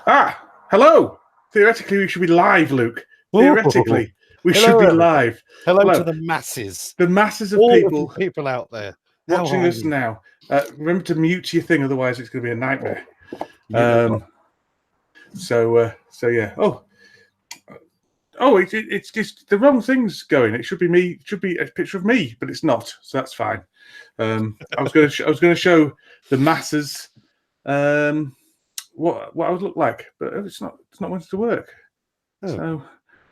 Hello. Theoretically, we should be live, Luke. Theoretically, we Hello, should be everybody. live. Hello to the masses. The masses of All people, of the people out there watching us now. Remember to mute your thing, otherwise it's going to be a nightmare. So yeah. It's just the wrong thing's going. It should be me. It should be a picture of me, but it's not. So that's fine. I was going to show the masses what I would look like, but it's not wanting to work. Oh. So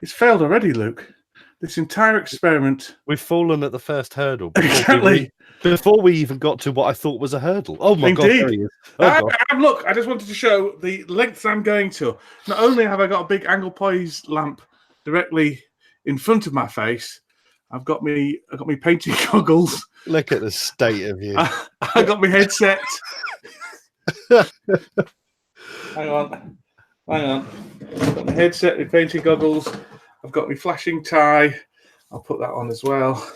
it's failed already, Luke. This entire experiment. We've fallen at the first hurdle. Before we even got to what I thought was a hurdle. Oh my God, there he is. Look, I just wanted to show the lengths I'm going to. Not only have I got a big angle poise lamp directly in front of my face, I got me painting goggles. Look at the state of you. I got my headset. Hang on. I've got my headset, my painting goggles. I've got my flashing tie. I'll put that on as well.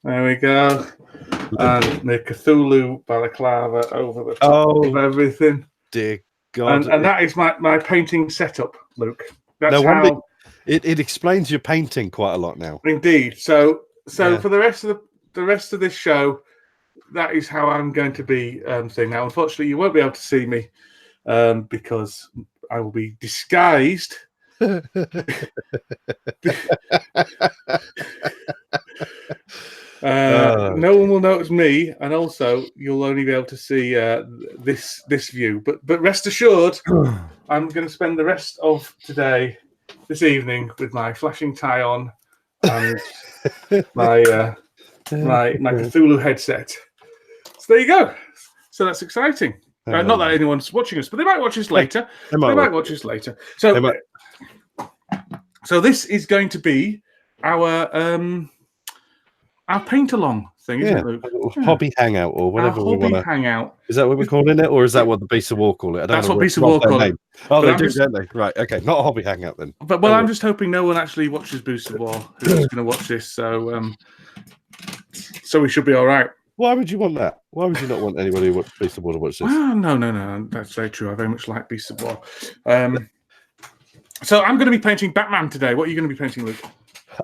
There we go. And my Cthulhu balaclava over the top of everything. Dear God. And that is my painting setup, Luke. That's how it explains your painting quite a lot now. Indeed. So yeah. For the rest of this show, that is how I'm going to be thing. Now, unfortunately, you won't be able to see me because I will be disguised. No one will notice me, and also you'll only be able to see this view. But rest assured, I'm going to spend the rest of this evening, with my flashing tie on and my Cthulhu headset. So there you go. So that's exciting. Not that anyone's watching us, but they might watch us later. They might watch us later. So this is going to be our paint along thing, isn't it, Luke? Hobby hangout or whatever we want to. Hangout. Is that what we're calling it, or is that what the Beast of War call it? That's what Beast of War call it. Oh, they do, don't they? Right. Okay. Not a hobby hangout then. But I'm just hoping no one actually watches Beast of War who's going to watch this. So we should be all right. Why would you want that? Why would you not want anybody who watches Beast of War to watch this? No. That's very true. I very much like Beast of War. So I'm going to be painting Batman today. What are you going to be painting, Luke?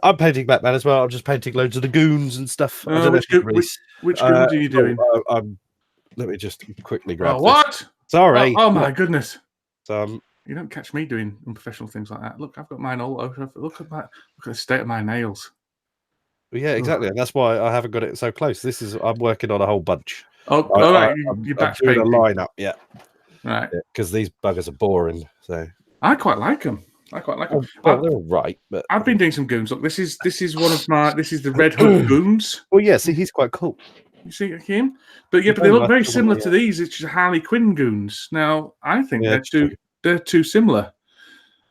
I'm painting Batman as well. I'm just painting loads of the goons and stuff. Which goons are you doing? Let me just quickly grab this. What? Sorry. Oh my goodness. You don't catch me doing unprofessional things like that. Look, I've got mine all over. Look at the state of my nails. Well, yeah, exactly. And that's why I haven't got it so close. I'm working on a whole bunch. All right. You're batch doing painting. a lineup, yeah. Right. Because these buggers are boring. So I quite like them. Well, they're all right, but I've been doing some goons. Look, this is one of my. This is the Red Hood goons. Well, yeah. See, he's quite cool. You see him, but they look very similar to these. It's just Harley Quinn goons. Now, I think they're too similar.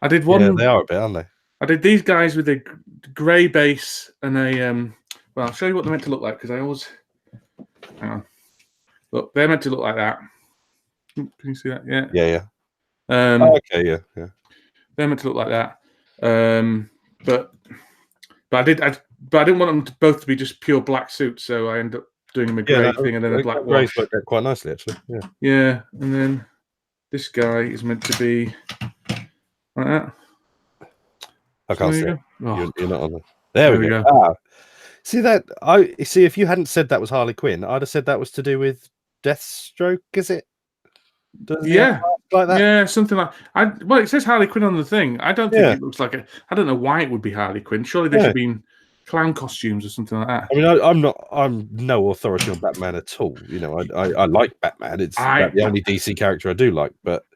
I did one. Yeah, they are a bit, aren't they? I did these guys with a grey base and a. Well, I'll show you what they're meant to look like because I always. Hang on. Look, they're meant to look like that. Can you see that? Yeah. Yeah. Okay. Yeah. They're meant to look like that, but I didn't want them to both to be just pure black suits, so I ended up doing them a grey thing and then a black wash. Worked out quite nicely, actually. Yeah. Yeah, and then this guy is meant to be like that. I can't see it. Oh, you're not on there. There we go. See that? See if you hadn't said that was Harley Quinn, I'd have said that was to do with Deathstroke. Is it? Yeah, like that. Yeah, something like. Well, it says Harley Quinn on the thing. I don't think it looks like it. I don't know why it would be Harley Quinn. Surely there should have been clown costumes or something like that. I mean, I'm no authority on Batman at all. You know, I like Batman. It's the only DC character I do like. But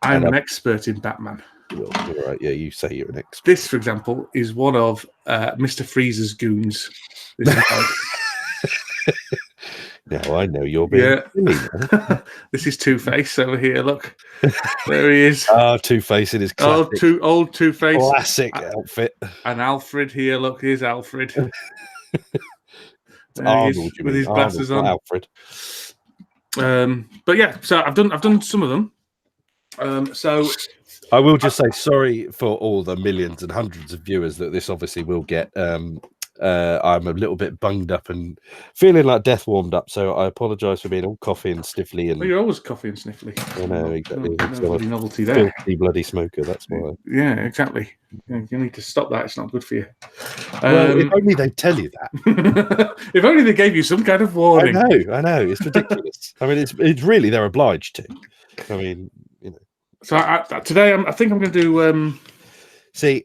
I'm an expert in Batman. You're right. Yeah, you say you're an expert. This, for example, is one of Mr. Freeze's goons. This is Now I know you're being silly. This is Two-Face over here. Look, there he is. Two-Face in his classic, old Two-Face classic outfit. And Alfred here. Look, here's Alfred. Arnold, with his glasses on. Alfred. But yeah, so I've done some of them. So I will just say sorry for all the millions and hundreds of viewers that this obviously will get. I'm a little bit bunged up and feeling like death warmed up. So I apologise for being all coffee and sniffly. And you're always coffee and sniffly. I know exactly. No bloody novelty there. Filthy bloody smoker. That's why. Yeah, exactly. You need to stop that. It's not good for you. Well, if only they tell you that. If only they gave you some kind of warning. I know. It's ridiculous. I mean, it's really they're obliged to. I mean, So today, I think I'm going to do. See,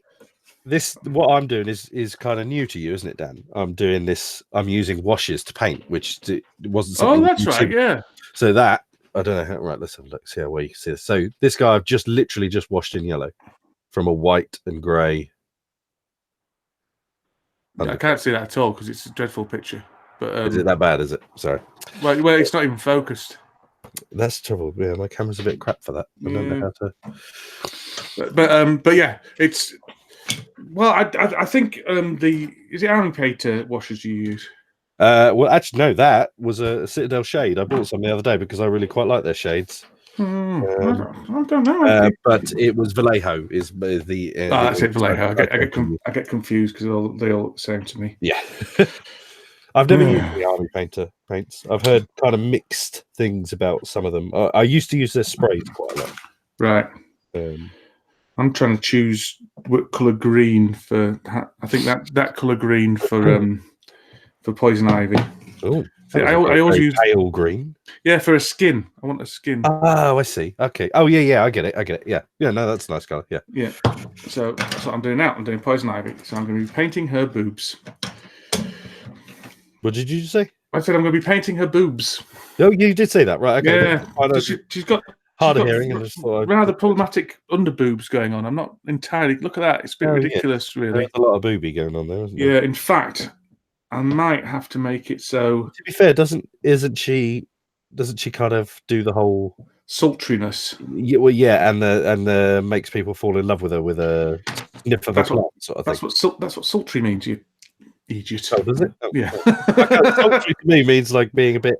what I'm doing is kind of new to you, isn't it, Dan? I'm doing this. I'm using washes to paint, which wasn't something. Oh, that's right. Yeah. So that I don't know how. Right, let's have a look. See how well you can see this. So this guy I've literally just washed in yellow, from a white and grey. I can't see that at all because it's a dreadful picture. But is it that bad? Is it? Sorry. Well, it's not even focused. That's the trouble. Yeah, my camera's a bit crap for that. I don't know how to. But yeah, it's. Well, I think is it Arringpater washers you use? Well, actually, no. That was a Citadel shade. I bought some the other day because I really quite like their shades. I don't know. But it was Vallejo. Is the that's it, Vallejo. I get confused because they all sound to me. Yeah. I've never used the Army Painter paints. I've heard kind of mixed things about some of them. I used to use their sprays quite a lot. Right. I'm trying to choose what colour green for. I think that colour green for poison ivy. Oh, I always use pale green. Yeah, for a skin. I want a skin. Oh, I see. Okay. Oh, yeah. I get it. Yeah. No, that's a nice colour. Yeah. Yeah. So that's what I'm doing now. I'm doing poison ivy. So I'm going to be painting her boobs. What did you say? I said I'm going to be painting her boobs. Oh, you did say that, right? Okay. Yeah. She's got hard of hearing, and just thought rather problematic underboobs going on. I'm not entirely. Look at that. It's a bit ridiculous, really. There's a lot of booby going on there, isn't there? Yeah. In fact, I might have to make it so. To be fair, doesn't she kind of do the whole sultriness? Yeah, well, yeah, and the makes people fall in love with her with a sniff of a plant sort of thing. That's what sultry means, you idiot. Oh, does it? Oh, yeah. Sultry to me means like being a bit.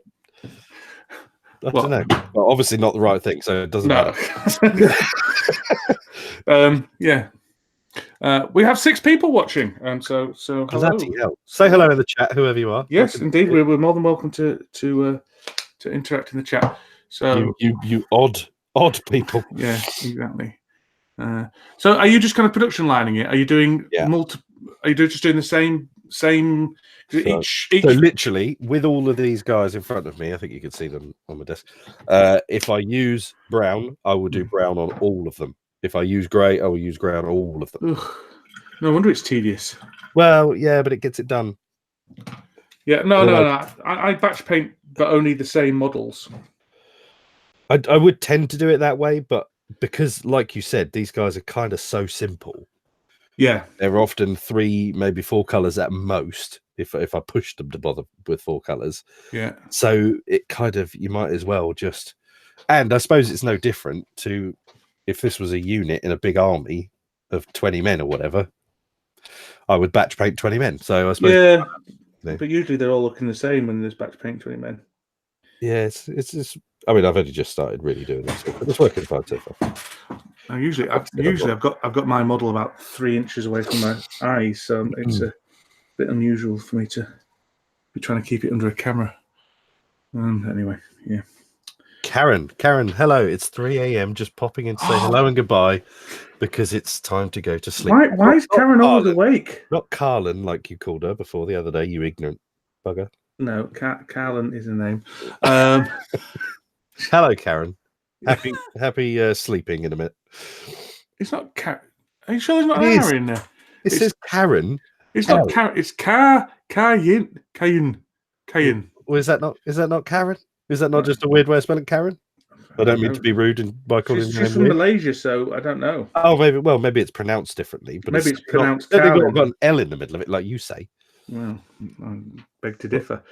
I don't know. Well, obviously not the right thing, so it doesn't matter. Yeah. We have 6 people watching, so hello. Say hello in the chat, whoever you are. Yes, indeed, we're more than welcome to interact in the chat. So you odd people. Yeah, exactly. So are you just kind of production lining it? Are you doing Are you just doing the same? Each. So literally, with all of these guys in front of me, I think you can see them on my desk. If I use brown, I will do brown on all of them. If I use grey, I will use grey on all of them. Ugh. No wonder it's tedious. Well, yeah, but it gets it done. Yeah, no. I batch paint, but only the same models. I would tend to do it that way, but because, like you said, these guys are kind of so simple. Yeah, they're often 3, maybe 4 colours at most. If I push them to bother with 4 colours. Yeah. So it kind of, you might as well just, and I suppose it's no different to if this was a unit in a big army of 20 men or whatever. I would batch paint 20 men. So I suppose. Yeah, but usually they're all looking the same when there's batch paint 20 men. Yeah, it's just. I mean, I've only just started really doing this, but it's working fine so far. Usually I've got my model about 3 inches away from my eyes, so it's a bit unusual for me to be trying to keep it under a camera. Anyway, yeah. Karen, hello. It's 3 a.m. Just popping in to say hello and goodbye because it's time to go to sleep. Why is Karen always awake? Not Carlin, like you called her before the other day, you ignorant bugger. No, Carlin is a name. Hello, Karen. Happy sleeping in a minute. It's not Karen. Are you sure there's not an R in there? It says Karen. It's not Karen. It's Kayin. Well, is that not Karen? Is that not just a weird way of spelling Karen? I don't mean to be rude by calling she's from Malaysia, so I don't know. Oh, maybe it's pronounced differently, but maybe it's pronounced. They've got an L in the middle of it, like you say. Well, I beg to differ.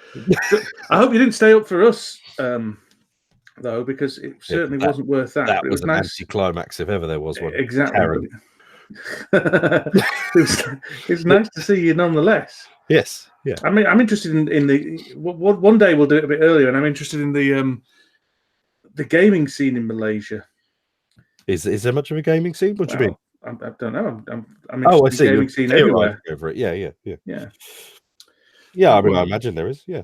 I hope you didn't stay up for us, though, because it certainly wasn't worth that. That was an anticlimax if ever there was one. Exactly. It's nice to see you nonetheless. Yes. Yeah. I mean, I'm interested in the. One day we'll do it a bit earlier, and I'm interested in the gaming scene in Malaysia. Is there much of a gaming scene? What do you mean? I don't know. I'm Oh, I interested see. in gaming You're scene theorising everywhere. over it. Yeah. Yeah. I mean, I Well, imagine there is. Yeah.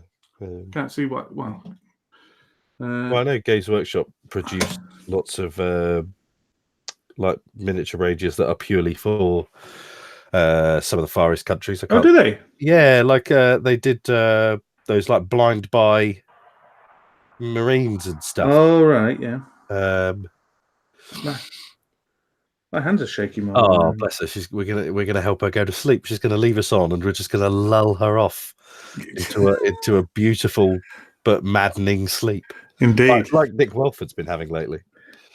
can't see what. Well, Well, I know Games Workshop produced lots of like miniature rages that are purely for some of the Far East countries. oh, do they? Yeah, like they did those like blind buy Marines and stuff. Oh, right, yeah. Um, My hands are shaking more. oh, bless her! We're gonna help her go to sleep. She's gonna leave us on, and we're just gonna lull her off into a beautiful but maddening sleep. Indeed. Like Nick Welford's been having lately.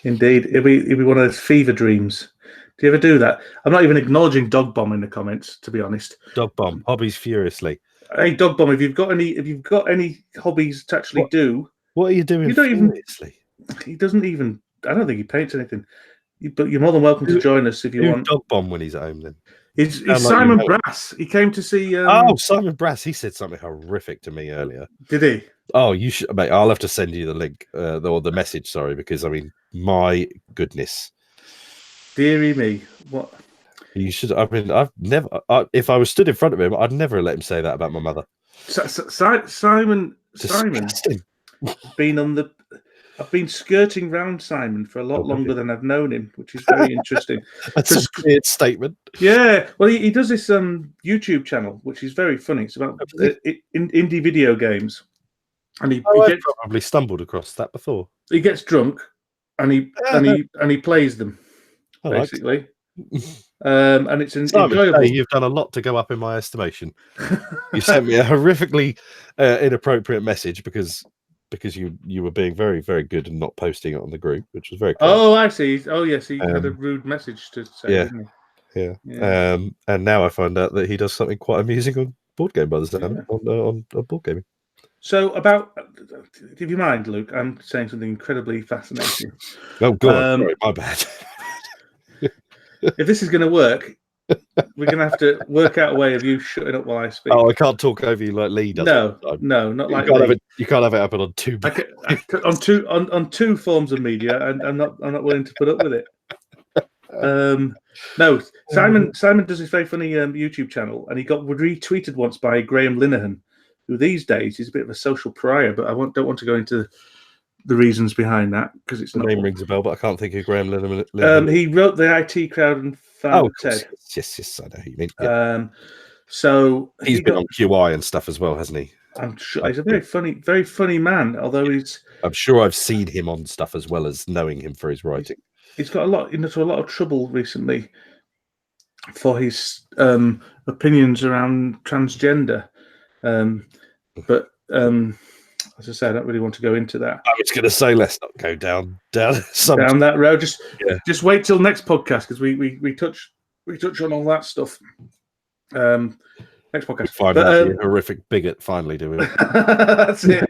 Indeed. It'll be one of those fever dreams. Do you ever do that? I'm not even acknowledging Dog Bomb in the comments, to be honest. Dog Bomb hobbies furiously. Hey, Dog Bomb, if you've got any hobbies to actually do, What are you doing? You don't even- furiously? he doesn't even. I don't think he paints anything. But you're more than welcome to join us if you want. Dog Bomb when he's at home then. It's Sound like Simon you know. Brass. He came to see. Oh, Simon Brass. He said something horrific to me earlier. Did he? Oh, you should, mate. I'll have to send you the link or the message. Sorry, because I mean, my goodness. Deary me, what? You should. I mean, I've never. If I was stood in front of him, I'd never let him say that about my mother. Simon Disgusting. been on the. I've been skirting round Simon for a lot longer than I've known him, which is very interesting. That's a weird statement. Yeah, well, he does this YouTube channel, which is very funny. It's about indie video games, and I've probably stumbled across that before. He gets drunk, and he plays them, basically. And it's enjoyable. You've done a lot to go up in my estimation. You sent me a horrifically inappropriate message because you were being very, very good and not posting it on the group, which was very cool. Oh, I see. Oh, yes, he had a rude message to say. Didn't he? Yeah. And now I find out that he does something quite amusing on Board Game Brothers on board gaming. So if you mind, Luke, I'm saying something incredibly fascinating. Oh God, sorry, my bad. If this is going to work, we're going to have to work out a way of you shutting up while I speak. Oh, I can't talk over you like Lee does. No, not like Lee. You can't have it happen on two. on two forms of media, and I'm not willing to put up with it. No, Simon does this very funny YouTube channel, and he got retweeted once by Graham Linehan, who these days is a bit of a social pariah. But I don't want to go into the reasons behind that because it's not. Name rings a bell, but I can't think of Graham Linehan. He wrote the IT Crowd and founded TED. Yes, I know who you mean. Yeah. So he's been on QI and stuff as well, hasn't he? I'm sure he's a very funny man. Although I'm sure I've seen him on stuff as well as knowing him for his writing. He's got into a lot of trouble recently for his opinions around transgender. But as I say, I don't really want to go into that. I was going to say, let's not go down that road. Just wait till next podcast because we touch on all that stuff. Next podcast. We find out you're a horrific bigot. Finally, do we? That's it.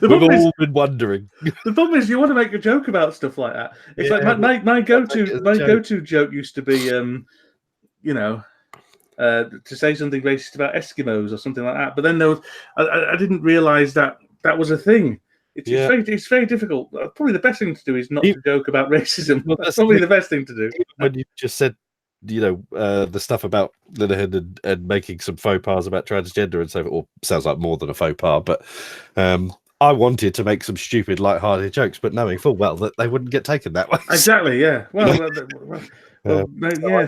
We've all been wondering. The problem is, you want to make a joke about stuff like that. It's like my go-to joke used to be, to say something racist about Eskimos or something like that. But then I didn't realise that was a thing. It's very difficult. Probably the best thing to do is not to joke about racism. Well, that's probably the best thing to do. When you just said, the stuff about Linehan and making some faux pas about transgender and so forth, or sounds like more than a faux pas, but I wanted to make some stupid, light-hearted jokes, but knowing full well that they wouldn't get taken that way. Exactly, yeah.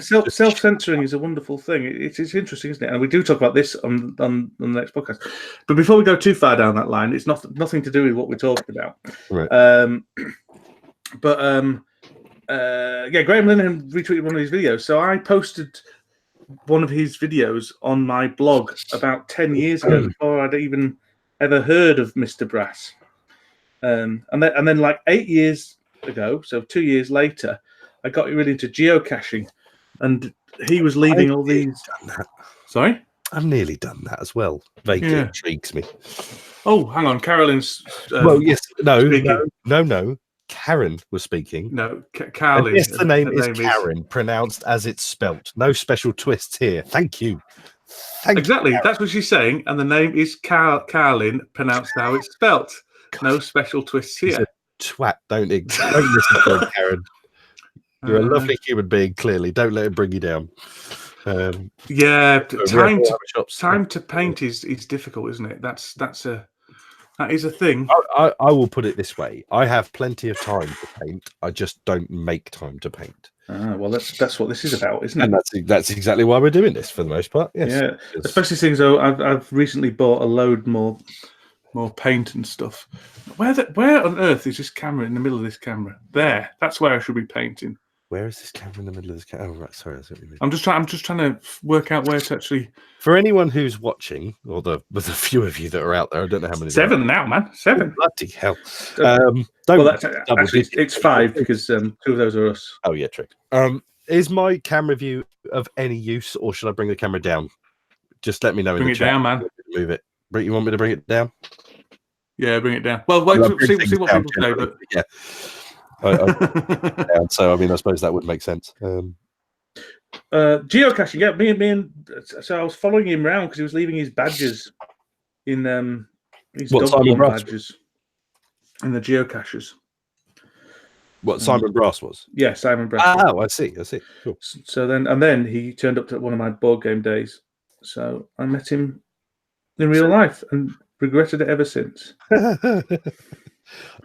Self-censoring is a wonderful thing. It's interesting, isn't it? And we do talk about this on the next podcast. But before we go too far down that line, it's nothing to do with what we're talking about. Right. Graham Linehan retweeted one of his videos. So I posted one of his videos on my blog about 10 years ago before I'd even ever heard of Mr. Brass. And then like 8 years ago, so 2 years later, I got really into geocaching, and he was leaving all these. Sorry? I've nearly done that as well. Vaguely intrigues me. Oh, hang on. Carolyn's. Well, yes. No. Karen was speaking. No, Carolyn. Yes, the name is Karen, pronounced as it's spelt. No special twists here. Thank you. Exactly. That's what she's saying. And the name is Carolyn, pronounced how it's spelt. No special twists here. She's a twat. Don't listen to her, Karen. You're a lovely human being. Clearly, don't let him bring you down. Yeah, time shops. to paint is difficult, isn't it? That is a thing. I will put it this way: I have plenty of time to paint. I just don't make time to paint. Well, that's what this is about, isn't it? And that's exactly why we're doing this for the most part. Yes. Yeah, especially since I've recently bought a load more paint and stuff. Where on earth is this camera in the middle of this camera? There, that's where I should be painting. Where is this camera in the middle of this camera? Oh, right, sorry, that's what you mean. I'm just trying to work out where to actually. For anyone who's watching, or the few of you that are out there, I don't know how many. 7 now, man. 7. Oh, bloody hell! It's 5 because 2 of those are us. Oh yeah, trick. Is my camera view of any use, or should I bring the camera down? Just let me know. Bring it down, man. Move it. You want me to bring it down? Yeah, bring it down. Well, wait, see what people say, but yeah. So I mean, I suppose that would make sense. Geocaching, yeah. Me and so I was following him around because he was leaving his badges in his dog badges in the geocaches. What Simon Brass was? Yeah, Simon Brass. Oh, I see. Cool. So then he turned up to one of my board game days. So I met him in real life and regretted it ever since.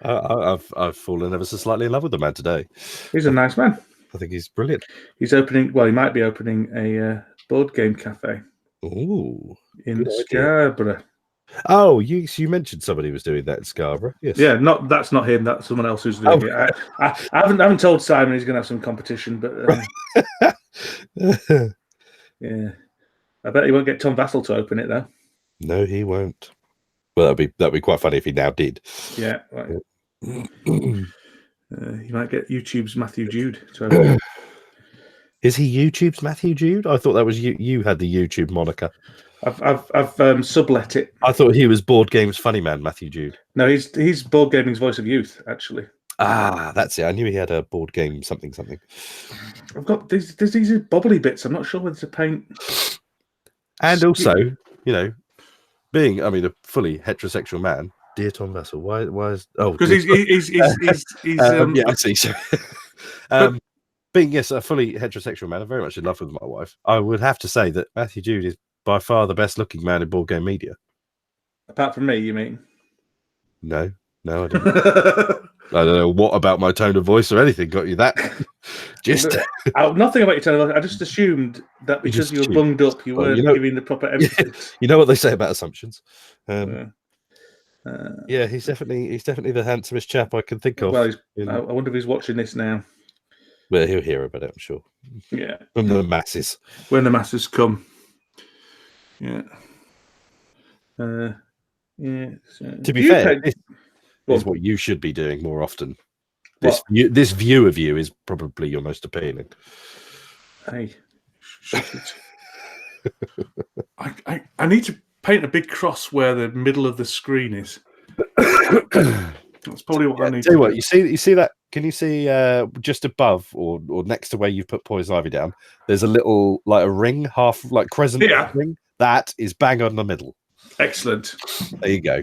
I've fallen ever so slightly in love with the man today. He's a nice man. I think he's brilliant. He's opening. Well, he might be opening a board game cafe. Ooh, in Scarborough. Oh, you mentioned somebody was doing that in Scarborough. Yes. Yeah, that's not him. That's someone else who's doing it. I haven't told Simon he's going to have some competition, but yeah, I bet he won't get Tom Vassell to open it though. No, he won't. Well, that'd be quite funny if he now did. Yeah. Right. You might get YouTube's Matthew Jude to open it. Is he YouTube's Matthew Jude? I thought that was you. You had the YouTube moniker. I've sublet it. I thought he was Board Games Funny Man, Matthew Jude. No, he's Board Gaming's Voice of Youth, actually. Ah, that's it. I knew he had a board game something. I've got there's these bobbly bits. I'm not sure whether to paint. And also, being a fully heterosexual man, dear Tom Vassell, why is because he's yeah, I see. So, being a fully heterosexual man, I'm very much in love with my wife. I would have to say that Matthew Jude is by far the best looking man in board game media. Apart from me, you mean? No, I don't. I don't know what about my tone of voice or anything got you that. Just nothing about your tone of voice. I just assumed that because you were bunged up, you weren't giving the proper emphasis. You know what they say about assumptions. Yeah, he's definitely the handsomest chap I can think of. Well, I wonder if he's watching this now. Well, he'll hear about it, I'm sure. Yeah, from the masses. When the masses come. Yeah. Yeah. To be fair, this is what you should be doing more often. This view of you is probably your most appealing. Hey, I need to paint a big cross where the middle of the screen is. That's probably what I need. Tell you what, you see that? Can you see just above or next to where you've put Poison Ivy down? There's a little a ring, half crescent ring. That is bang on the middle. Excellent. There you go.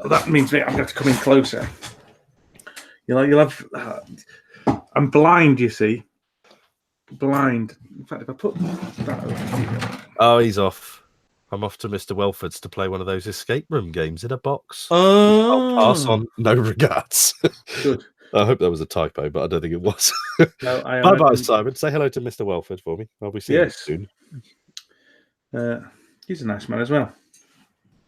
That means I'm going to come in closer. You'll have. I'm blind, you see. Blind. In fact, if I put that over. Oh, he's off. I'm off to Mr. Welford's to play one of those escape room games in a box. Oh. I'll pass on. No regards. Good. I hope that was a typo, but I don't think it was. No, Bye-bye, Simon. Say hello to Mr. Welford for me. I'll be seeing you soon. He's a nice man as well.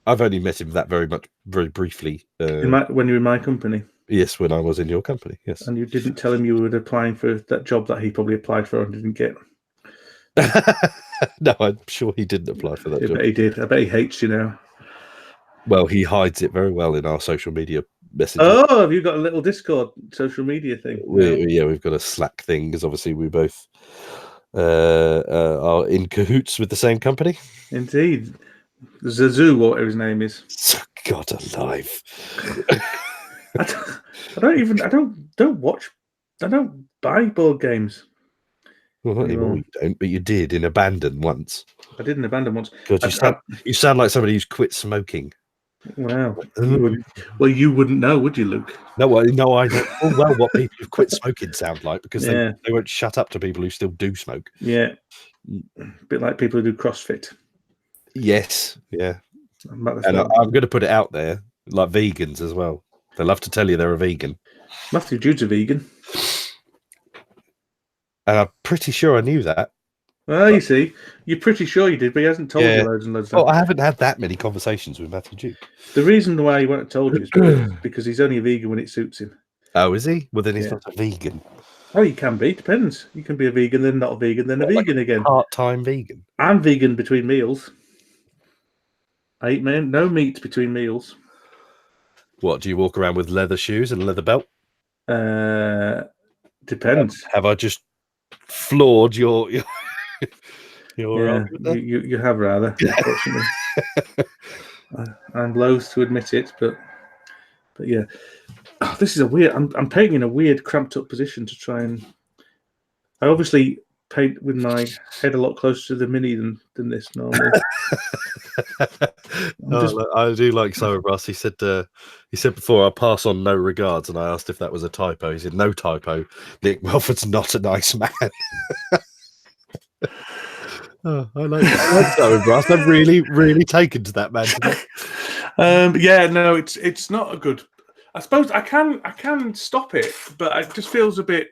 I've only met him very briefly. When you were in my company? Yes, when I was in your company, yes. And you didn't tell him you were applying for that job that he probably applied for and didn't get? No, I'm sure he didn't apply for that job. I bet he did. I bet he hates you now. Well, he hides it very well in our social media messages. Oh, have you got a little Discord social media thing? We've got a Slack thing because obviously we both are in cahoots with the same company. Indeed. Zazu, whatever his name is. God alive. I don't buy board games. Well, not anymore, you don't, but you did in Abandon once. I did in Abandon once. God, you sound like somebody who's quit smoking. Wow. You wouldn't know, would you, Luke? No, I know full well what people who've quit smoking sound like because Yeah. they won't shut up to people who still do smoke. Yeah. A bit like people who do CrossFit. Yes, yeah. And I'm going to put it out there, like vegans as well. They love to tell you they're a vegan. Matthew Jude's a vegan. And I'm pretty sure I knew that. Well, you see, you're pretty sure you did, but he hasn't told you loads and loads of stuff. I haven't had that many conversations with Matthew Jude. The reason why he won't have told you is because he's only a vegan when it suits him. Oh, is he? Well, then he's not a vegan. Oh, you can be. Depends. You can be a vegan, then not a vegan, then a vegan again. Part-time vegan. I'm vegan between meals. I eat no meat between meals. What, do you walk around with leather shoes and a leather belt? Depends. Have I just floored your yeah, you have rather, unfortunately. I'm loath to admit it, but yeah. Oh, this is a weird. I'm painting in a weird, cramped up position to try and. I obviously paint with my head a lot closer to the mini than this normally. I do like Simon Ross. He said before, I'll pass on no regards, and I asked if that was a typo. He said, no typo. Nick Melford's not a nice man. I like Simon Ross. I'm really taken to that man today. Yeah, no, it's not a good. I suppose I can stop it, but it just feels a bit.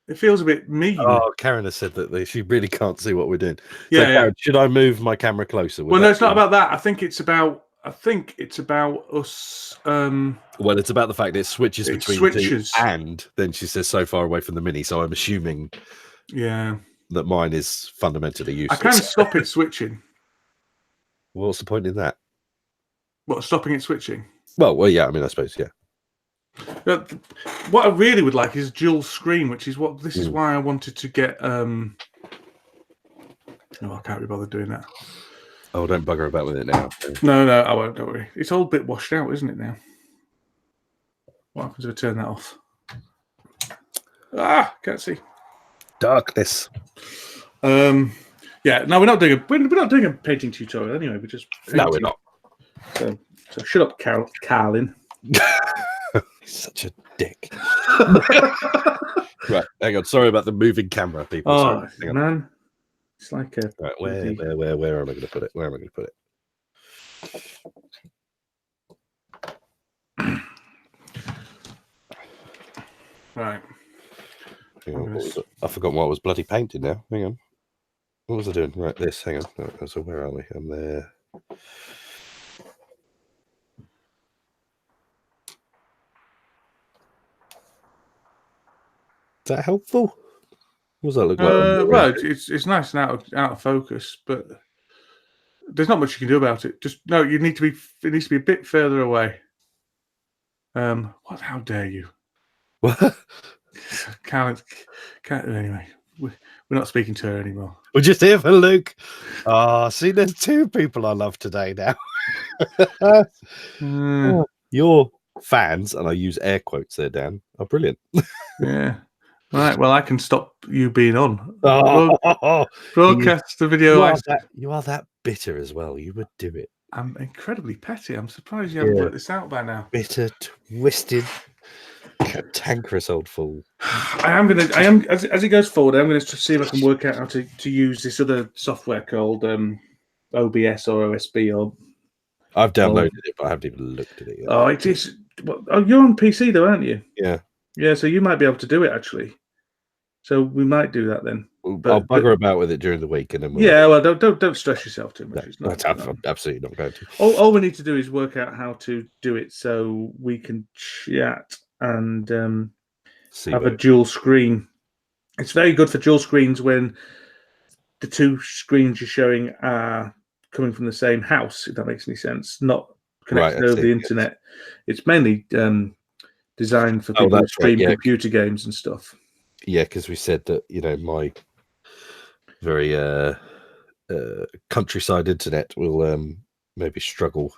It feels a bit mean. Oh, Karen has said that she really can't see what we're doing. Yeah, so, Karen, should I move my camera closer? Well, no, it's not about that. I think it's about us. Well, it's about the fact that it switches between two, and then she says so far away from the mini. So I'm assuming, that mine is fundamentally useless. I can stop it switching. What's the point in that? What, stopping it switching? Well, yeah. I mean, I suppose, yeah. What I really would like is dual screen, which is what this is why I wanted to get. No, I can't be bothered doing that. Oh, don't bugger about with it now. No, I won't. Don't worry. It's all a bit washed out, isn't it now? What happens if I turn that off? Can't see. Darkness. Yeah. No, we're not doing a painting tutorial anyway. We're just we're not. So shut up, Carlin. He's such a dick. Right, hang on. Sorry about the moving camera, people. Oh, man. It's like a... Right, where am I going to put it? Where am I going to put it? Right. I forgot what I was bloody painting now. Hang on. What was I doing? Right, this. Hang on. So where are we? I'm there. Is that helpful? What does that look like? Well, it's nice and out of focus, but there's not much you can do about it. Just no, it needs to be a bit further away. What? How dare you? What? Can't anyway. We're not speaking to her anymore. We're just here for Luke. See, there's two people I love today now. Your fans, and I use air quotes there, Dan, are brilliant. Yeah. Right, well, I can stop you being on. Broadcast the video. You are that bitter as well. You would do it. I'm incredibly petty. I'm surprised you haven't worked this out by now. Bitter, twisted, cantankerous old fool. I am as it goes forward, I'm going to see if I can work out how to use this other software called OBS or OSB. Or I've downloaded it, but I haven't even looked at it yet. Oh, it is. Oh, you're on PC though, aren't you? Yeah. Yeah, so you might be able to do it actually. So we might do that then. I'll bugger about with it during the week, and then well, don't stress yourself too much. No, I'm absolutely not going to. All we need to do is work out how to do it so we can chat and have a dual screen. It's very good for dual screens when the two screens you're showing are coming from the same house. If that makes any sense, not connected over the internet. It's mainly designed for people who stream computer games and stuff. Yeah, because we said that, my very countryside internet will maybe struggle.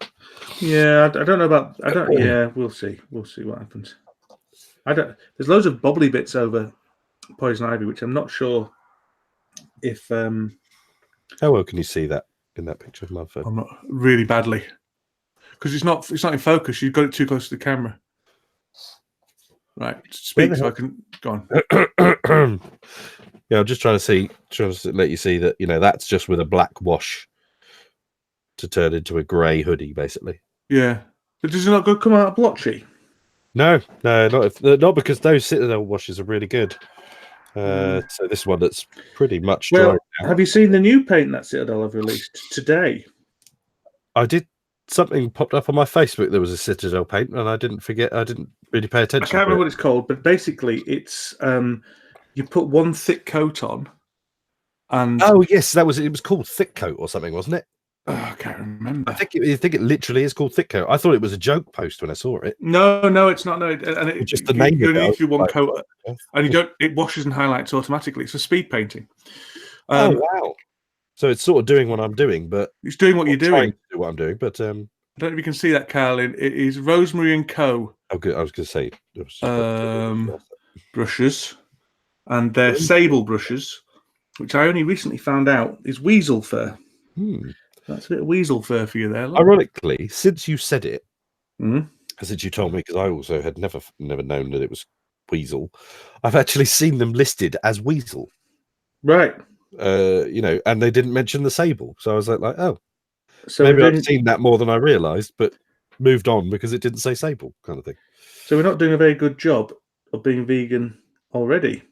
Yeah, I don't know about. Yeah, we'll see. We'll see what happens. There's loads of bobbly bits over Poison Ivy, which I'm not sure if. How well can you see that? in that picture. My phone. I'm not really badly because it's not in focus. You've got it too close to the camera. Right, speak so I can go on. Yeah, I'm just trying to let you see that that's just with a black wash to turn into a grey hoodie, basically. Yeah, but does it not come out blotchy? No, not because those Citadel washes are really good. So this one that's pretty much dry. Well, have you seen the new paint that Citadel have released today? I did. Something popped up on my Facebook. There was a Citadel paint, and I didn't really pay attention. I can't remember what it's called, but basically, it's you put one thick coat on, and yes, it was called thick coat or something, wasn't it? Oh, I can't remember. I think it literally is called thick coat. I thought it was a joke post when I saw it. No, it's not. No, and just the name. You need to do one coat, and you don't. It washes and highlights automatically. It's for speed painting. Oh wow! So it's sort of doing what I'm doing, but it's doing what you're doing. To do what I'm doing, but I don't know if you can see that, Carl. It is Rosemary and Co. Oh, good. I was going to say brushes, and they're sable brushes, which I only recently found out is weasel fur. That's a bit of weasel fur for you there. Look. Ironically, since you said it, since you told me, because I also had never known that it was weasel, I've actually seen them listed as weasel. Right. And they didn't mention the sable, so I was like, oh, so maybe I've seen that more than I realised, but moved on because it didn't say sable, kind of thing. So we're not doing a very good job of being vegan already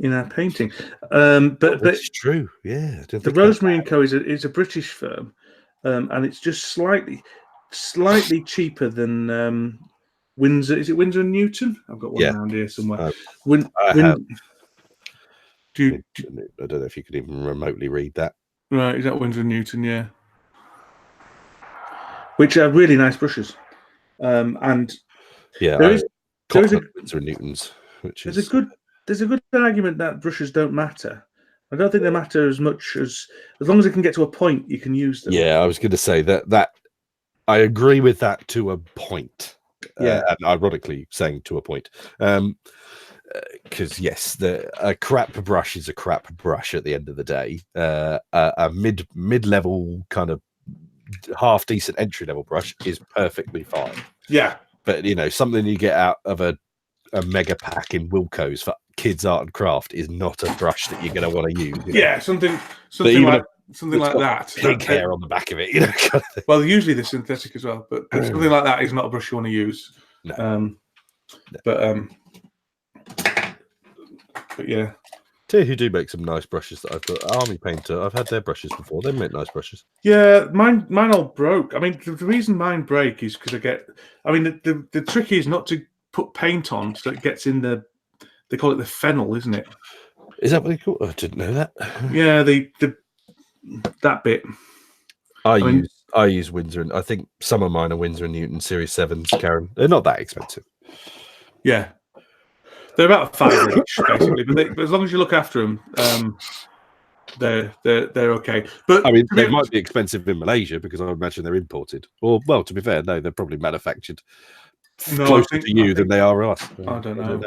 in our painting. But it's true, yeah. The Rosemary and Co. is a British firm, and it's just slightly cheaper than Windsor. Is it Windsor and Newton? I've got one around here somewhere. I don't know if you could even remotely read that. Right, is that Windsor and Newton? Yeah. Which are really nice brushes, and Windsor and Newtons, which there's a good argument that brushes don't matter. I don't think they matter as much as long as it can get to a point you can use them. Yeah, I was going to say that I agree with that to a point. And ironically, saying to a point, because yes, a crap brush is a crap brush at the end of the day. A mid-level kind of half decent entry level brush is perfectly fine. Yeah, but something you get out of a mega pack in Wilco's for kids art and craft is not a brush that you're going to want to use. Yeah, something like that. Big hair on the back of it, kind of thing. Well, usually they're synthetic as well, but something like that is not a brush you want to use. No. But yeah. Tell you who do make some nice brushes that I've got. Army Painter. I've had their brushes before. They make nice brushes. Yeah, mine all broke. I mean, the reason mine break is because the trick is not to put paint on so it gets in they call it the fennel, isn't it? Is that what they call it? I didn't know that. Yeah, that bit. I use Windsor, and I think some of mine are Windsor and Newton Series 7s, Karen. They're not that expensive. Yeah. They're about $5 each, basically. But as long as you look after them, they're okay. But I mean, they might be expensive in Malaysia because I would imagine they're imported. Or, well, to be fair, no, they're probably manufactured closer to you than they are us. I don't know.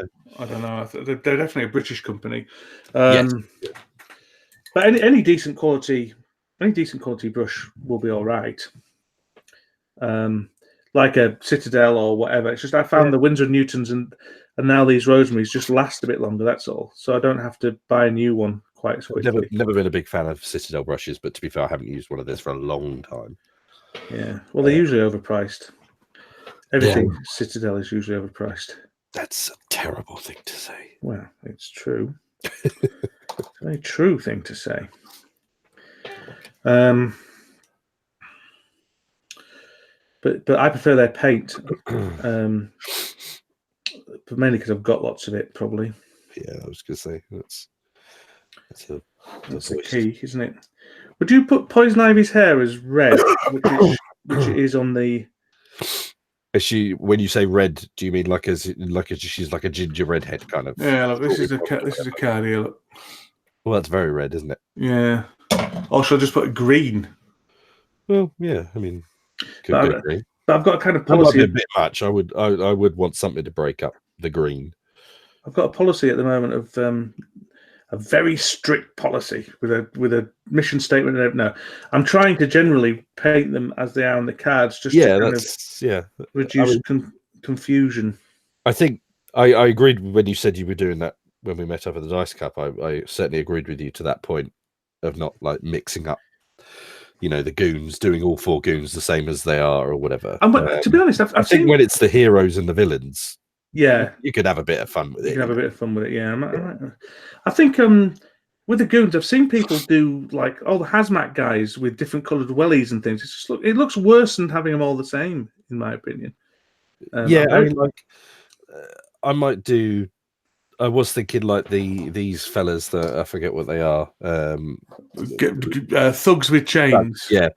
They're definitely a British company. Yes. But any decent quality brush will be all right. Like a Citadel or whatever. It's just I found the Windsor Newtons and now these Rosemaries just last a bit longer. That's all. So I don't have to buy a new one quite as quickly. Never been a big fan of Citadel brushes, but to be fair, I haven't used one of theirs for a long time. Yeah. Well, they're usually overpriced. Everything Citadel is usually overpriced. That's a terrible thing to say. Well, it's true. It's a very true thing to say. But I prefer their paint, but mainly because I've got lots of it, probably. Yeah, I was going to say that's the key, isn't it? Would you put Poison Ivy's hair as red, which it is on the? Is she? When you say red, do you mean she's like a ginger redhead kind of? Yeah, look, this is a card here. Look. Well, that's very red, isn't it? Yeah. Or should I just put green? Well, yeah. I mean, could be green. But I've got a kind of policy. That might be a bit much. I would want something to break up the green. I've got a policy at the moment of a very strict policy with a mission statement. No, I'm trying to generally paint them as they are on the cards, just to kind of reduce confusion. I think I agreed when you said you were doing that when we met up at the Dice Cup. I certainly agreed with you to that point of not like mixing up, the goons, doing all 4 goons the same as they are or whatever. To be honest, I've seen seen when it's the heroes and the villains. Yeah, you could have a bit of fun with it. You can have a bit of fun with it. Yeah, I think with the goons, I've seen people do like all the hazmat guys with different coloured wellies and things. It looks worse than having them all the same, in my opinion. I mean, like I might do. I was thinking like these fellas that I forget what they are. Thugs with chains. Yeah,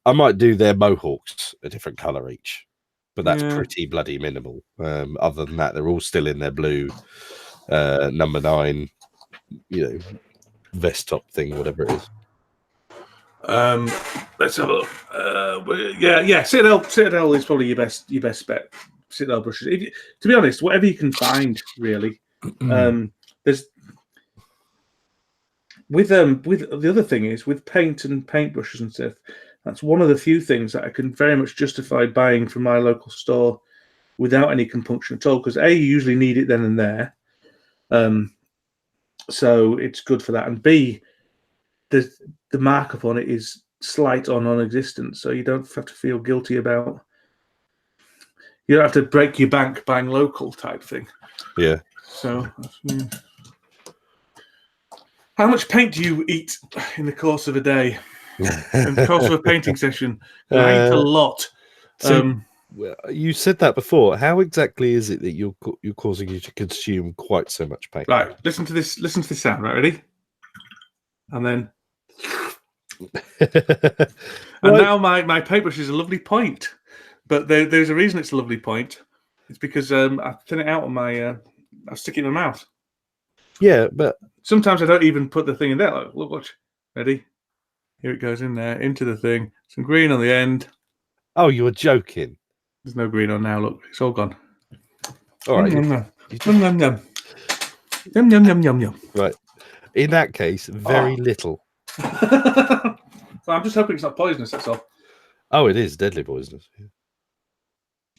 I might do their mohawks a different colour each, but that's pretty bloody minimal. Other than that, they're all still in their blue number 9, vest top thing, whatever it is. Let's have a look. Citadel is probably your best bet. Citadel brushes. To be honest, whatever you can find, really. There's with the other thing is with paint and paintbrushes and stuff. That's one of the few things that I can very much justify buying from my local store without any compunction at all. Because A, you usually need it then and there, so it's good for that. And B, the markup on it is slight or non-existent, so you don't have to feel guilty about. You don't have to break your bank buying local type thing. Yeah. So, how much paint do you eat in the course of a day? In the course of a painting session? I eat a lot. You said that before. How exactly is it that you're causing you to consume quite so much paint? Right. Listen to this sound. Right. Ready? And then. And now my paintbrush is a lovely point, but there's a reason it's a lovely point. It's because I thin it out on my. I stick it in my mouth. Yeah, but sometimes I don't even put the thing in there. Like, look, watch. Ready? Here it goes in there, into the thing. Some green on the end. Oh, you were joking. There's no green on now. Look, it's all gone. All right. Yum. Right. In that case, very little. So I'm just hoping it's not poisonous. That's all. Oh, it is deadly poisonous.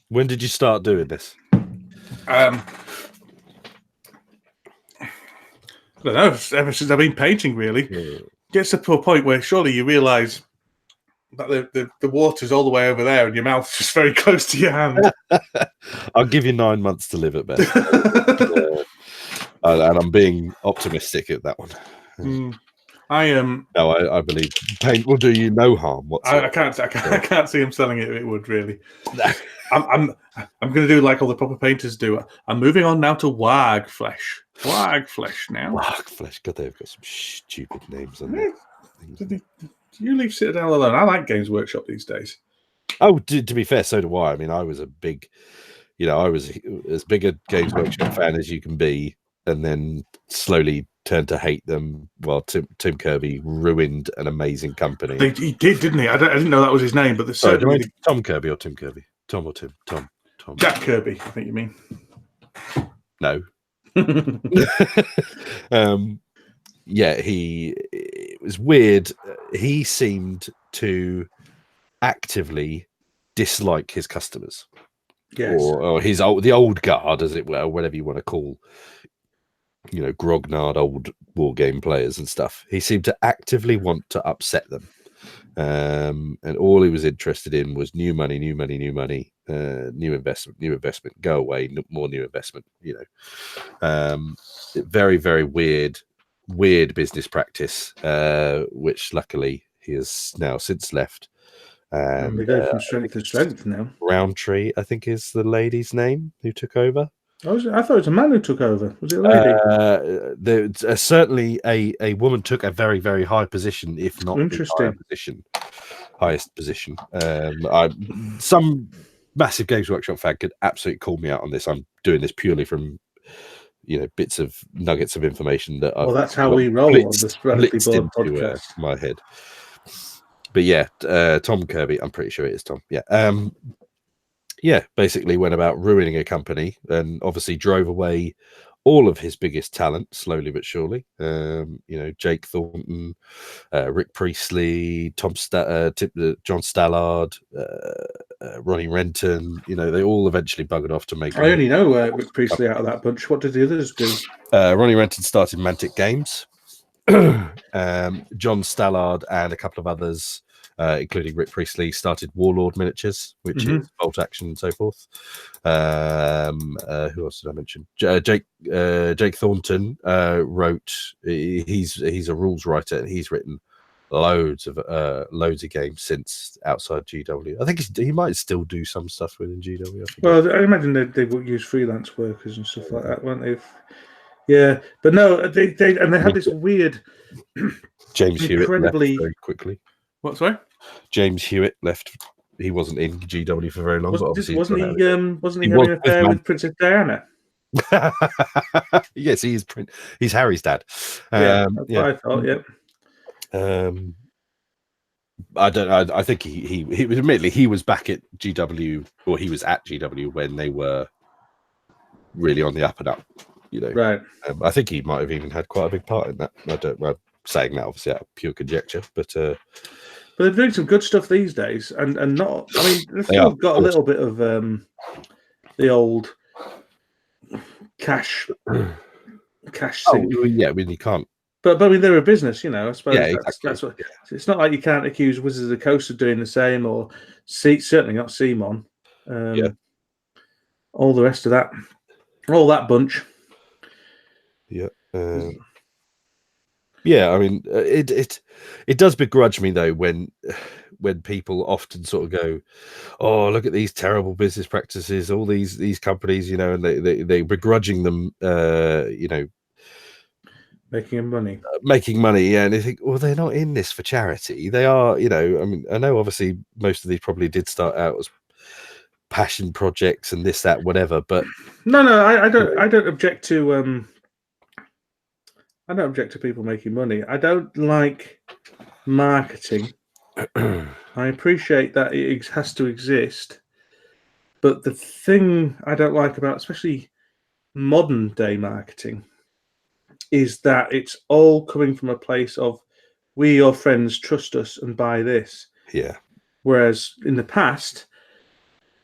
When did you start doing this? I don't know, ever since I've been painting, really. Yeah. Gets to a point where surely you realise that the water's all the way over there and your mouth's just very close to your hand. I'll give you 9 months to live at best. And I'm being optimistic at that one. No, I believe paint will do you no harm whatsoever. I can't see him selling it if it would, really. I'm going to do like all the proper painters do. I'm moving on now to Wag Flesh. Wag Flesh now. Wag Flesh. God, they've got some stupid names on there. Do you leave Citadel alone? I like Games Workshop these days. Oh, to be fair, so do I. I mean, I was a big, I was as big a Games Workshop fan as you can be, and then slowly turned to hate them. Well, Tim Kirby ruined an amazing company. He did, didn't he? I didn't know that was his name, but there's certainly Tom Kirby or Tim Kirby. Tom or Tim? Tom. Jack Kirby, I think you mean. No. It was weird. He seemed to actively dislike his customers. Yes. Or the old guard, as it were, whatever you want to call, grognard old war game players and stuff. He seemed to actively want to upset them. And all he was interested in was new money, new investment, go away, more new investment, very, very weird business practice, which luckily he has now since left. And they go from strength to strength now. Roundtree, I think, is the lady's name who took over. I thought it was a man who took over. Was it a lady? Certainly a woman took a very, very high position, if not Interesting. Highest position. Some massive Games Workshop fan could absolutely call me out on this. I'm doing this purely from nuggets of information that that's how we roll on the Sporadic Board podcast. My head. But yeah, Tom Kirby, I'm pretty sure it is Tom. Yeah. Basically went about ruining a company and obviously drove away all of his biggest talent, slowly but surely. Jake Thornton, Rick Priestley, John Stallard, Ronnie Renton. They all eventually buggered off to make. I only know Rick Priestley out of that bunch. What did the others do? Ronnie Renton started Mantic Games. John Stallard and a couple of others, including Rick Priestley, started Warlord Miniatures, which is bolt action and so forth. Who else did I mention? Jake Thornton wrote. He's a rules writer, and he's written loads of games since outside GW. I think he might still do some stuff within GW. Well, I imagine they would use freelance workers and stuff like that, won't they? Yeah, but no, they had this weird. James Hewitt left very quickly. What? Sorry, James Hewitt left. He wasn't in GW for very long. Wasn't he having an affair with Princess Diana? Yes, he's Harry's dad. That's what I thought. Yeah. I don't know. I think he admittedly he was back at GW, or he was at GW when they were really on the up and up. Right. I think he might have even had quite a big part in that. I'm saying that obviously out of pure conjecture, but they're doing some good stuff these days, and not. I mean, they've still got a little bit of the old cash. Yeah, I mean you can't. But I mean, they're a business, I suppose. Yeah, that's what. It's not like you can't accuse Wizards of the Coast of doing the same, or certainly not CMON. All the rest of that, all that bunch. Yeah. I mean, it does begrudge me though when people often sort of go, "Oh, look at these terrible business practices, all these companies," and they begrudging them, making money, yeah. And they think, well, they're not in this for charity. They are, I mean, I know obviously most of these probably did start out as passion projects and this, that, whatever, but no, I don't object to. I don't object to people making money. I don't like marketing. I appreciate that it has to exist. But the thing I don't like about especially modern day marketing is that it's all coming from a place of we, your friends, trust us and buy this. Yeah. Whereas in the past,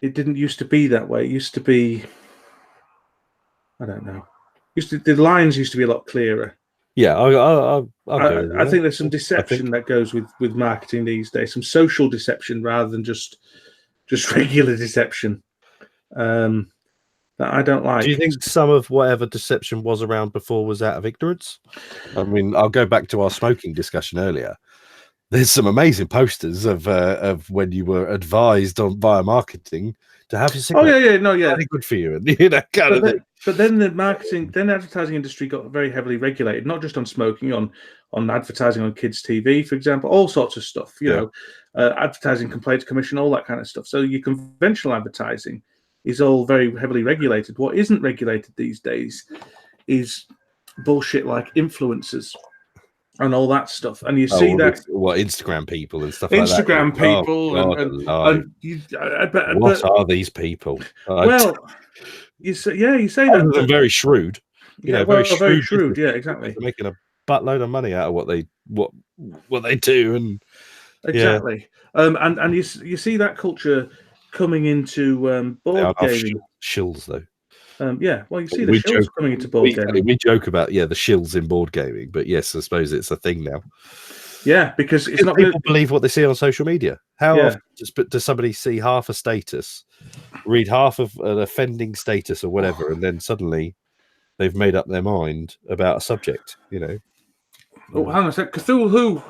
it didn't used to be that way. It used to be, I don't know. The lines used to be a lot clearer. Yeah, I think there's some deception that goes with marketing these days, some social deception rather than just regular deception that I don't like. Do you think some of whatever deception was around before was out of ignorance? I mean, I'll go back to our smoking discussion earlier. There's some amazing posters of when you were advised via marketing to have your cigarette. Oh yeah, very good for you, and kind of thing. But then the advertising industry got very heavily regulated, not just on smoking, on advertising on kids' TV, for example, all sorts of stuff. Advertising Complaints Commission, all that kind of stuff. So your conventional advertising is all very heavily regulated. What isn't regulated these days is bullshit like influencers and all that stuff. And you see that Instagram people and stuff Instagram like that. people what are these people? Well, you say that they're very shrewd. Very shrewd. Yeah, exactly. They're making a buttload of money out of what they do, and exactly. And you see that culture coming into board gaming. Shills though. You see the shills coming into board gaming. We joke about the shills in board gaming, but yes, I suppose it's a thing now. Yeah, because it's not people believe what they see on social media. How often does somebody see half a status, read half of an offending status or whatever, and then suddenly they've made up their mind about a subject? Oh, hang on a sec. Cthulhu.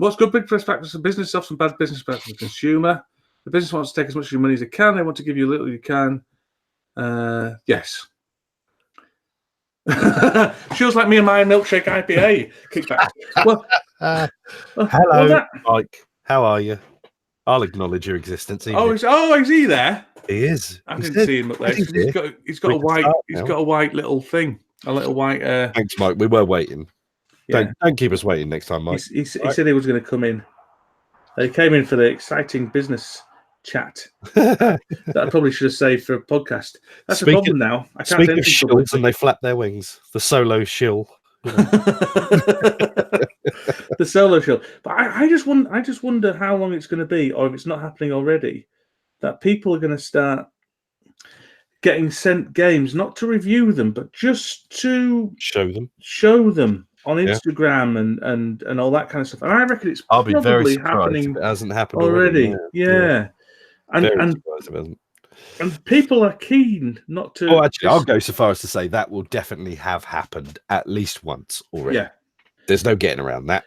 What's good business practice? Business stuff, some bad business practice. Consumer. The business wants to take as much of your money as they can. They want to give you a little you can. Yes. Feels like me and my milkshake IPA kickback. Hello, Mike. How are you? I'll acknowledge your existence. Is he there? He is. I didn't see him up there. He's got a white little thing. A little white. Thanks, Mike. We were waiting. Yeah. Don't keep us waiting next time, Mike. He said he was going to come in. He came in for the exciting business chat. That I probably should have saved for a podcast. That's the problem now. I can't speak of shills and they flap their wings. The solo shill. The solo shill. But I just wonder how long it's going to be, or if it's not happening already, that people are going to start getting sent games, not to review them, but just to show them on Instagram and all that kind of stuff. And I reckon it's I'll be very surprised happening if it hasn't happened already. Yeah. And surprised if it hasn't. And people are keen not to. Oh, actually, I'll go so far as to say that will definitely have happened at least once already. Yeah, there's no getting around that,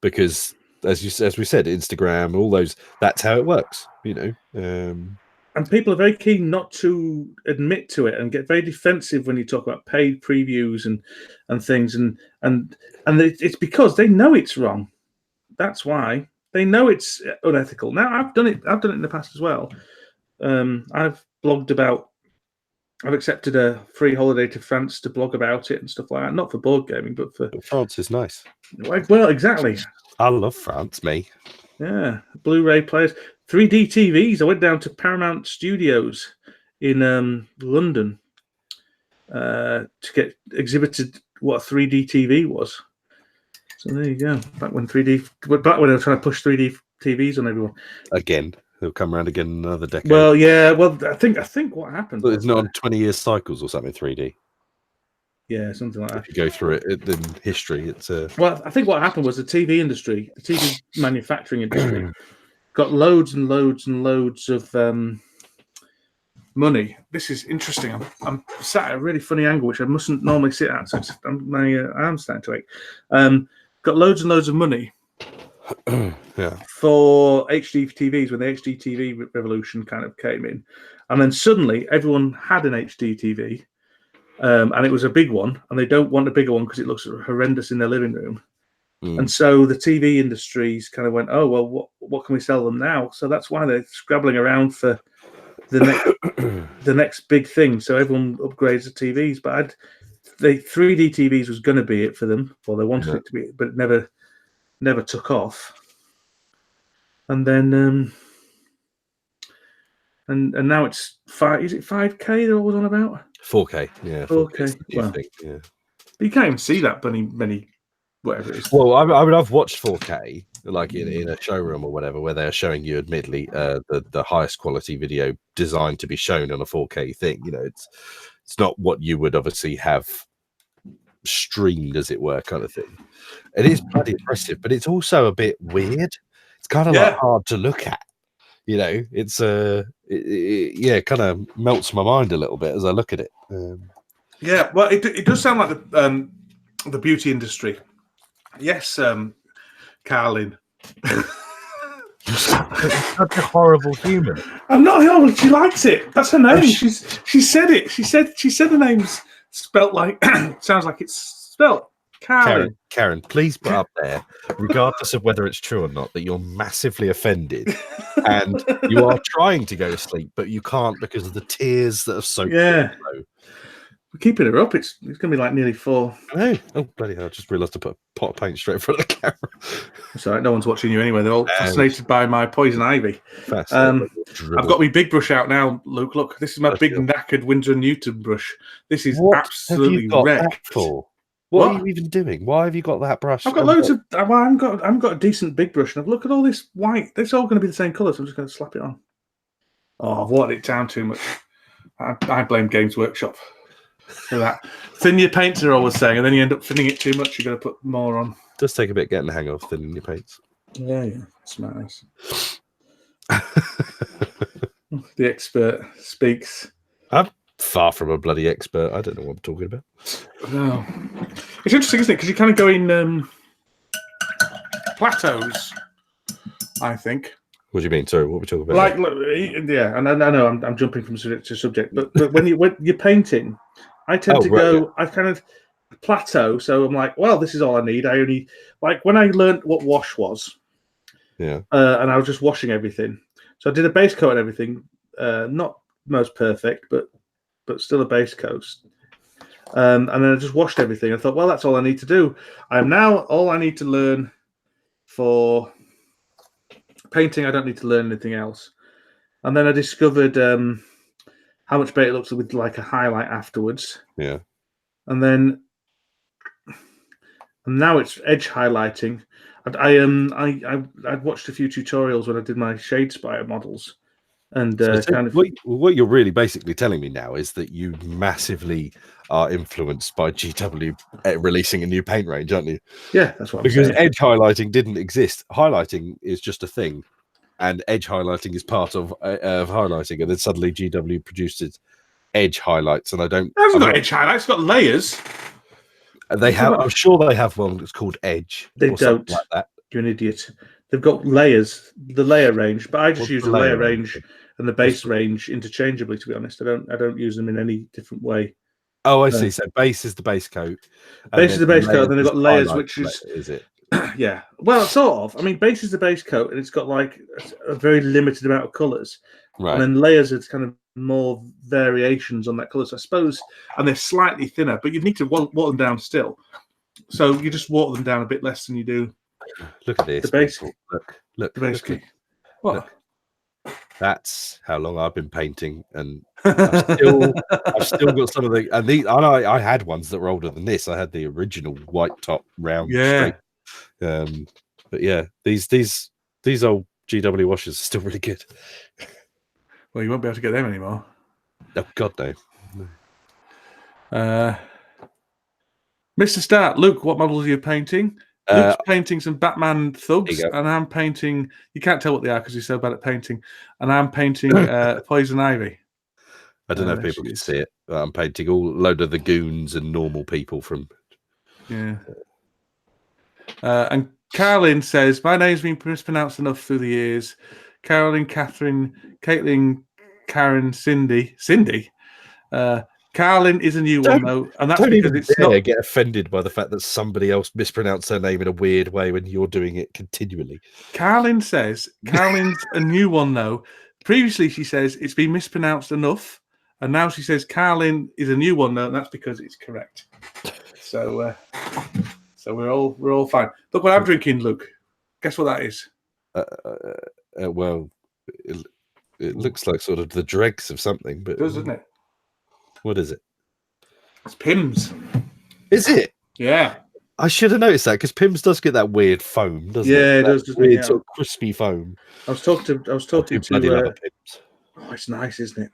because as we said, Instagram, all those, that's how it works, And people are very keen not to admit to it and get very defensive when you talk about paid previews and things, and it's because they know it's wrong. That's why they know it's unethical. Now I've done it in the past as well. I've blogged about. I've accepted a free holiday to France to blog about it and stuff like that. Not for board gaming, but France is nice. Well, exactly. I love France, me. Yeah, Blu-ray players, 3D TVs. I went down to Paramount Studios in London to get exhibited what a 3D TV was. So there you go. Back when I was trying to push 3D TVs on everyone. Again. They'll come around again another decade. Well, yeah. Well, I think what happened. But it's not on 20-year cycles or something. 3D. Yeah, something like that. If you go through it in history, it's Well, I think what happened was the TV industry, the TV manufacturing industry, got loads and loads and loads of money. This is interesting. I'm sat at a really funny angle, which I mustn't normally sit at. So my arm's starting to ache. Got loads and loads of money. Yeah. For HD TVs, when the HD TV revolution kind of came in, and then suddenly everyone had an HD TV, and it was a big one, and they don't want a bigger one because it looks horrendous in their living room. And so the TV industries kind of went, oh well, what can we sell them now? So that's why they're scrabbling around for the next big thing. So everyone upgrades the TVs, but the 3D TVs was going to be it for them, or they wanted it to be, but it never took off. And then and now it's 5. Is it 5K they're always on about? 4K, yeah. 4K. Well, yeah. You can't even see that many whatever it is. Well, I mean, I've watched 4K like in a showroom or whatever, where they're showing you, admittedly, the highest quality video designed to be shown on a 4K thing. It's not what you would obviously have streamed, as it were, kind of thing. It is bloody impressive, but it's also a bit weird. It's kind of like hard to look at, It's it kind of melts my mind a little bit as I look at it. Yeah, well, it does sound like the beauty industry. Yes, Carlin. Such a horrible human. I'm not horrible. She likes it. That's her name. She said it. She said the name's spelt like sounds like it's spelt. Karen, please put up there, regardless of whether it's true or not, that you're massively offended and you are trying to go to sleep, but you can't because of the tears that have soaked. Yeah, we're keeping her up. It's going to be like nearly 4. Oh bloody hell! I just realised to put a pot of paint straight in front of the camera. Sorry, no one's watching you anyway. They're all fascinated by my poison ivy. I've got my big brush out now, Luke. Look, this is my big knackered Winsor & Newton brush. This is absolutely wrecked. What are you even doing? Why have you got that brush? I've got loads of. I haven't got a decent big brush, and I've looked at all this white. It's all going to be the same colour, so I'm just going to slap it on. Oh, I've watered it down too much. I blame Games Workshop for that. Thin your paints, are always saying, and then you end up thinning it too much. You've got to put more on. It does take a bit getting the hang of thinning your paints. Yeah, it's nice. The expert speaks. I'm far from a bloody expert. I don't know what I'm talking about. No. It's interesting, isn't it? Because you kind of go in plateaus, I think. What do you mean? Sorry, what are we talking about? Like, yeah, and I know I'm jumping from subject to subject, but when you're painting, I tend to go. I kind of plateau, so I'm like, well, this is all I need. I only like when I learned what wash was. Yeah. And I was just washing everything, so I did a base coat and everything. Not most perfect, but still a base coat. And then I just washed everything. I thought, well, that's all I need to do. All I need to learn for painting. I don't need to learn anything else. And then I discovered how much better it looks with like a highlight afterwards. Yeah. And now it's edge highlighting. I watched a few tutorials when I did my shade spider models, and kind of what you're really basically telling me now is that you massively are influenced by GW releasing a new paint range, aren't you? Yeah, that's what I'm because saying. edge highlighting didn't exist. Highlighting is just a thing, and edge highlighting is part of highlighting. And then suddenly GW produced its edge highlights, and That's not edge highlights. It's got layers. They have. I'm sure they have one that's called Edge. They or don't. Like that. You're an idiot. They've got layers, the layer range, but I just use the layer range and the base range interchangeably. To be honest, I don't use them in any different way. Oh, I see. So base is the base coat. Base is the base coat, and then they've got layers, which is it? Yeah. Well, sort of. I mean, base is the base coat, and it's got like a very limited amount of colours. Right. And then layers are kind of more variations on that colour, so I suppose, and they're slightly thinner, but you need to water them down still. So you just water them down a bit less than you do. Look at this. The base. Look. The base key. What? Look. That's how long I've been painting, and I've still got some of the. And I had ones that were older than this. I had the original white top round straight. But yeah, these old GW washers are still really good. Well, you won't be able to get them anymore. Oh God, no. Mr. Start, Luke, what models are you painting? Luke's painting some Batman thugs, and I'm painting. You can't tell what they are because he's so bad at painting. And I'm painting Poison Ivy. I don't know if people can see it, but I'm painting all load of the goons and normal people from. Yeah. And Carolyn says, my name's been mispronounced enough through the years. Carolyn, Catherine, Caitlin, Karen, Cindy. Carlin is a new one though, and that's because it's not. Get offended by the fact that somebody else mispronounced their name in a weird way when you're doing it continually. Carlin says Carlin's a new one though. Previously, she says it's been mispronounced enough, and now she says Carlin is a new one though, and that's because it's correct. So we're all fine. Look what I'm drinking, Luke. Guess what that is? Well, it looks like sort of the dregs of something, but it does, doesn't it? What is it? It's Pimm's. Is it? Yeah. I should have noticed that because Pimm's does get that weird foam, doesn't it? Yeah, it does. Weird sort of crispy foam. I was talking to. Pimm's. Oh, it's nice, isn't it?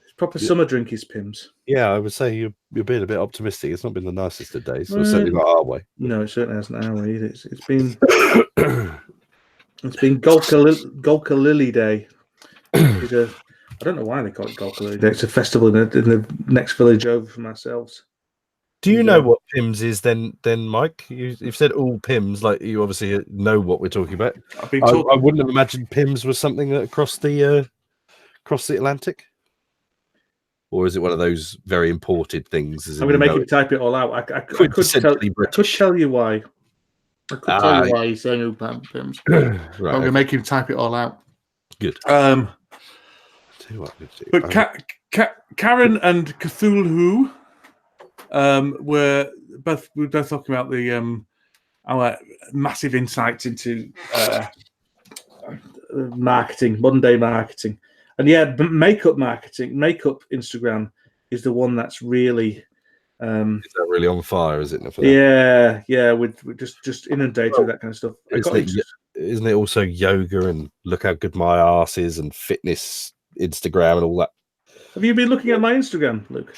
It's proper summer drink is Pimm's. Yeah, I would say you're being a bit optimistic. It's not been the nicest of days. It's certainly not our way. No, it certainly hasn't our way either. It's been Golka Lily Day. I don't know why they call it Golka Lily Day. It's a festival in the next village over from ourselves. Do you know what Pimm's is then Mike? You've said all Pimm's, like you obviously know what we're talking about. I wouldn't have imagined Pimm's was something that across the Atlantic. Or is it one of those very imported things? I'm going to make him type it all out. I could tell you why. I could tell you why he's saying all Pimm's. Right, I'm going to make him type it all out. Good. But Karen and Cthulhu were both talking about the our massive insights into marketing, modern day marketing, and makeup Instagram is the one that's really is that really on fire, is it? Yeah, with just inundated with that kind of stuff. Isn't it also yoga and look how good my arse is and fitness Instagram and all that? Have you been looking at my Instagram, Luke?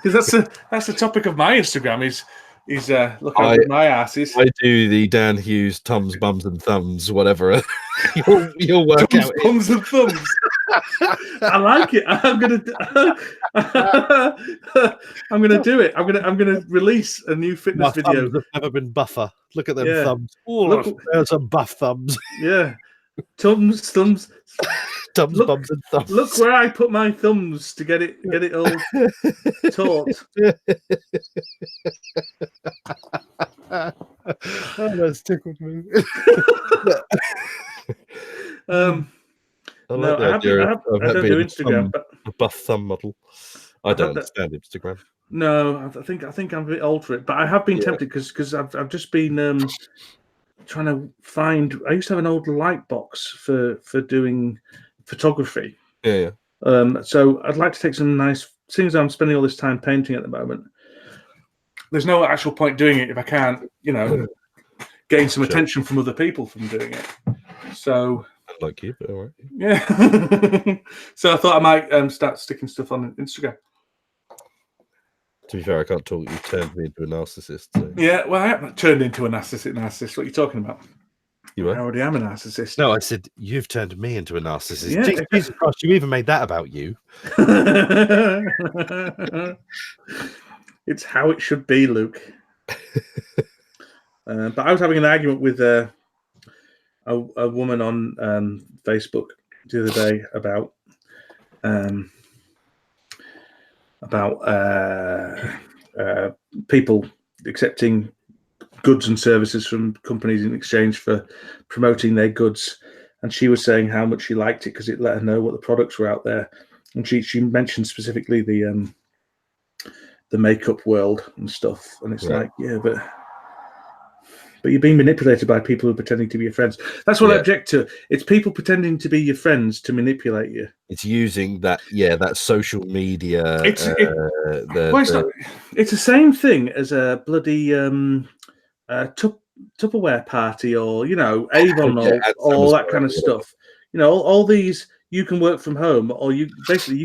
Because that's the topic of my Instagram is look how good my ass is. I do the Dan Hughes Tums, Bums and Thumbs, whatever. You'll work out. Bums and Thumbs. I like it. I'm gonna do it. I'm gonna release a new fitness my video. Thumbs have never been buffer. Look at them thumbs. Oh, there's some buff thumbs. Yeah, thumbs. Tums, bums, and thumbs. Look where I put my thumbs to get it all taut. Oh, that's tickled me. I don't do Instagram, but a buff thumb model. I don't understand Instagram. No, I think I'm a bit old for it, but I have been tempted because I've just been trying to find. I used to have an old light box for doing photography. Yeah. So I'd like to take some nice. Since I'm spending all this time painting at the moment, there's no actual point doing it if I can't, gain some attention from other people from doing it. So, like you, but all right. Yeah. So I thought I might start sticking stuff on Instagram. To be fair, I can't talk. You turned me into a narcissist. So. Yeah, well, I haven't turned into a narcissist. What are you talking about? You I already am a narcissist. No, I said you've turned me into a narcissist. Yeah, Jesus Christ, you even made that about you. It's how it should be, Luke. But I was having an argument with a woman on Facebook the other day about people accepting goods and services from companies in exchange for promoting their goods, and she was saying how much she liked it because it let her know what the products were out there, and she mentioned specifically the makeup world and stuff, and it's like, yeah, but you're being manipulated by people who are pretending to be your friends. That's what I object to. It's people pretending to be your friends to manipulate you. It's using that social media. It's the same thing as a bloody Tupperware party, or Avon, or all that kind of stuff. All these. You can work from home, or you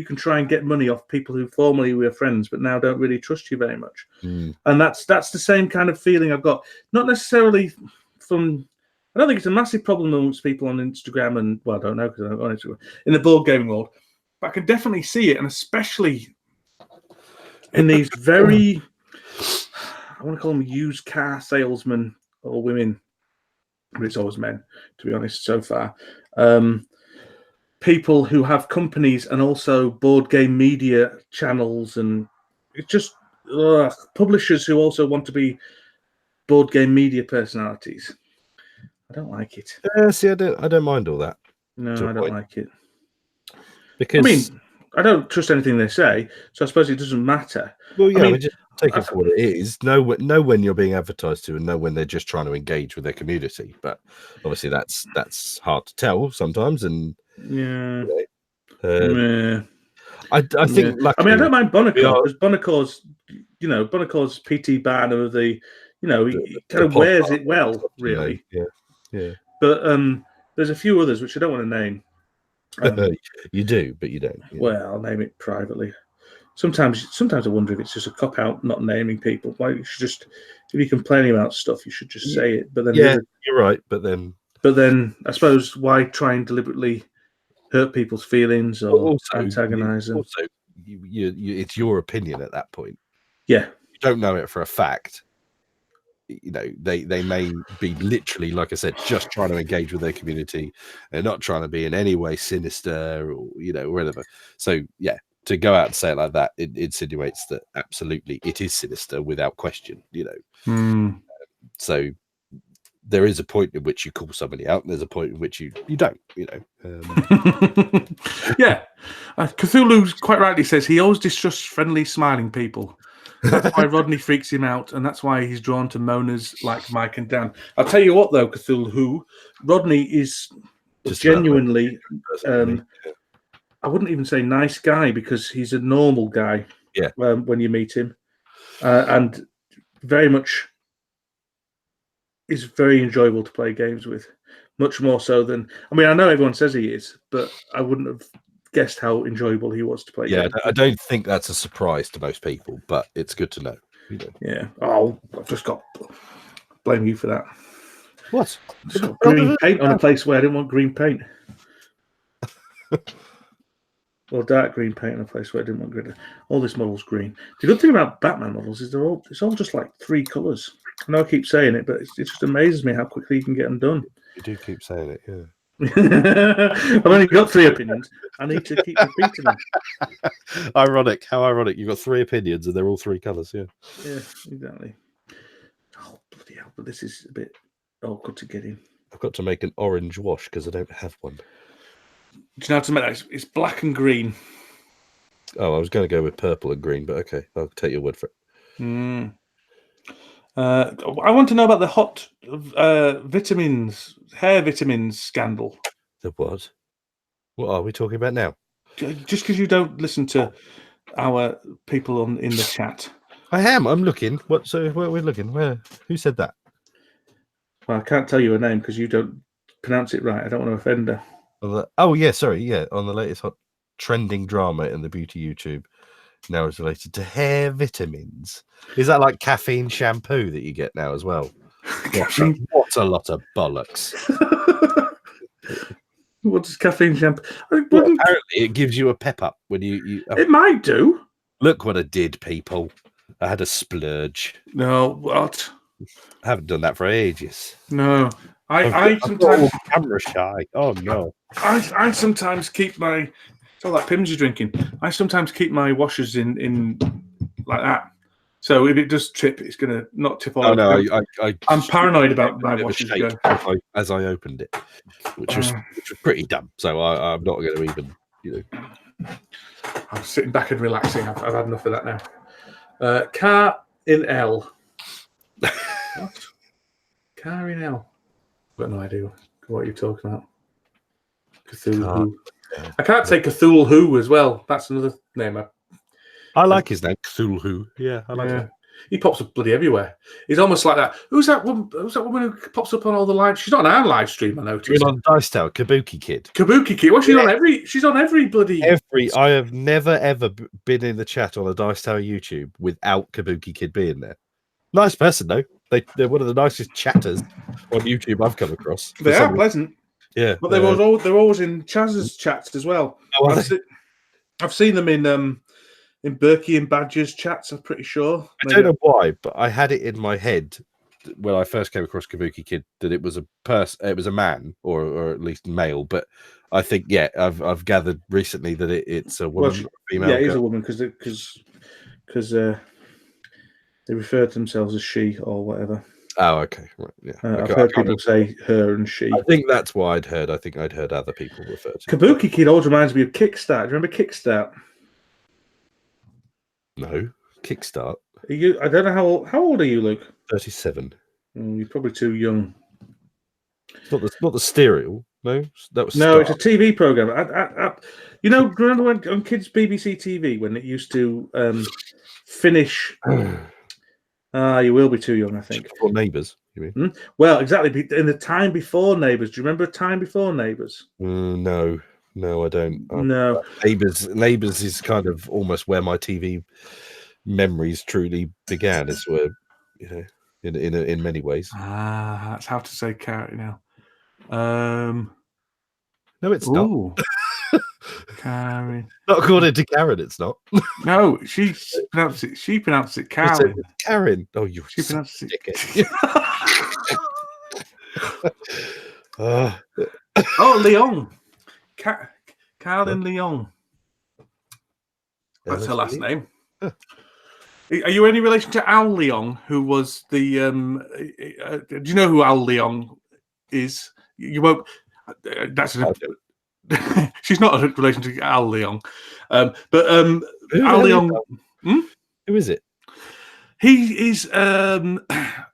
can try and get money off people who formerly were friends, but now don't really trust you very much. And that's the same kind of feeling I've got. Not necessarily from. I don't think it's a massive problem amongst people on Instagram, and I don't know because I don't go on Instagram in the board gaming world, but I can definitely see it, and especially in these very, I want to call them used car salesmen or women, but it's always men, to be honest. So far. People who have companies and also board game media channels, and it's just publishers who also want to be board game media personalities. I don't like it. See, I don't mind all that. No, I don't like it. Because I don't trust anything they say, so I suppose it doesn't matter. Well, yeah, just take it for what it is. Know when you're being advertised to, and know when they're just trying to engage with their community. But obviously, that's hard to tell sometimes. And yeah, I think. Yeah. I don't mind Bonacore, because Bonacore's PT banner of the, he kind of wears it well, really. Yeah. But there's a few others which I don't want to name. You do, but you don't. Well, I'll name it privately. Sometimes I wonder if it's just a cop out not naming people. Like, you should just, if you're complaining about stuff, you should just say it. But then you're right. But then I suppose, why try and deliberately hurt people's feelings or antagonize them? Also, it's your opinion at that point. Yeah, you don't know it for a fact. They may be literally, like I said, just trying to engage with their community. They're not trying to be in any way sinister or whatever. So yeah, to go out and say it like that, it insinuates that absolutely it is sinister without question. So there is a point in which you call somebody out, and there's a point in which you don't. Yeah, Cthulhu quite rightly says he always distrusts friendly, smiling people. That's why Rodney freaks him out, and that's why he's drawn to moaners like Mike and Dan. I'll tell you what, though, Cthulhu, Rodney is just genuinely, I wouldn't even say nice guy, because he's a normal guy. Yeah. When you meet him, and very much is very enjoyable to play games with, much more so than. I know everyone says he is, but I wouldn't have guessed how enjoyable he was to play. Yeah, I don't think that's a surprise to most people, but it's good to know. Yeah. Oh, I've just got blame you for that. What? Green paint on a place where I didn't want green paint. Well, dark green paint on a place where I didn't want green. All this model's green. The good thing about Batman models is it's all just like 3 colours. I know I keep saying it, but it just amazes me how quickly you can get them done. You do keep saying it, yeah. I've only got 3 opinions. I need to keep repeating them. Ironic. How ironic. You've got 3 opinions and they're all 3 colours, yeah. Yeah, exactly. Oh, bloody hell. But this is a bit awkward to get in. I've got to make an orange wash because I don't have one. Do you know how to make that? It's black and green. Oh, I was going to go with purple and green, but okay. I'll take your word for it. I want to know about the hot vitamins, hair vitamins scandal. The what? What are we talking about now? Just because you don't listen to our people in the chat. I am. I'm looking. What? So where are we looking? Where? Who said that? Well, I can't tell you her name because you don't pronounce it right. I don't want to offend her. Oh yeah, sorry. Yeah, on the latest hot trending drama in the beauty YouTube. Now is related to hair vitamins. Is that like caffeine shampoo that you get now as well? What a lot of bollocks. What does caffeine shampoo? Well, apparently it gives you a pep up when you It might do. Look what I did, people. I had a splurge. No, what? I haven't done that for ages. No. I I'm sometimes camera shy. Oh no. I sometimes keep my, it's all that Pimm's you're drinking. I sometimes keep my washers in like that. So if it does trip, it's gonna not tip all. Oh no, I'm paranoid about my washers going. As I opened it, which was pretty dumb. So I'm not going to even, I'm sitting back and relaxing. I've had enough of that now. Car in L. What? Car in L. I've got no idea what you're talking about. Cthulhu. I can't say Cthulhu as well. That's another name. I like his name, Cthulhu. Yeah, I like it. He pops up bloody everywhere. He's almost like that. Who's that woman who pops up on all the live? She's not on our live stream, I noticed. She's on Dice Tower, Kabuki Kid. Kabuki Kid. Well, she's on every bloody. I have never ever been in the chat on a Dice Tower YouTube without Kabuki Kid being there. Nice person though. They're one of the nicest chatters on YouTube I've come across. They are pleasant. Yeah, but they're always in Chaz's chats as well. Oh, I've seen them in Berkey and Badger's chats. I'm pretty sure. I don't know why, but I had it in my head when I first came across Kabuki Kid that it was a man or at least male. But I think I've gathered recently that it's a woman, female. Yeah, it is a woman because they refer to themselves as she or whatever. Oh, okay, right, yeah. I've heard people say her and she. I think that's what I'd heard. I think I'd heard other people refer to Kabuki Kid always reminds me of Kickstart. Do you remember Kickstart? No, Kickstart. I don't know how old are you, Luke? 37. You're probably too young. It's not the stereo. No, that was no. It's a TV program. You know, remember when on kids' BBC TV when it used to finish? You will be too young, I think. Before Neighbours, you mean? Well, exactly. In the time before Neighbours. Do you remember a time before Neighbours? No, I don't. No. Neighbours is kind of almost where my TV memories truly began. It's where, in many ways. That's how to say carrot now. No, it's not. Karen. Not according to Karen, it's not. No, she pronounced it Karen. Karen. Oh, she pronounced it. Leon. Karen Leon. That's her last name. Are you any relation to Al Leong, who was the? Do you know who Al Leong is? You won't. That's she's not a relation to Al Leong, but Al Leong. Who is it? He is.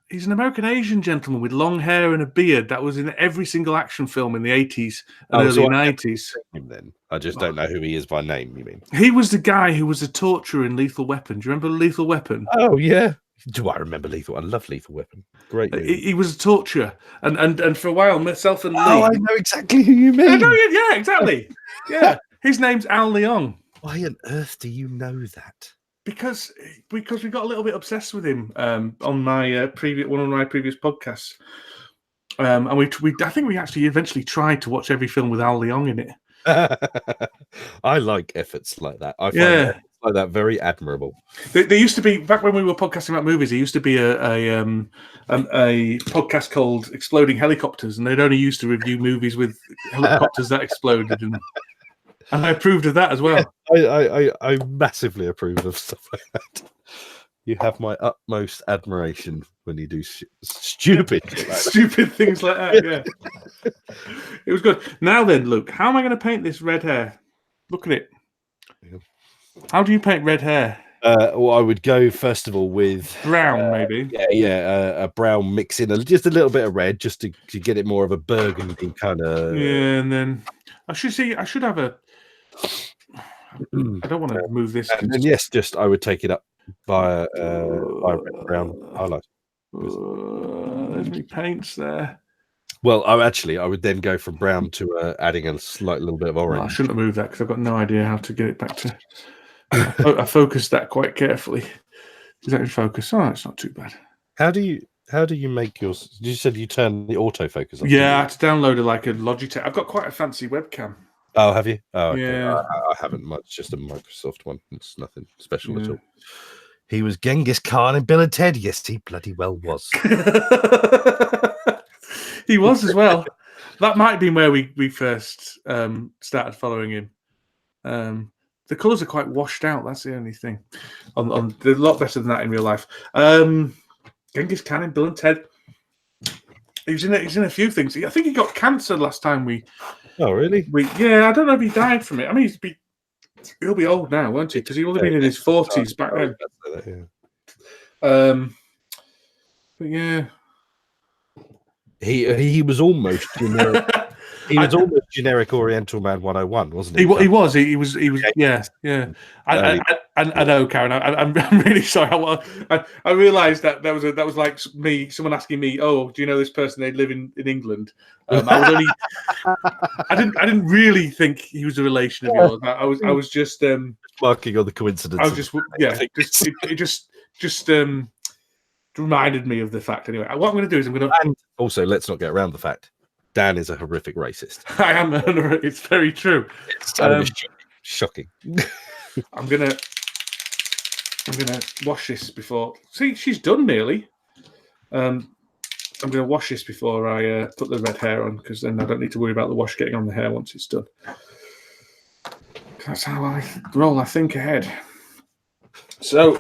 He's an American Asian gentleman with long hair and a beard that was in every single action film in the 80s and early 90s. Then I just don't know who he is by name. You mean he was the guy who was a torturer in Lethal Weapon? Do you remember Lethal Weapon? Oh yeah. Do I remember Lethal? I love Lethal Weapon. Great movie. He was a torturer, and for a while, myself and Lee. Oh, I know exactly who you mean. Yeah, exactly. Yeah, his name's Al Leong. Why on earth do you know that? Because we got a little bit obsessed with him on my one of my previous podcasts, and I think we actually eventually tried to watch every film with Al Leong in it. I like efforts like that. I find like that very admirable. There used to be, back when we were podcasting about movies, there used to be a podcast called Exploding Helicopters, and they'd only used to review movies with helicopters that exploded, and I approved of that as well. I massively approve of stuff like that. You have my utmost admiration when you do stupid things like that. Yeah, it was good. Now then, Luke, how am I going to paint this red hair? Look at it. How do you paint red hair? Well, I would go first of all with Brown, maybe. a brown mix in just a little bit of red, just to get it more of a burgundy kind of. Yeah, and then I should have a. I don't want to move this. And then yes, just I would take it up by red brown highlight. There's me paints there. Well, I would then go from brown to adding a slight little bit of orange. Well, I shouldn't have moved that because I've got no idea how to get it back to. I focused that quite carefully. Is that in focus? Oh, it's not too bad. How do you make yours? You said you turn the autofocus on. Yeah, I had to download a Logitech. I've got quite a fancy webcam. Oh, have you? Oh, okay. Yeah. I haven't much. Just a Microsoft one. It's nothing special at all. He was Genghis Khan in Bill and Ted. Yes, he bloody well was. He was as well. That might have been where we first started following him. The colours are quite washed out. That's the only thing. They're a lot better than that in real life. Genghis Khan in Bill and Ted. He's in a few things. I think he got cancer last time we. Oh, really? Yeah, I don't know if he died from it. I mean, he'll be old now, won't he? Because he would have been in his 40s back then. But yeah, he was almost generic. He was almost generic Oriental Man 101, wasn't he? He was. Yeah. I know, Karen. I'm really sorry. I realised that was like someone asking me, "Oh, do you know this person? They live in England." I didn't really think he was a relation of yours. I was just marking on the coincidence. I was just it just reminded me of the fact. Anyway, what I'm going to do is and also let's not get around the fact Dan is a horrific racist. I am. It's very true. It's shocking. I'm gonna wash this before. See, she's done nearly. I'm gonna wash this before I put the red hair on, because then I don't need to worry about the wash getting on the hair once it's done. That's how I roll. I think ahead. So,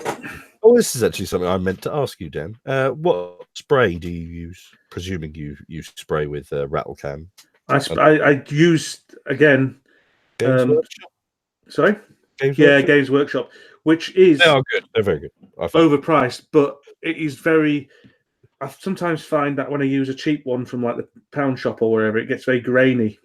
this is actually something I meant to ask you, Dan. What spray do you use? Presuming you spray with rattle can. I used again. Games Workshop? Sorry. Workshop? Games Workshop, which is they are good. They're very good. Overpriced, but it is very. I sometimes find that when I use a cheap one from like the pound shop or wherever, it gets very grainy.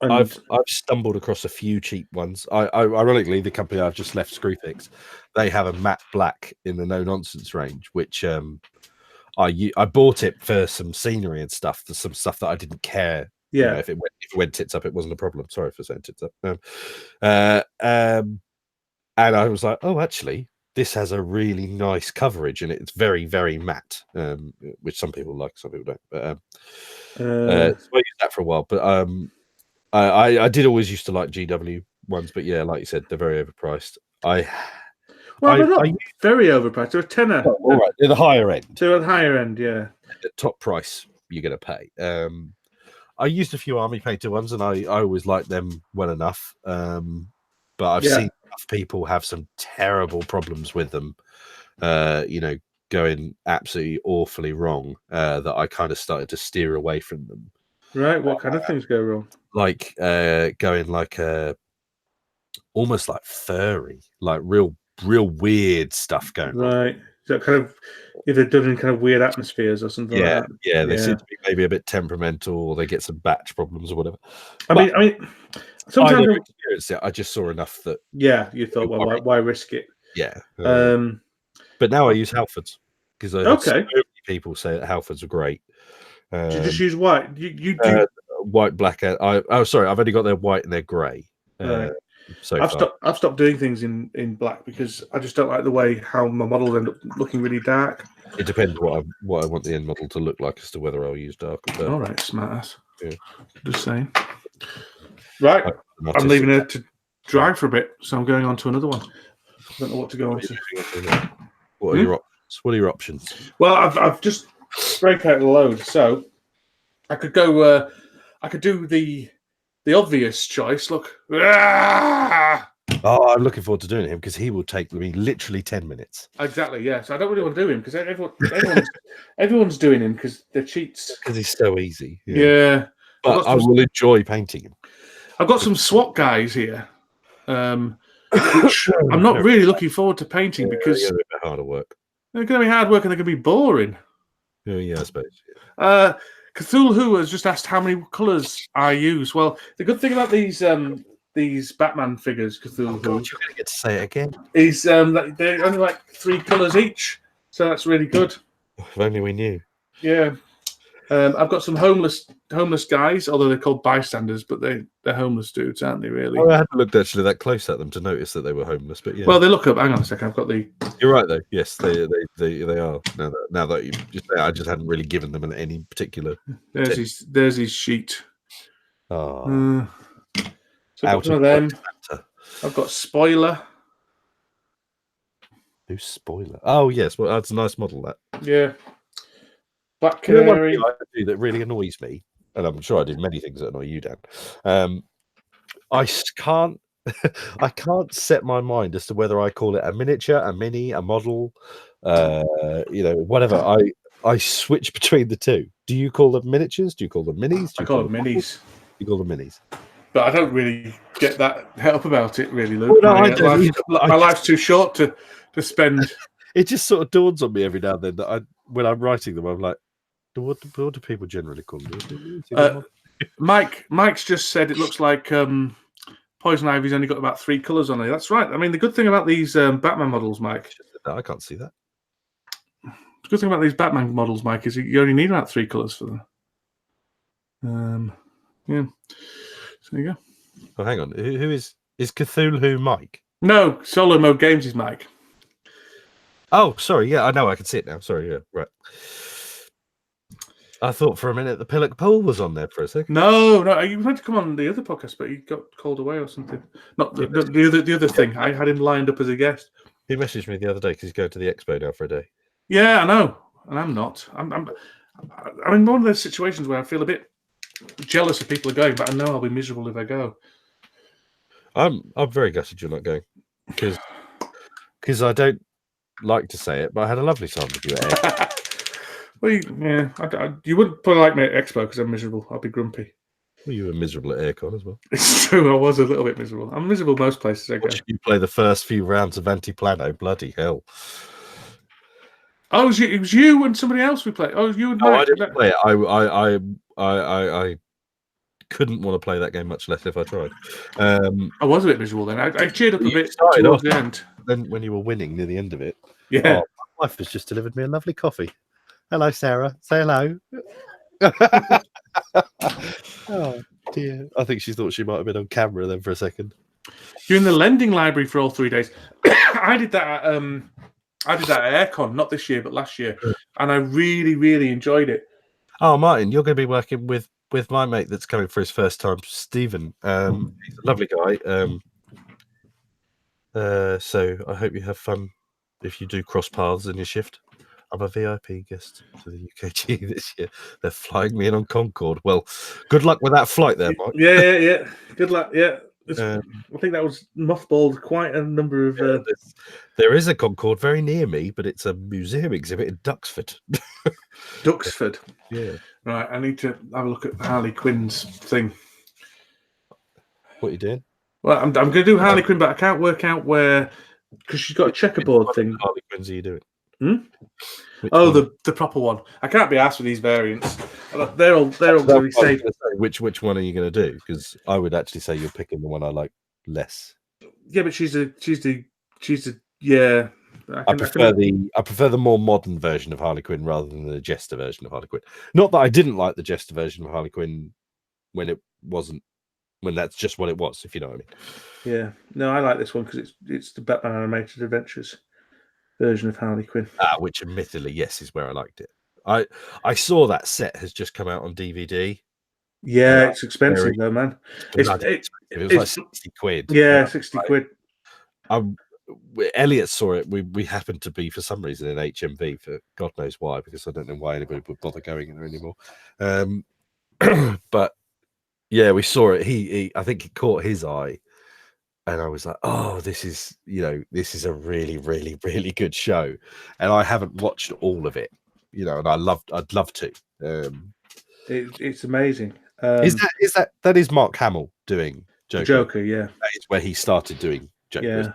I've stumbled across a few cheap ones. Ironically, the company I've just left, Screwfix, they have a matte black in the No Nonsense range, which I bought it for some scenery and stuff. There's some stuff that I didn't care. Yeah, you know, if it went tits up, it wasn't a problem. Sorry for saying tits up. And I was like, oh, actually, this has a really nice coverage, and it's very, very matte, which some people like, some people don't. But so I used that for a while. But I did always used to like GW ones, but yeah, like you said, they're very overpriced. They're not very overpriced. They're a tenner. Oh, all right, they're the higher end. They're at the higher end, yeah. The top price you're going to pay. I used a few Army Painter ones, and I always liked them well enough. But I've seen enough people have some terrible problems with them. Going absolutely awfully wrong. That I kind of started to steer away from them. Right. What kind of things go wrong? Like going like almost like furry, like real weird stuff going on. Right. Is that kind of either done in kind of weird atmospheres or something like that? Yeah, they seem to be maybe a bit temperamental, or they get some batch problems or whatever. I mean, sometimes I never experienced it. I just saw enough that. Yeah, you thought, well, why risk it? Yeah. But now I use Halfords because so many people say that Halfords are great. Did you just use white? You white, black. Sorry, I've only got their white and their grey. Right. I've stopped doing things in black because I just don't like the way how my models end up looking really dark. It depends what I want the end model to look like as to whether I'll use dark or dark. All right, smartass. Yeah. Just saying. Right, I'm leaving it to dry for a bit, so I'm going on to another one. I don't know what to go on to. What are your options? What are your options? Well, I've just break out a load, so I could go. I could do the obvious choice. Look. Oh, I'm looking forward to doing him because he will take me literally 10 minutes. Exactly, yeah. So I don't really want to do him because everyone's doing him because they're cheats. Because he's so easy. Yeah. But I will enjoy painting him. I've got some SWAT guys here. which I'm not really looking forward to painting because yeah, they're harder work. they're going to be hard work and they're going to be boring. Yeah, I suppose. Cthulhu has just asked how many colours I use. Well, the good thing about these Batman figures, Cthulhu, Oh God, you're going to get to say it again. is that they're only like 3 colours each, so that's really good. If only we knew. Yeah. I've got some homeless guys, although they're called bystanders, but they're homeless dudes, aren't they? Really? Oh, I hadn't looked actually that close at them to notice that they were homeless, but yeah. Well, they look up. Hang on a second. I've got the. You're right though. Yes, they are. Now that you just say, I just hadn't really given them any particular. There's his sheet. Oh. So I've got one of them. I've got Spoiler. Who's Spoiler? Oh yes, well that's a nice model. That. Yeah. Black Canary. You know, one thing I do that really annoys me, and I'm sure I do many things that annoy you, Dan. I can't set my mind as to whether I call it a miniature, a mini, a model, whatever. I switch between the two. Do you call them miniatures? Do you call them minis? I call them minis. You call them minis. But I don't really get that help about it, really, Luke. Well, no, I don't. My life's too short to spend. It just sort of dawns on me every now and then that when I'm writing them, I'm like, what do people generally call them? Mike's just said it looks like Poison Ivy's only got about 3 colours on it. That's right. I mean, the good thing about these Batman models, Mike. I can't see that. The good thing about these Batman models, Mike, is you only need about 3 colours for them. Yeah. So there you go. Oh, hang on. Who is Cthulhu Mike? No, Solo Mode Games is Mike. Oh, sorry. Yeah, I know. I can see it now. Sorry. Yeah, right. I thought for a minute the Pillock Pool was on there for a second. No, he meant to come on the other podcast, but he got called away or something. Not the other thing. I had him lined up as a guest. He messaged me the other day because he's going to the expo now for a day. Yeah, I know, and I'm not. I'm in one of those situations where I feel a bit jealous if people are going, but I know I'll be miserable if I go. I'm very gutted you're not going because I don't like to say it, but I had a lovely time with you at Air. Well, you wouldn't probably like me at Expo because I'm miserable. I'll be grumpy. Well, you were miserable at Aircon as well. It's true. I was a little bit miserable. I'm miserable most places I go. You play the first few rounds of Antiplano. Bloody hell. Oh, it was you and somebody else we played. Oh, you and Mike. I didn't play it. I couldn't want to play that game, much less if I tried. I was a bit miserable then. I cheered up a bit towards the end. Then when you were winning near the end of it, yeah, my wife has just delivered me a lovely coffee. Hello, Sarah. Say hello. Oh dear! I think she thought she might have been on camera then for a second. You're in the lending library for all 3 days. I did that at Aircon, not this year, but last year, and I really, really enjoyed it. Oh, Martin, you're going to be working with my mate that's coming for his first time, Stephen. He's a lovely guy. So I hope you have fun if you do cross paths in your shift. I'm a VIP guest to the UKG this year. They're flying me in on Concorde. Well, good luck with that flight there, Mike. Yeah. Good luck. Yeah. I think that was mothballed quite a number of... There is a Concorde very near me, but it's a museum exhibit in Duxford. Duxford? Yeah. Right, I need to have a look at Harley Quinn's thing. What are you doing? Well, I'm going to do Harley Quinn, but I can't work out where... Because she's got a checkerboard thing. Harley Quinns are you doing? The proper one. I can't be asked for these variants. They're all really safe. Which one are you going to do? Because I would actually say you're picking the one I like less. Yeah, but she's yeah. I prefer the more modern version of Harley Quinn rather than the Jester version of Harley Quinn. Not that I didn't like the Jester version of Harley Quinn when that's just what it was, if you know what I mean. Yeah. No, I like this one because it's the Batman Animated Adventures version of Harley Quinn. Which admittedly, yes, is where I liked it. I saw that set has just come out on DVD. Yeah, it's expensive though, man. It was like 60 quid. Yeah, 60 quid. Elliot saw it. We happened to be for some reason in HMV for God knows why, because I don't know why anybody would bother going in there anymore. But yeah, we saw it. He I think it caught his eye. And I was like, oh, this is a really, really, really good show. And I haven't watched all of it, and I'd love to. It's amazing. That is Mark Hamill doing Joker? Joker, yeah. That is where he started doing Jokers. Yeah.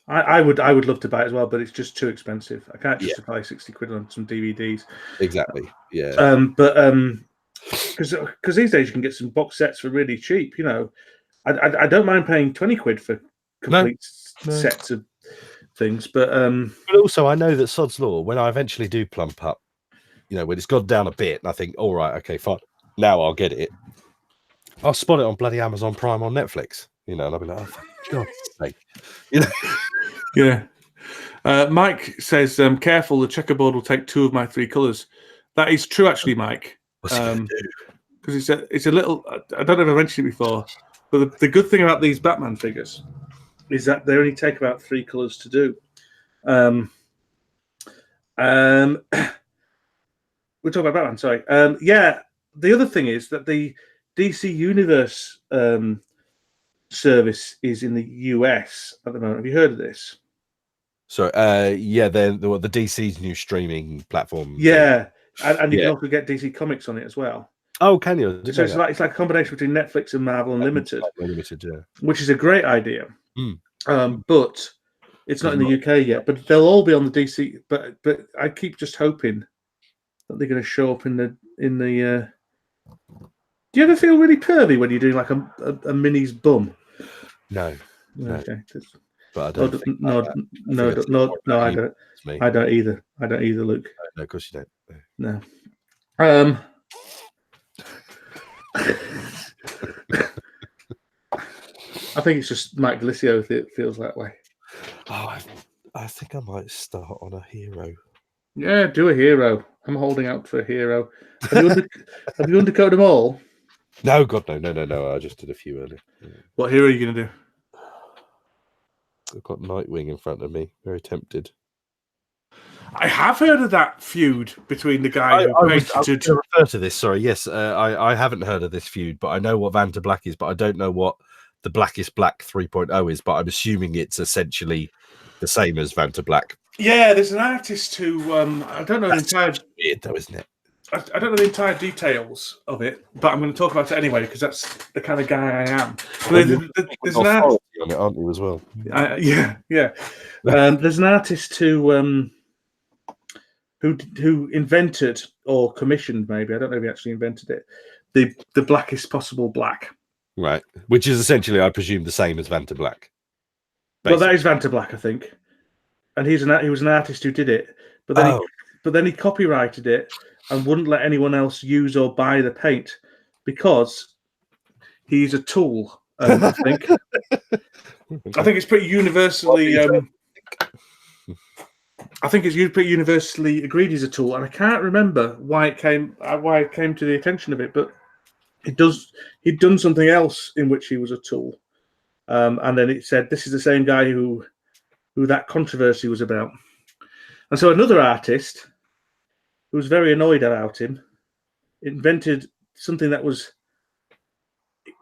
I would love to buy it as well, but it's just too expensive. I can't justify 60 quid on some DVDs. Exactly. Yeah. But because these days you can get some box sets for really cheap. You know, I don't mind paying 20 quid for complete sets of things, but also I know that sod's law, when I eventually do plump up, you know, when it's gone down a bit, and I think, all right, okay, fine, now I'll get it. I'll spot it on bloody Amazon Prime on Netflix, you know, and I'll be like, oh, for God's sake, you know. Yeah. Mike says, careful, the checkerboard will take 2 of my 3 colours. That is true, actually, Mike. What's he going to do? Because it's a little, I don't know if I mentioned it before, but the good thing about these Batman figures is that they only take about 3 colours to do. We're talking about Batman, sorry. Yeah, the other thing is that the DC Universe service is in the US at the moment. Have you heard of this? So, yeah, the DC's new streaming platform. Yeah, and you can also get DC Comics on it as well. Oh, can you? So it's like a combination between Netflix and Marvel Unlimited, yeah. Which is a great idea. But it's not in the UK yet. But they'll all be on the DC. But I keep just hoping that they're going to show up in the. Do you ever feel really pervy when you're doing like a mini's bum? No. Okay. But I don't no, I don't. I don't either. I don't either, Luke. No, of course you don't. No. I think it's just Mike Galicio that feels that way. Oh, I think I might start on a hero. Yeah, do a hero. I'm holding out for a hero. Have you undercoated them all? No, God, no. I just did a few earlier. Yeah. What hero are you going to do? I've got Nightwing in front of me. Very tempted. I have heard of that feud between the guy who painted. I was going to refer to this. Sorry, yes, I haven't heard of this feud, but I know what Vanta Black is, but I don't know what the Blackest Black 3.0 is. But I'm assuming it's essentially the same as Vanta Black. Yeah, there's an artist who I don't know the entire. Weird though, isn't it? I don't know the entire details of it, but I'm going to talk about it anyway because that's the kind of guy I am. There's an artist on it, aren't you, as well? Yeah. There's an artist who invented or commissioned, maybe I don't know if he actually invented it, the blackest possible black. Right, which is essentially, I presume, the same as Vanta Black. Basically. Well, that is Vanta Black, I think, and he was an artist who did it, but then he copyrighted it and wouldn't let anyone else use or buy the paint because he's a tool. I think. I think it's pretty universally. I think it's pretty universally agreed he's a tool, and I can't remember why it came to the attention of it, but he'd done something else in which he was a tool, and then it said this is the same guy who that controversy was about, and so another artist who was very annoyed about him invented something that was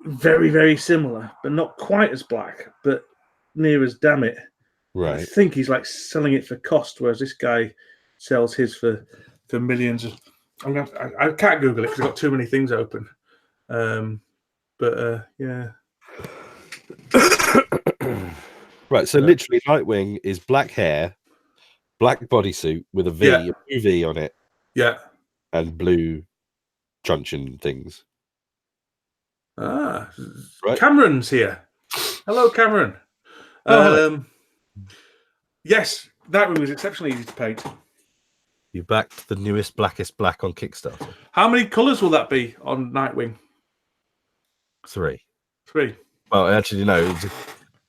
very, very similar, but not quite as black, but near as damn it. Right. I think he's like selling it for cost, whereas this guy sells his for millions. I can't Google it because I've got too many things open. Yeah. Right. So literally, Nightwing is black hair, black bodysuit with a V, a blue V on it. Yeah. And blue truncheon things. Right. Cameron's here. Hello, Cameron. Yes, that one was exceptionally easy to paint. You backed the newest Blackest Black on Kickstarter. How many colours will that be on Nightwing? 3. Well, actually, no.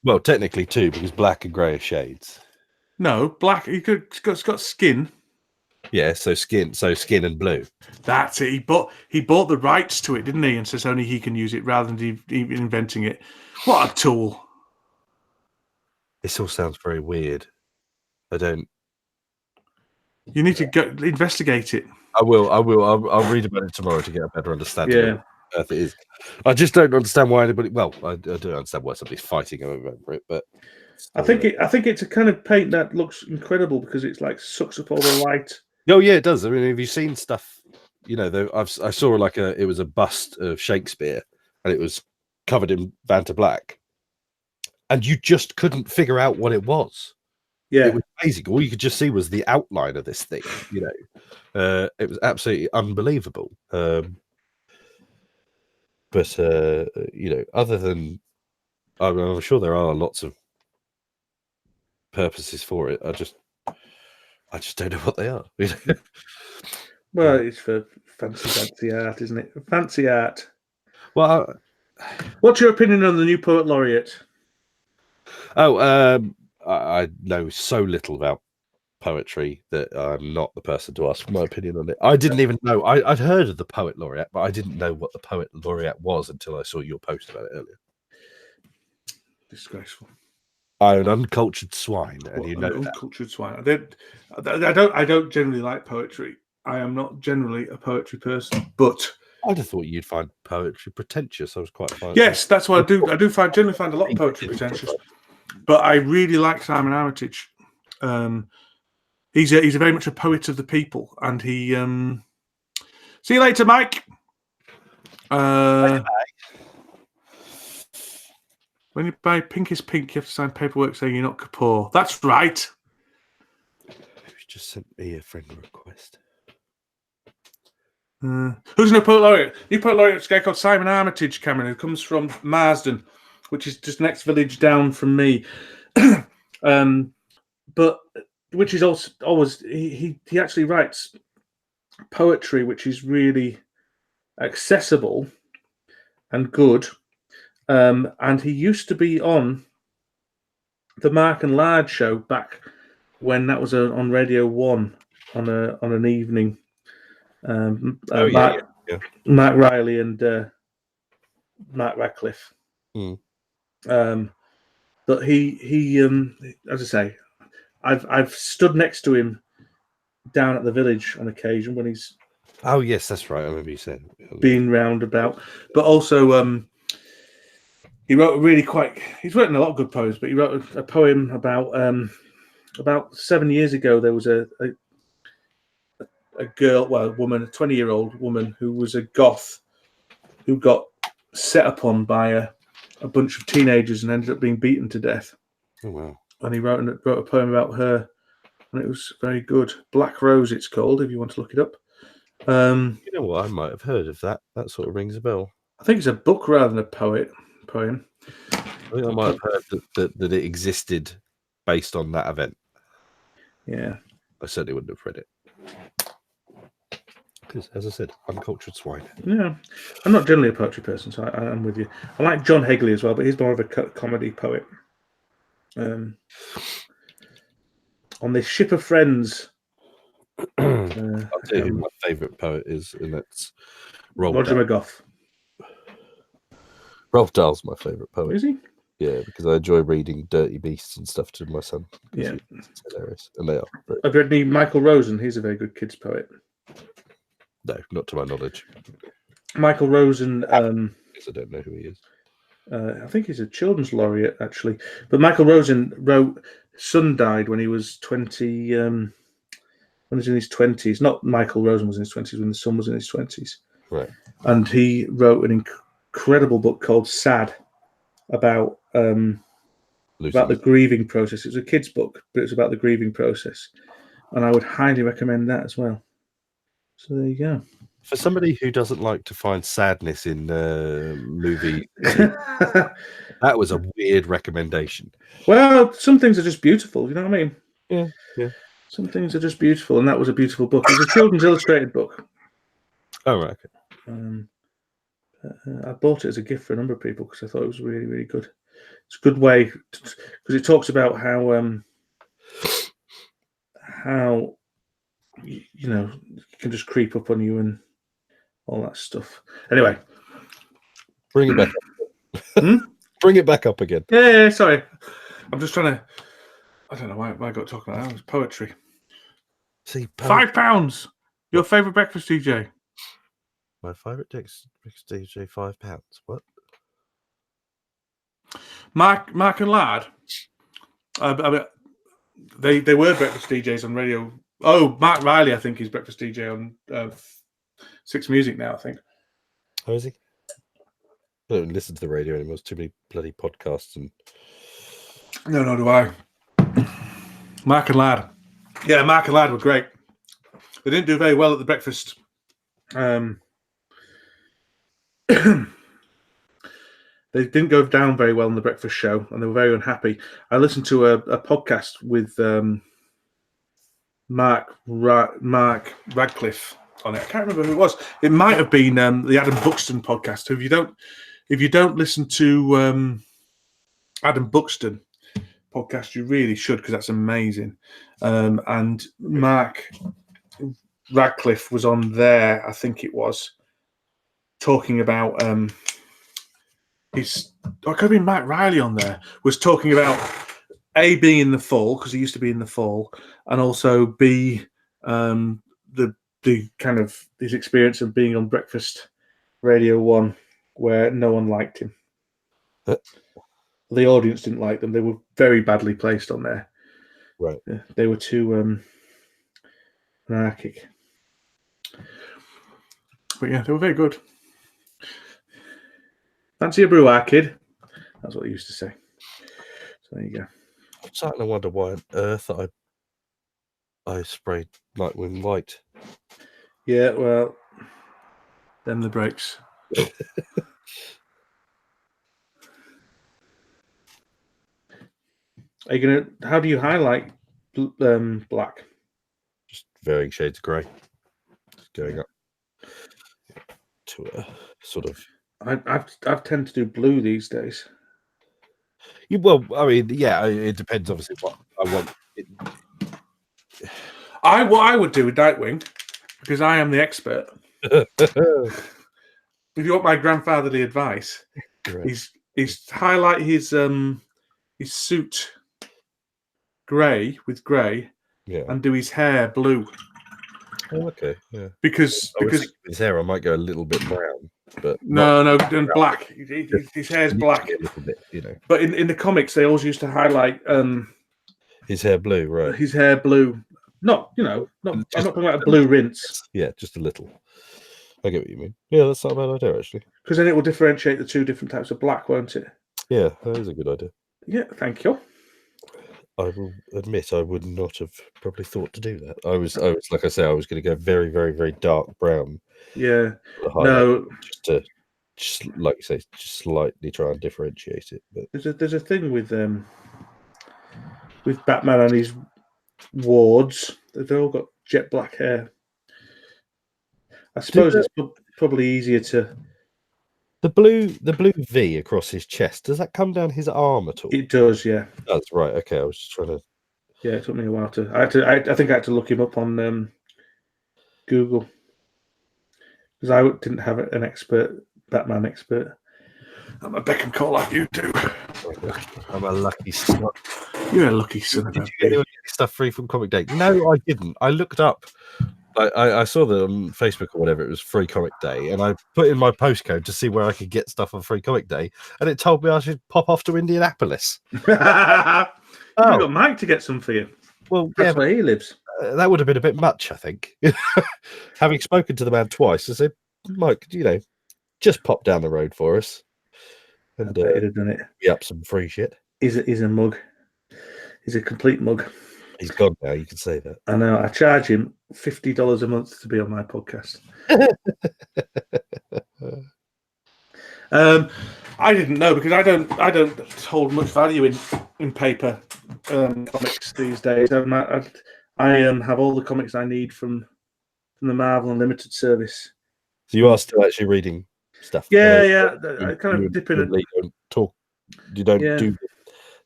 Well, technically 2 because black and grey are shades. No, black. It's got skin. Yeah, so skin and blue. That's it. He bought the rights to it, didn't he? And says only he can use it rather than even inventing it. What a tool! This all sounds very weird. I don't. You need to go investigate it. I will. I'll read about it tomorrow to get a better understanding. Yeah. Of what earth it is. I just don't understand why anybody. Well, I do understand why somebody's fighting over it, but I think it's a kind of paint that looks incredible because it's like sucks up all the light. Oh yeah, it does. I mean, have you seen stuff? You know, I saw it was a bust of Shakespeare, and it was covered in Vanta Black, and you just couldn't figure out what it was. Yeah. It was amazing. All you could just see was the outline of this thing. It was absolutely unbelievable. But other than, I'm sure there are lots of purposes for it. I just don't know what they are. Well, it's for fancy art, isn't it? Fancy art. Well, What's your opinion on the new poet laureate? I know so little about poetry that I'm not the person to ask for my opinion on it. I didn't even know. I'd heard of the poet laureate, but I didn't know what the poet laureate was until I saw your post about it earlier. Disgraceful. I'm an uncultured swine, and an that. Uncultured swine. I don't generally like poetry. I am not generally a poetry person, but I'd have thought you'd find poetry pretentious. I was quite fine. Yes, that's what I do. I do generally find a lot of poetry pretentious, but I really like Simon Armitage. He's a very much a poet of the people, and he. See you later, Mike. When you buy Pink is Pink, you have to sign paperwork saying you're not Kapoor. That's right. Who's just sent me a friend request? Who's no poet laureate? New poet laureate is a guy called Simon Armitage, Cameron, who comes from Marsden, which is just next village down from me. But which is also always he actually writes poetry which is really accessible and good. And he used to be on the Mark and Lard show back when that was on Radio 1 on an evening. Mark Riley and Mark Radcliffe. But he as I say, I've stood next to him down at the village on occasion when he's. Oh yes, that's right. I remember you saying being roundabout, but also he wrote he's written a lot of good poems, but he wrote a poem about 7 years ago. There was a girl, well, a woman, a 20-year-old woman who was a goth who got set upon by a bunch of teenagers and ended up being beaten to death. Oh wow! And he wrote a poem about her, and it was very good. Black Rose, it's called. If you want to look it up. You know what? I might have heard of that. That sort of rings a bell. I think it's a book rather than a poem. I think I might have heard that it existed based on that event. Yeah. I certainly wouldn't have read it. Because, as I said, uncultured swine. Yeah. I'm not generally a poetry person, so I'm with you. I like John Hegley as well, but he's more of a comedy poet. On this ship of friends. I'll tell you who my favourite poet is, and that's Roger McGough. Roald Dahl's my favourite poet. Is he? Yeah, because I enjoy reading Dirty Beasts and stuff to my son. Yeah, it's hilarious, and they are. I've read Michael Rosen. He's a very good kids poet. No, not to my knowledge. Michael Rosen. I don't know who he is. I think he's a children's laureate actually. But Michael Rosen wrote. Son died when he was 20. When he was in his 20s. Not Michael Rosen was in his 20s when the son was in his 20s. Right. And he wrote an incredible book called Sad about the grieving process. It was a kid's book, but it was about the grieving process. And I would highly recommend that as well. So there you go. For somebody who doesn't like to find sadness in movies, that was a weird recommendation. Well, some things are just beautiful. You know what I mean? Yeah. Some things are just beautiful, and that was a beautiful book. It was a children's illustrated book. Oh, right. Okay. I bought it as a gift for a number of people because I thought it was really, really good. It's a good way because it talks about how you can just creep up on you and all that stuff. Anyway, bring it back up. Bring it back up again. Yeah, sorry. I'm just trying to. I don't know why I got talking about that. It was poetry. See, £5. Your favourite breakfast DJ? My favourite breakfast DJ, £5. What? Mark and Lard. I mean, they were breakfast DJs on radio. Oh, Mark Riley, I think he's breakfast DJ on Six Music now. I think. Oh, is he? I don't listen to the radio anymore. There's too many bloody podcasts and No, nor do I. Mark and Ladd. Yeah, Mark and Ladd were great. They didn't do very well at the breakfast. They didn't go down very well in the breakfast show, and they were very unhappy. I listened to a podcast with Mark Radcliffe on it. I can't remember who it was. It might have been the Adam Buxton podcast. If you don't listen to Adam Buxton podcast, you really should, because that's amazing. And Mark Radcliffe was on there, I think it was, talking about it could have been Matt Riley on there, was talking about A, being in the fall, because he used to be in the fall, and also B, the kind of his experience of being on Breakfast Radio 1, where no one liked him. The audience didn't like them. They were very badly placed on there. Right. They were too anarchic. But yeah, they were very good. Fancy a brew, kid? That's what they used to say. So there you go. I'm starting to wonder why on earth I sprayed Nightwing white. Yeah, well, them the breaks. Are you gonna? How do you highlight black? Just varying shades of grey. Just going up to a sort of. I've tend to do blue these days. Well, I mean, yeah, it depends obviously what I want. What I would do with Nightwing, because I am the expert. If you want my grandfatherly advice, is highlight his suit grey with grey, and do his hair blue. Oh, okay, yeah. Because his hair, I might go a little bit brown, but no, black. His hair's black. A little bit, you know. But in the comics, they always used to highlight his hair blue, right? His hair blue. Not, I'm not talking about a blue rinse. Yeah, just a little. I get what you mean. Yeah, that's not a bad idea, actually. Because then it will differentiate the two different types of black, won't it? Yeah, that is a good idea. Yeah, thank you. I will admit I would not have probably thought to do that. I was like I say, I was going to go very, very, very dark brown. Yeah. No. Just like you say, just slightly try and differentiate it. But there's a thing with Batman and his wards. They've all got jet black hair. I suppose it's probably easier to. The blue V across his chest, does that come down his arm at all? It does, yeah. That's right. Okay, I was just trying to. Yeah, it took me a while to. I think I had to look him up on Google, because I didn't have an expert Batman expert. I'm a Beckham call like you do. I'm a lucky son. You're a lucky son. Did you get stuff free from Comic Day? No, I didn't. I looked up. I saw that on Facebook or whatever, it was Free Comic Day, and I put in my postcode to see where I could get stuff on Free Comic Day, and it told me I should pop off to Indianapolis. You've got Mike to get some for you. Well, that's where he lives. That would have been a bit much, I think. Having spoken to the man twice, I said, Mike, just pop down the road for us. And I bet he'd have done it. Be up some free shit. He's a mug. He's a complete mug. He's gone now, you can say that. I know. I charge him $50 a month to be on my podcast. I didn't know, because I don't hold much value in paper comics these days. I have all the comics I need from the Marvel Unlimited service. So you are still actually reading stuff? Yeah. I kind of dip in. You don't do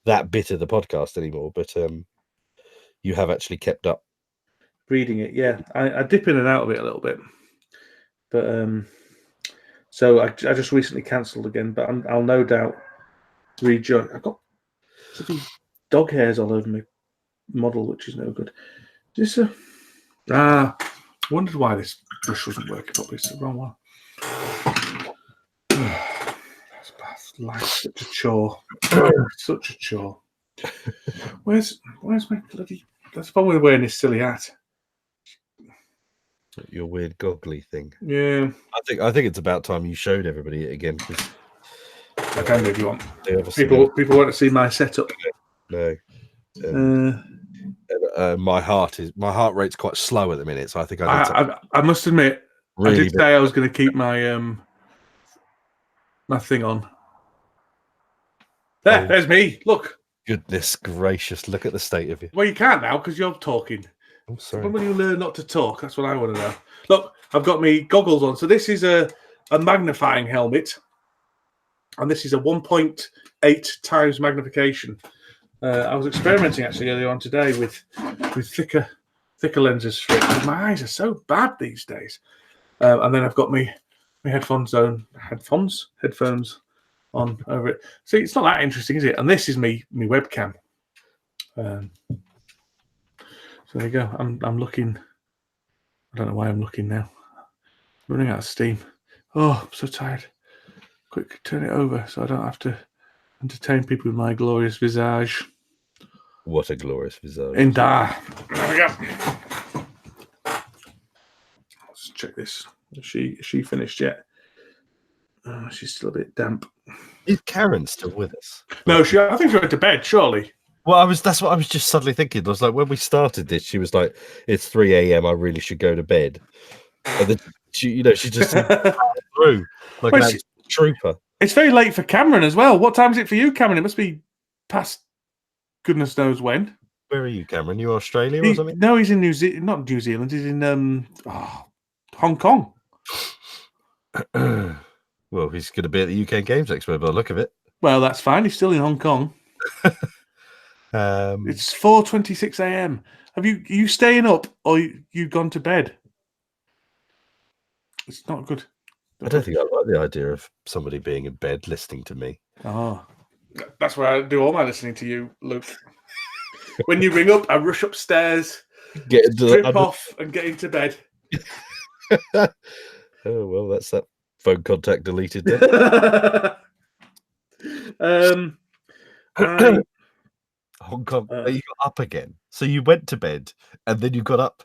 that bit of the podcast anymore, but you have actually kept up reading it. Yeah, I dip in and out of it a little bit, but so I just recently cancelled again. But I'll no doubt rejoin. I've got dog hairs all over my model, which is no good. Wondered why this brush wasn't working properly. It's the wrong one. Life's such a chore. Such a chore. Where's my bloody? That's the problem with wearing this silly hat. Your weird goggly thing. Yeah. I think it's about time you showed everybody it again. I can do if you want. People want to see my setup. No. My heart rate's quite slow at the minute, so I think I must admit, really I did say I was going to keep my my thing on. There's me. Look. Goodness gracious! Look at the state of you. Well, you can't now because you're talking. I'm sorry. When will you learn not to talk? That's what I want to know. Look, I've got my goggles on. So this is a magnifying helmet, and this is a 1.8 times magnification. I was experimenting actually earlier on today with thicker lenses for it. My eyes are so bad these days. And then I've got my headphones on over it. See, it's not that interesting, is it? And this is me webcam. So there you go. I'm looking. I don't know why I'm looking now. Running out of steam. Oh, I'm so tired. Quick, turn it over so I don't have to entertain people with my glorious visage. What a glorious visage. There we go. Let's check this. Is she finished yet? Oh, she's still a bit damp. Is Karen still with us? No, I think she went to bed, surely. Well, that's what I was just suddenly thinking. I was like, when we started this, she was like, "It's 3 a.m. I really should go to bed." And then she just through like a trooper. It's very late for Cameron as well. What time is it for you, Cameron? It must be past goodness knows when. Where are you, Cameron? You Australia or something? No, he's in not New Zealand. He's in Hong Kong. Well, he's going to be at the UK Games Expo by the look of it. Well, that's fine. He's still in Hong Kong. It's 4:26 a.m. Are you staying up or you gone to bed? It's not good. I don't think I like the idea of somebody being in bed listening to me. Oh, that's where I do all my listening to you, Luke. When you ring up, I rush upstairs, strip off, and get into bed. Oh well, that's that phone contact deleted. Hong Kong. You got up again, so you went to bed, and then you got up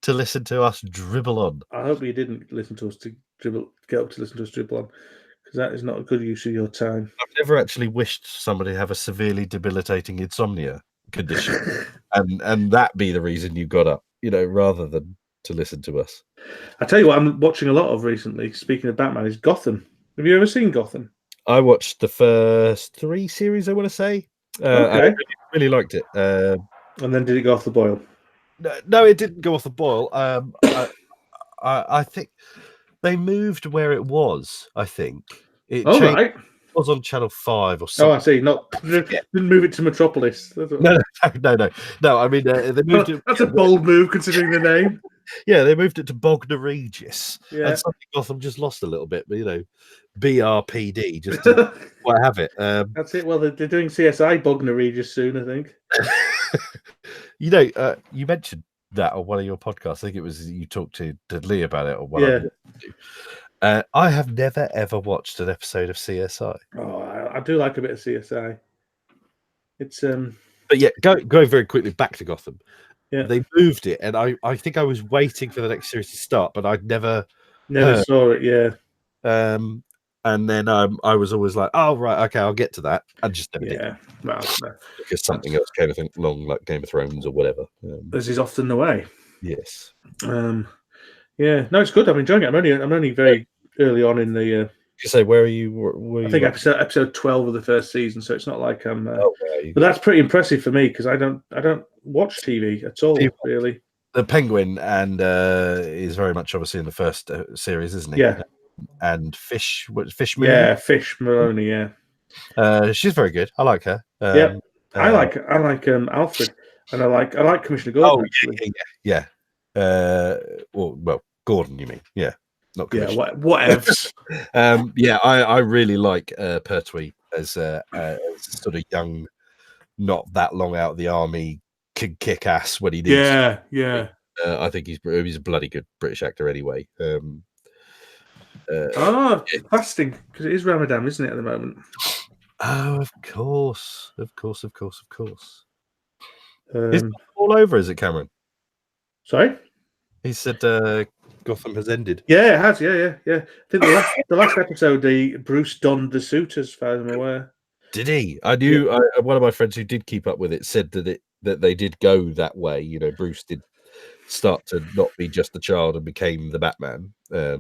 to listen to us dribble on. I hope you didn't listen to us to dribble. Get up to listen to us dribble on, because that is not a good use of your time. I've never actually wished somebody to have a severely debilitating insomnia condition, and that be the reason you got up, rather than to listen to us. I tell you what, I'm watching a lot of recently. Speaking of Batman, is Gotham. Have you ever seen Gotham? I watched the first 3 series. I want to say. Okay. I really liked it. And then did it go off the boil? No, it didn't go off the boil. I think they moved where it was. I think it changed. Right. It was on Channel 5 or something. Oh, I see. Didn't move it to Metropolis. No. I mean, they moved it. That's a bold move considering the name. Yeah, they moved it to Bognor Regis. Yeah. And something Gotham just lost a little bit, but BRPD just didn't quite have it. That's it. Well, they're doing CSI Bognor Regis soon, I think. You mentioned that on one of your podcasts. I think it was you talked to Lee about it or one. Yeah. I have never ever watched an episode of CSI. Oh, I do like a bit of CSI. It's But yeah, going very quickly back to Gotham. Yeah, they moved it, and I think I was waiting for the next series to start, but I'd never saw it. Yeah. And then I was always like, oh right, okay, I'll get to that. I just never did. Yeah, well, because something else came along, like Game of Thrones or whatever. This is often the way. Yes. Yeah, no, it's good. I'm enjoying it. I'm only very early on in the. You say where are you? I think episode 12 of the first season, so it's not like I'm. But that's pretty impressive for me because I don't watch TV at all, really. The Penguin is very much obviously in the first series, isn't he? Yeah. And Fish Mooney? Yeah, Fish Maloney. Yeah. She's very good. I like her. I like Alfred, and I like Commissioner Gordon. Oh, yeah. Well, Gordon, you mean? Yeah, not Commissioner. Yeah, whatevs. I really like Pertwee as a sort of young, not that long out of the army, can kick ass when he needs. Yeah. I think he's a bloody good British actor anyway. Fasting because it is Ramadan, isn't it, at the moment? Oh, of course. Is it all over? Is it, Cameron? Sorry, he said Gotham has ended. Yeah, it has. Yeah. I think the last episode, Bruce donned the suit, as far as I'm aware. Did he? I knew one of my friends who did keep up with it said that they did go that way. You know, Bruce did start to not be just a child and became the Batman. Yeah,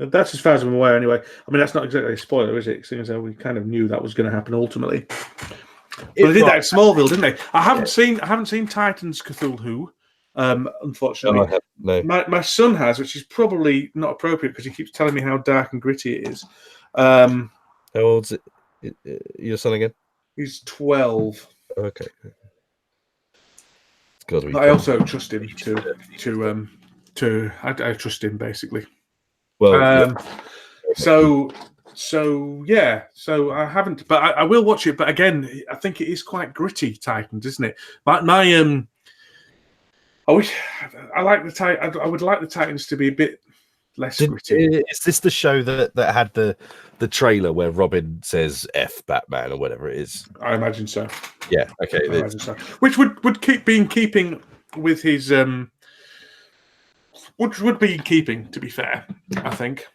that's as far as I'm aware, anyway. I mean, that's not exactly a spoiler, is it? Seeing as though we kind of knew that was going to happen ultimately. But they did that in Smallville, didn't they? I haven't seen Titans Cthulhu, unfortunately. No. My son has, which is probably not appropriate because he keeps telling me how dark and gritty it is. How old's it? Your son again? He's 12. Okay. I also trust him I trust him basically. Well, so I haven't, but I will watch it. But again, I think it is quite gritty, Titans, isn't it? I wish I like I would like the Titans to be a bit less gritty. Is this the show that had the trailer where Robin says "F Batman" or whatever it is? I imagine so. Yeah. Okay. I imagine so. Which would be in keeping with his which would be in keeping, to be fair. I think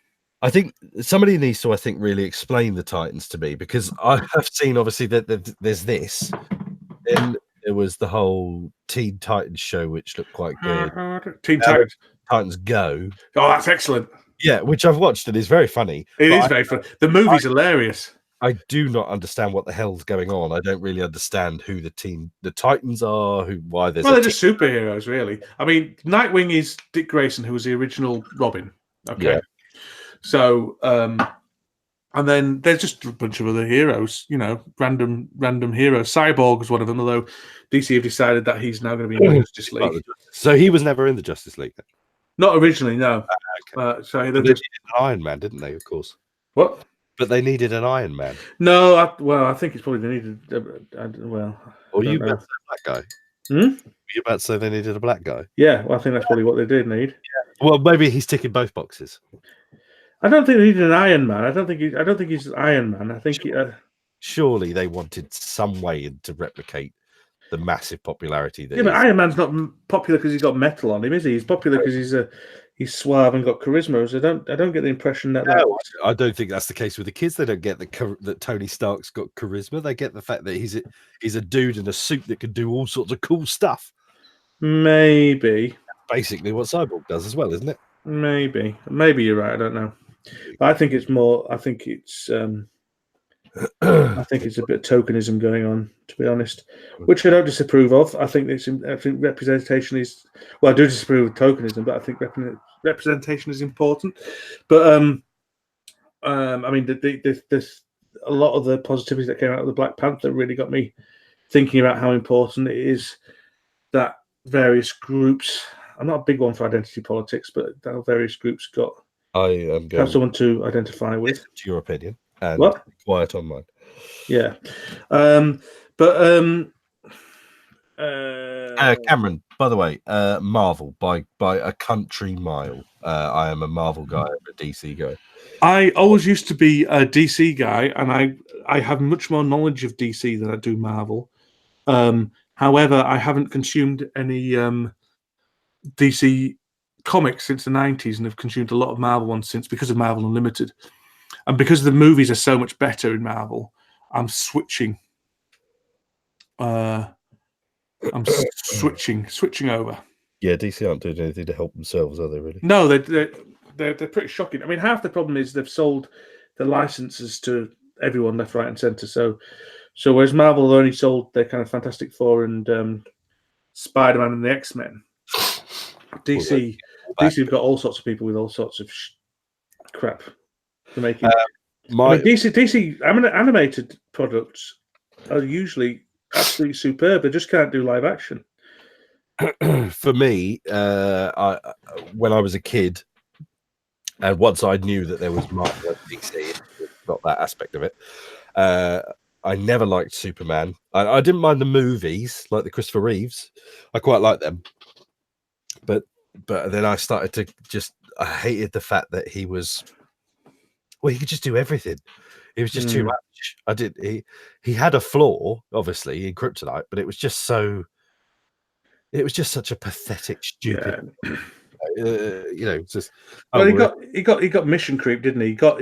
somebody needs to, really explain the Titans to me, because I have seen obviously that there's this, and there was the whole Teen Titans show, which looked quite good. Titans Go. Oh, that's excellent. Yeah, which I've watched and is very funny. It is very funny. The movie's hilarious. I do not understand what the hell's going on. I don't really understand who the Titans are, why there's. Well, they're just superheroes, really. I mean, Nightwing is Dick Grayson, who was the original Robin. Okay. Yeah. So, and then there's just a bunch of other heroes, random heroes. Cyborg was one of them, although DC have decided that he's now going to be in the Justice League. So he was never in the Justice League then? Not originally, no. So they needed an Iron Man, didn't they? Of course. What? But they needed an Iron Man. No, I think it's probably they needed. Or you about to say a black guy? You about to say they needed a black guy? Yeah, well, I think that's probably what they did need. Yeah. Well, maybe he's ticking both boxes. I don't think they needed an Iron Man. I don't think he's Iron Man. I think surely they wanted some way to replicate the massive popularity that. Yeah, but Iron Man's not popular because he's got metal on him, is he? He's popular because he's suave and got charisma. So I don't get the impression that. No, I don't think that's the case with the kids. They don't get that Tony Stark's got charisma. They get the fact that he's a dude in a suit that can do all sorts of cool stuff. Maybe. Basically, what Cyborg does as well, isn't it? Maybe you're right. I don't know. But I think it's more. I think it's a bit of tokenism going on, to be honest, which I don't disapprove of. I think representation is. Well, I do disapprove of tokenism, but I think representation is important. But I mean, there's a lot of the positivity that came out of the Black Panther really got me thinking about how important it is that various groups. I'm not a big one for identity politics, but that various groups got. I am going have someone to identify with. To your opinion, and what? Quiet on mine. Yeah, Cameron. By the way, Marvel by a country mile. I am a Marvel guy, a DC guy. I always used to be a DC guy, and I have much more knowledge of DC than I do Marvel. However, I haven't consumed any DC comics since the 90s and have consumed a lot of Marvel ones since because of Marvel Unlimited. And because the movies are so much better in Marvel, I'm switching. I'm switching over. Yeah, DC aren't doing anything to help themselves, are they? Really? No, they're pretty shocking. I mean, half the problem is they've sold the licenses to everyone left, right, and center. So whereas Marvel only sold their kind of Fantastic Four and Spider-Man and the X-Men, DC have got all sorts of people with all sorts of crap to make it. DC animated products are usually absolutely superb. They just can't do live action. For me, when I was a kid, and once I knew that there was Marvel and DC, got that aspect of it, I never liked Superman. I didn't mind the movies, like the Christopher Reeves. I quite liked them. But then I started to I hated the fact that he could just do everything. It was just too much. He had a flaw, obviously, in Kryptonite, but it was just such a pathetic, stupid. Yeah. Just. Well, he got mission creep, didn't he? He got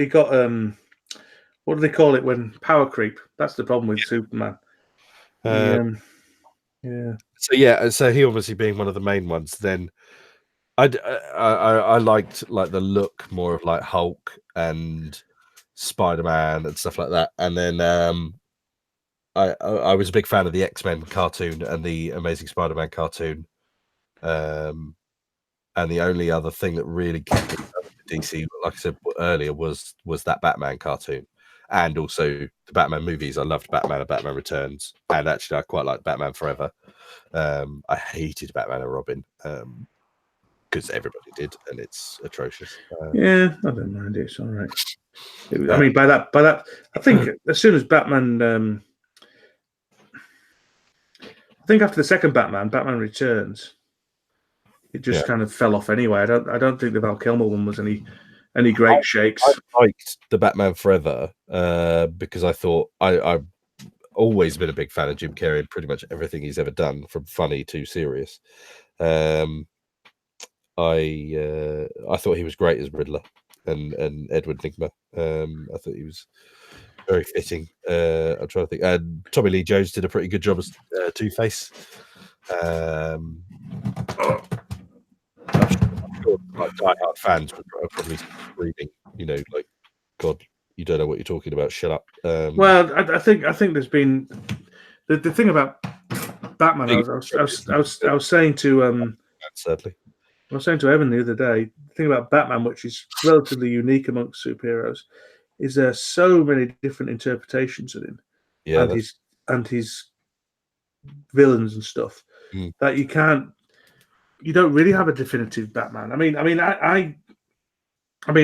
what do they call it when power creep? That's the problem with Superman. Um, Yeah. so he obviously being one of the main ones. Then I liked like the look more of like Hulk and Spider-Man and stuff like that. And then I was a big fan of the X-Men cartoon and the Amazing Spider-Man cartoon. And the only other thing that really kept me DC, like I said earlier, was that Batman cartoon, and also the Batman movies. I loved Batman and Batman Returns, and actually I quite liked Batman Forever. I hated Batman and Robin because everybody did, and it's atrocious. Yeah, I don't mind it. It's all right. I mean, by that, I think as soon as Batman, I think after the second Batman Returns, it just kind of fell off anyway. I don't think the Val Kilmer one was any great shakes. I liked the Batman Forever because I thought I've always been a big fan of Jim Carrey and pretty much everything he's ever done, from funny to serious. I thought he was great as Riddler and Edward Nygma. I thought he was very fitting. I'm trying to think. And Tommy Lee Jones did a pretty good job as Two-Face. I'm sure like diehard fans are probably screaming, like, God, you don't know what you're talking about. Shut up. Well, I think there's been the thing about Batman. I was saying to sadly, I was saying to Evan the other day. The thing about Batman, which is relatively unique amongst superheroes, is there are so many different interpretations of him, and his villains and stuff that you don't really have a definitive Batman. I mean, a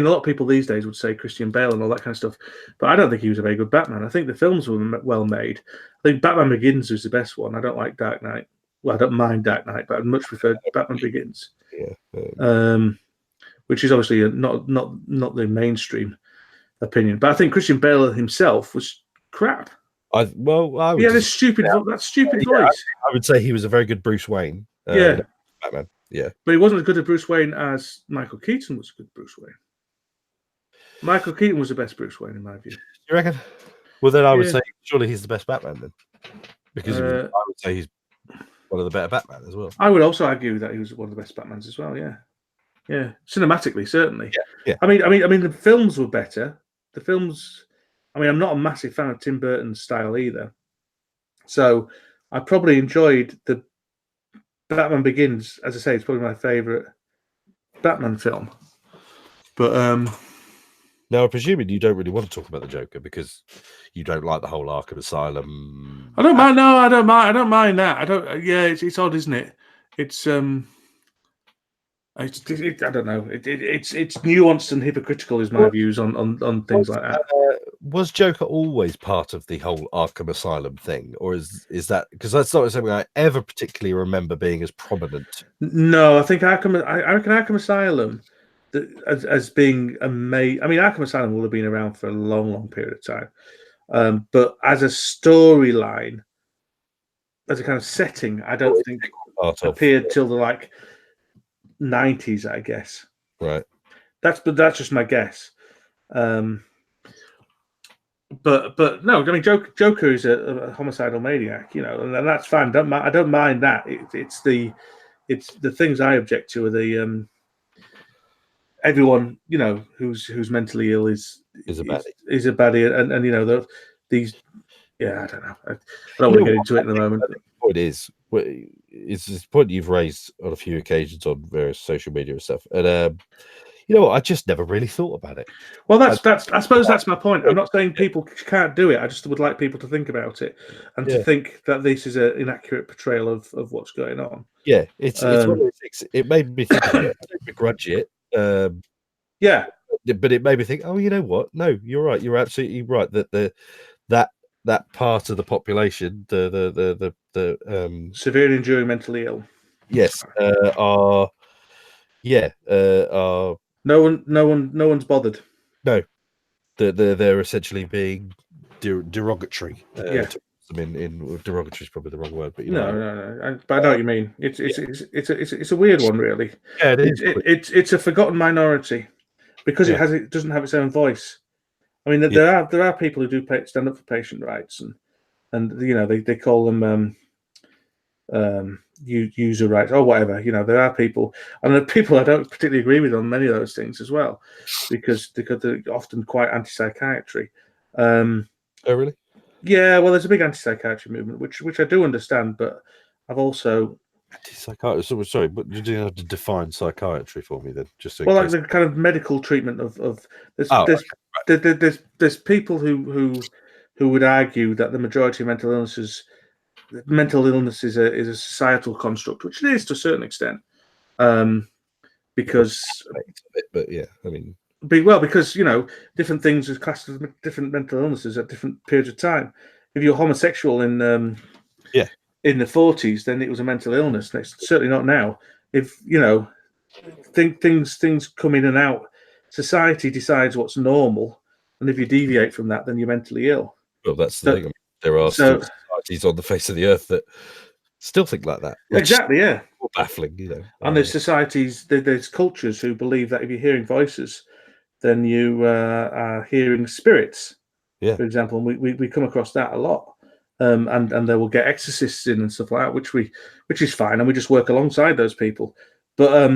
lot of people these days would say Christian Bale and all that kind of stuff, but I don't think he was a very good Batman. I think the films were well made. I think Batman Begins was the best one. I don't like Dark Knight. Well, I don't mind Dark Knight, but I'd much prefer Batman Begins. Which is obviously not the mainstream opinion. But I think Christian Bale himself was crap. He had this stupid voice. I would say he was a very good Bruce Wayne. Batman. Yeah, but he wasn't as good a Bruce Wayne as Michael Keaton was a good Bruce Wayne. Michael Keaton was the best Bruce Wayne in my view. You reckon? Well, then I would say surely he's the best Batman then, because I would say he's one of the better Batman as well. I would also argue that he was one of the best Batmans as well. Yeah, cinematically certainly. Yeah. I mean, the films were better. The films. I mean, I'm not a massive fan of Tim Burton's style either, so I probably enjoyed the Batman Begins. As I say, it's probably my favorite Batman film. But now, I'm presuming you don't really want to talk about the Joker because you don't like the whole Arkham Asylum. I don't mind. No, I don't mind. I don't mind that. I don't. Yeah, it's odd, isn't it? It's I don't know. It's nuanced and hypocritical, is my views on things like that. Was Joker always part of the whole Arkham Asylum thing, or is that because that's not something I ever particularly remember being as prominent? No, I think I reckon Arkham Asylum as being amazing. I mean, Arkham Asylum will have been around for a long, long period of time, but as a storyline, as a kind of setting, I don't think appeared till the 90s, I guess. Right. That's just my guess. But no, I mean Joker is a homicidal maniac, and that's fine. I don't mind that. It's the things I object to are the everyone who's mentally ill is a baddie, and these. Yeah, I don't know. I don't want to get into it in a moment. What it is, it's this point you've raised on a few occasions on various social media and stuff, and I just never really thought about it. Well, I suppose that's my point. I'm not saying people can't do it. I just would like people to think about it and to think that this is an inaccurate portrayal of what's going on. Yeah, it's one of those things. It made me think about it. I don't begrudge it. Yeah, but it made me think. Oh, you know what? No, you're right. You're absolutely right. That part of the population, the severely enduring mentally ill. Yes, are no one's bothered. No, they're essentially being derogatory. In derogatory is probably the wrong word, but no. But I know what you mean. It's a weird one, really. Yeah, it's a forgotten minority because it doesn't have its own voice. I mean, there are people who do stand up for patient rights, and you know they call them user rights or whatever. You know, there are people, and there are people I don't particularly agree with on many of those things as well, because they're often quite anti-psychiatry. Oh, really? Yeah, well, there's a big anti-psychiatry movement, which I do understand, but I've also Anti-psychiatry. Sorry, but you do have to define psychiatry for me then, just in well, like case. the kind of medical treatment of there's Oh, there's okay. there's people who would argue that the majority of mental illness is a societal construct, which it is to a certain extent, because But yeah, I mean, because you know different things are classed as different mental illnesses at different periods of time. If you're homosexual in the 40s, then it was a mental illness. It's certainly not now. If you know, things come in and out. Society decides what's normal, and if you deviate from that, then you're mentally ill. well, that's the thing. I mean, there are still societies on the face of the earth that still think like that. Exactly, yeah. Baffling, you know. And there's societies, there's cultures who believe that if you're hearing voices, then you are hearing spirits. Yeah. For example, we come across that a lot, and they will get exorcists in and stuff like that, which is fine, and we just work alongside those people. But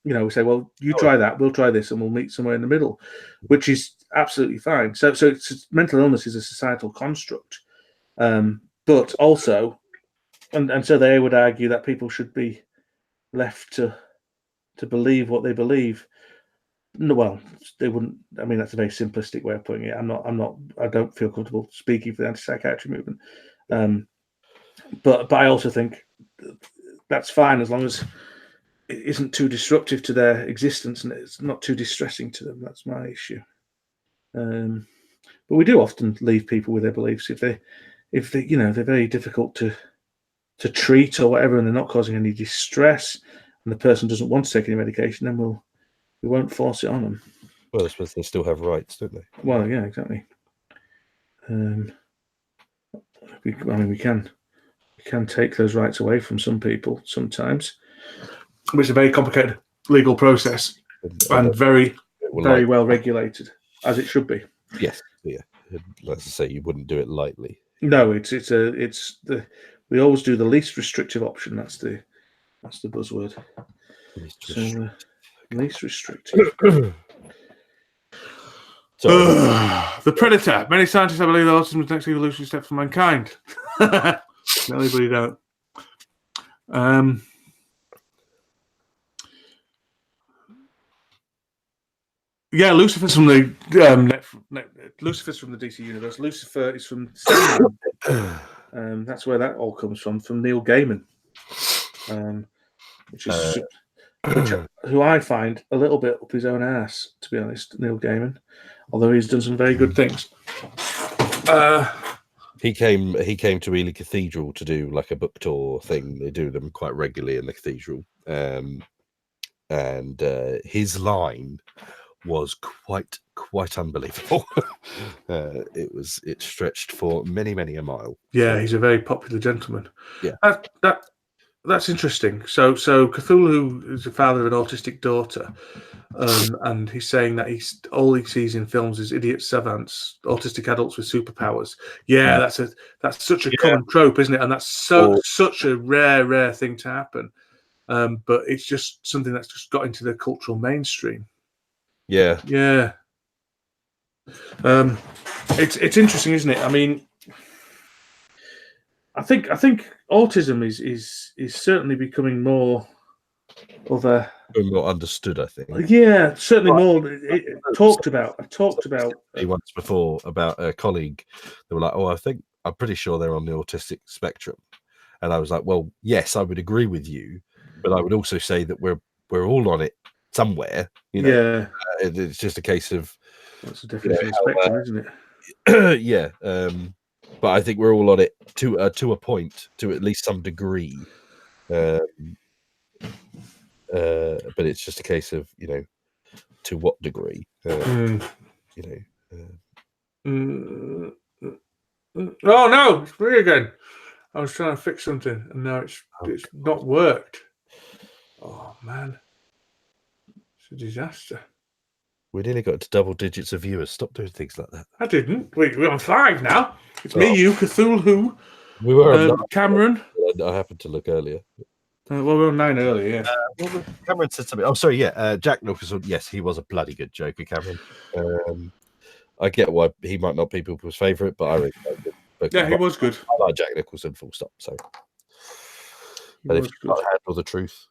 you know, we say, well, you try that, we'll try this, and we'll meet somewhere in the middle, which is absolutely fine. So mental illness is a societal construct, but also, and so they would argue that people should be left to believe what they believe. No, well, they wouldn't. I mean, that's a very simplistic way of putting it. I don't feel comfortable speaking for the anti-psychiatry movement. But I also think that's fine as long as it isn't too disruptive to their existence and it's not too distressing to them. That's my issue. But we do often leave people with their beliefs if they you know they're very difficult to treat or whatever, and they're not causing any distress, and the person doesn't want to take any medication, then we won't force it on them. Well, I suppose they still have rights, don't they? Well, yeah, exactly. We can take those rights away from some people sometimes, which is a very complicated legal process and very well regulated, as it should be. Yes, yeah. Like I say, you wouldn't do it lightly. No, we always do the least restrictive option. That's the buzzword. Least restrictive. The Predator. Many scientists believe that autism is the next evolutionary step for mankind. Anybody don't. Yeah, Lucifer's from the Lucifer's from the DC universe. Lucifer is from Sandman. That's where that all comes from Neil Gaiman, who I find a little bit up his own ass, to be honest. Neil Gaiman, although he's done some very good things. He came to Ely Cathedral to do like a book tour thing. They do them quite regularly in the cathedral, and his line was quite unbelievable. It stretched for many a mile. Yeah, he's a very popular gentleman. Yeah, that's interesting. So Cthulhu is the father of an autistic daughter, and he's saying that all he sees in films is idiot savants, autistic adults with superpowers. Yeah, that's such a common trope, isn't it? And that's such a rare thing to happen. But it's just something that's just got into the cultural mainstream. Yeah. It's interesting, isn't it? I mean, I think autism is certainly becoming more of a more understood. I think. Yeah, certainly more talked about. I've talked about once before about a colleague. They were like, "Oh, I'm pretty sure they're on the autistic spectrum," and I was like, "Well, yes, I would agree with you, but I would also say that we're all on it somewhere." You know, yeah, it's just a case of that's a definition of spectrum, isn't it? Yeah, but I think we're all on it to a point, to at least some degree. But it's just a case of to what degree. Oh no, it's me again. I was trying to fix something and now it's not worked. Oh man, it's a disaster. We nearly got to double digits of viewers. Stop doing things like that. I didn't. We're on 5 now. It's me, you, Cthulhu, We were on Cameron. I happened to look earlier. Well, we were on 9 earlier, yeah. Cameron said something. Oh, sorry, yeah. Jack Nicholson. Yes, he was a bloody good Joker, Cameron. I get why he might not be people's favourite, but I really like him. Yeah, he was good. I like Jack Nicholson, full stop. So, but if you can't handle the truth,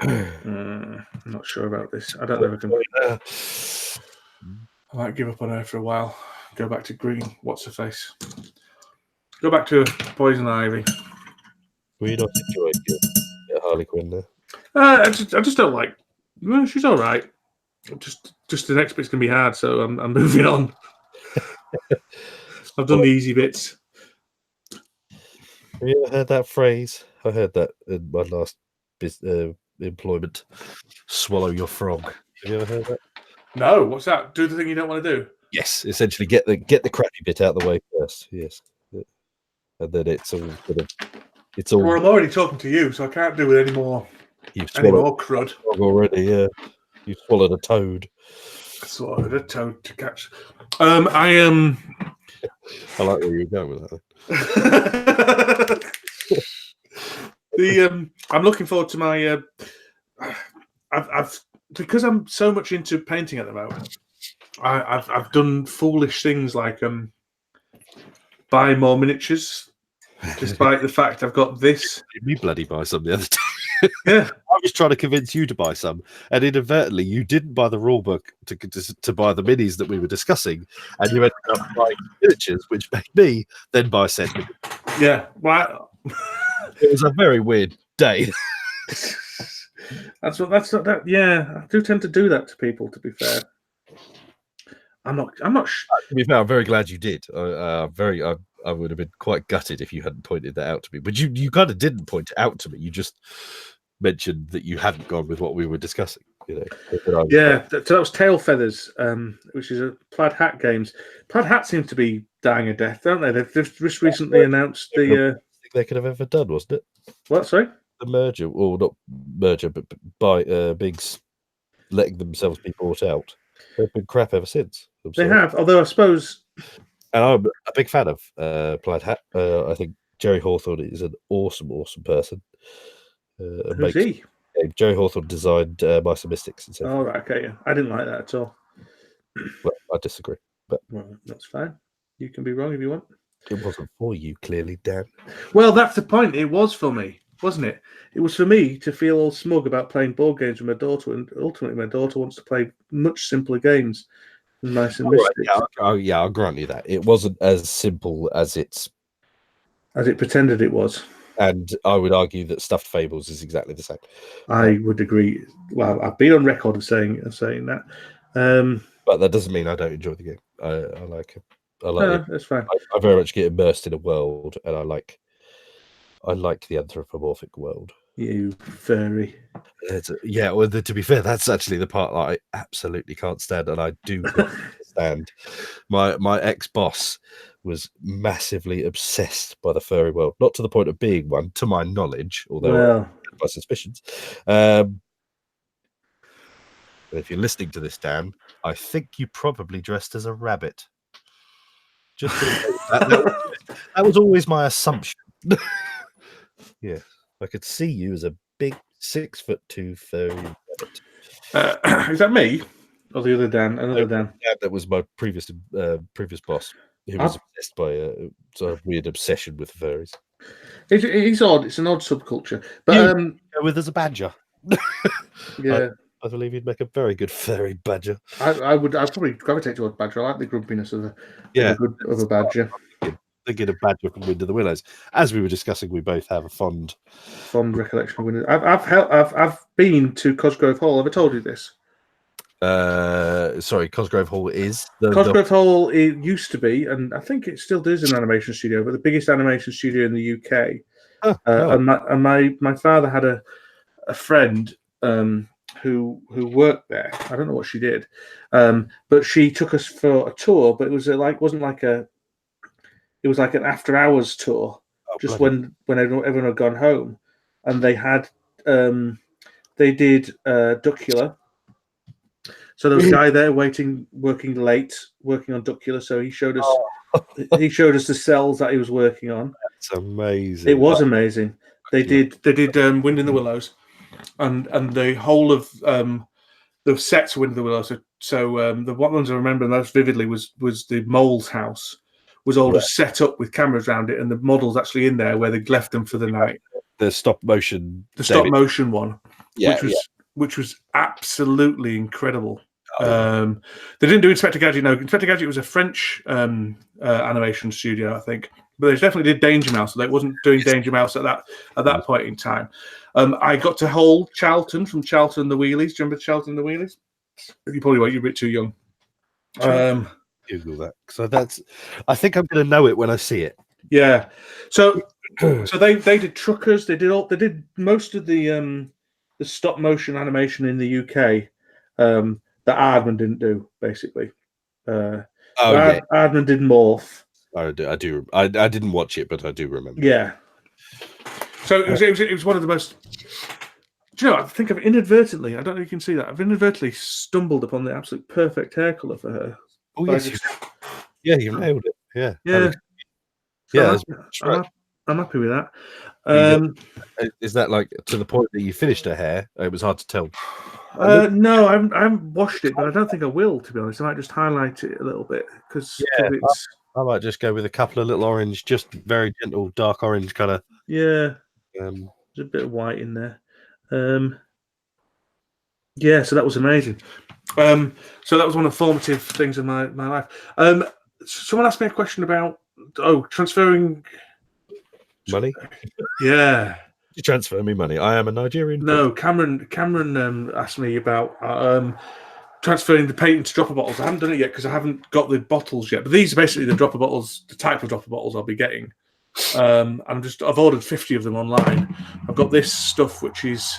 I'm not sure about this. I don't know if I can. I might give up on her for a while. Go back to green. What's her face? Go back to Poison Ivy. Were you not enjoying Harley Quinn there? I just don't like. Well, she's all right. Just the next bit's gonna be hard, so I'm moving on. I've done the easy bits. Have you ever heard that phrase? I heard that in my last employment. Swallow your frog. Have you ever heard that? No, what's that? Do the thing you don't want to do. Yes, essentially get the crappy bit out of the way first. Yes, and then it's all Well, I'm already talking to you, so I can't do it anymore. You've any more crud already. Yeah, you've swallowed a toad. I swallowed a toad to catch. I am. I like where you're going with that. I'm looking forward to my. I've because I'm so much into painting at the moment. I've done foolish things like buy more miniatures, despite the fact I've got this. Me bloody buy some the other day. Yeah, I was trying to convince you to buy some, and inadvertently you didn't buy the rule book to buy the minis that we were discussing, and you ended up buying miniatures, which made me then buy set. Yeah, wow. It was a very weird day. That's not that. Yeah, I do tend to do that to people. To be fair, I'm not. To be fair, I'm very glad you did. I would have been quite gutted if you hadn't pointed that out to me. But you kind of didn't point it out to me. You just mentioned that you hadn't gone with what we were discussing. You know. Yeah, so that was Tail Feathers, which is a Plaid Hat Games. Plaid Hat seems to be dying a death, don't they? They've just recently announced the. They could have ever done, wasn't it? What? Sorry. The merger, or not merger, but by Biggs letting themselves be bought out. They've been crap ever since. They have, although I suppose. And I'm a big fan of Plaid Hat. I think Jerry Hawthorne is an awesome person. Who's he? Jerry Hawthorne designed Mice and Mystics. And oh, right, okay. Yeah. I didn't like that at all. Well, I disagree. But that's fine. You can be wrong if you want. It wasn't for you, clearly, Dan. Well, that's the point. It was for me, wasn't it? It was for me to feel all smug about playing board games with my daughter, and ultimately my daughter wants to play much simpler games than Mice and Mystics. Yeah, I'll grant you that. It wasn't as simple as it pretended it was. And I would argue that Stuffed Fables is exactly the same. I would agree. Well, I've been on record of saying that. But that doesn't mean I don't enjoy the game. I like it. I like it. That's fine. I very much get immersed in a world, and I like the anthropomorphic world. You furry. Yeah, well, to be fair, that's actually the part that I absolutely can't stand, and I do stand. My ex-boss was massively obsessed by the furry world, not to the point of being one, to my knowledge, although my suspicions. If you're listening to this, Dan, I think you probably dressed as a rabbit. Just that was always my assumption. Yeah, I could see you as a big 6'2" furry rabbit. Is that me or the other Dan? Another Dan. Yeah, that was my previous boss. He was obsessed by a sort of weird obsession with furries. It's odd. It's an odd subculture. But with as a badger. Yeah. I believe he'd make a very good furry badger. I'd probably gravitate towards badger. I like the grumpiness of a badger. Thinking of Badger from Wind of the Willows. As we were discussing, we both have a fond recollection of Wind. I've been to Cosgrove Hall. Have I told you this? Sorry, Cosgrove Hall is Cosgrove Hall. It used to be, and I think it still is an animation studio, but the biggest animation studio in the UK. And my father had a friend who worked there. I don't know what she did, but she took us for a tour. But it was it was like an after hours tour, just when everyone had gone home, and they had they did Duckula, So there was a guy there working late, working on Duck Killer. So he showed us the cells that he was working on. It's amazing. It was amazing. They did Wind in the Willows, and the whole of the sets of Wind in the Willows. So the one ones I remember most vividly was the mole's house. Was all just set up with cameras around it, and the model's actually in there where they left them for the night. The stop motion, stop motion one, which was absolutely incredible. They didn't do Inspector Gadget. No, Inspector Gadget was a French animation studio, I think, but they definitely did Danger Mouse. So they wasn't doing Danger Mouse at that point in time. I got to hold Charlton from Charlton and the Wheelies. Do you remember Charlton and the Wheelies? You probably won't. You're a bit too young. Google that. So I think I'm going to know it when I see it. Yeah. So they did Truckers. They did most of the stop motion animation in the UK that Aardman didn't do, basically. Aardman did Morph. I do. I didn't watch it, but I do remember. Yeah. So it was one of the most. Do you know? I think I've inadvertently. I don't know if you can see that. I've inadvertently stumbled upon the absolute perfect hair color for her. Oh yes. You nailed it. Yeah. Yeah. Yeah. I'm happy with that. Is that like to the point that you finished her hair? It was hard to tell. No, I haven't washed it, but I don't think I will. To be honest, I might just highlight it a little bit because I might just go with a couple of little orange, just very gentle dark orange colour. Yeah. There's a bit of white in there. Yeah, so that was amazing. So that was one of the formative things in my life. Someone asked me a question about transferring money. Yeah, you transfer me money. I am a Nigerian. No, Cameron asked me about transferring the paint into dropper bottles. I haven't done it yet because I haven't got the bottles yet. But these are basically the dropper bottles, the type of dropper bottles I'll be getting. I've ordered 50 of them online. I've got this stuff which is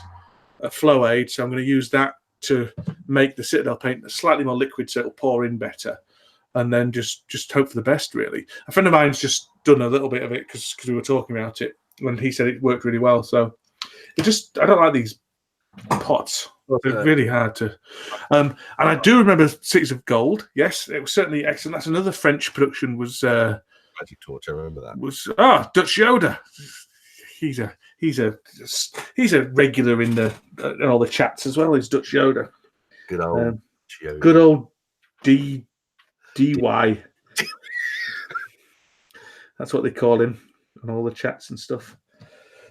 a flow aid, so I'm going to use that to make the Citadel paint slightly more liquid so it'll pour in better, and then just hope for the best, really. A friend of mine's just done a little bit of it because we were talking about it when he said it worked really well. So I don't like these pots. They're really hard to and I do remember Cities of Gold. Yes, it was certainly excellent. That's another French production. Was Magic Torch, I remember that. Was Dutch Yoda. He's a regular in all the chats as well. He's Dutch Yoda. Good old Yoda. Good old DY. That's what they call him on all the chats and stuff.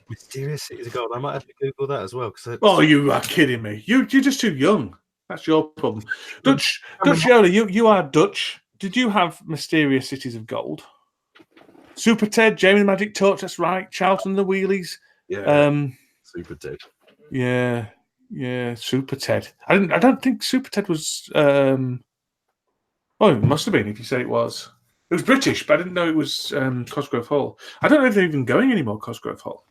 Mysterious Cities of Gold. I might have to Google that as well. Oh, you are kidding me. You're just too young. That's your problem. Dutch Yoda, you are Dutch. Did you have Mysterious Cities of Gold? Super Ted, Jamie the Magic Torch, that's right. Charlton the Wheelies. Yeah. Super Ted. Yeah, Super Ted. I don't think Super Ted was it must have been if you say it was. It was British, but I didn't know it was Cosgrove Hall. I don't know if they're even going anymore, Cosgrove Hall.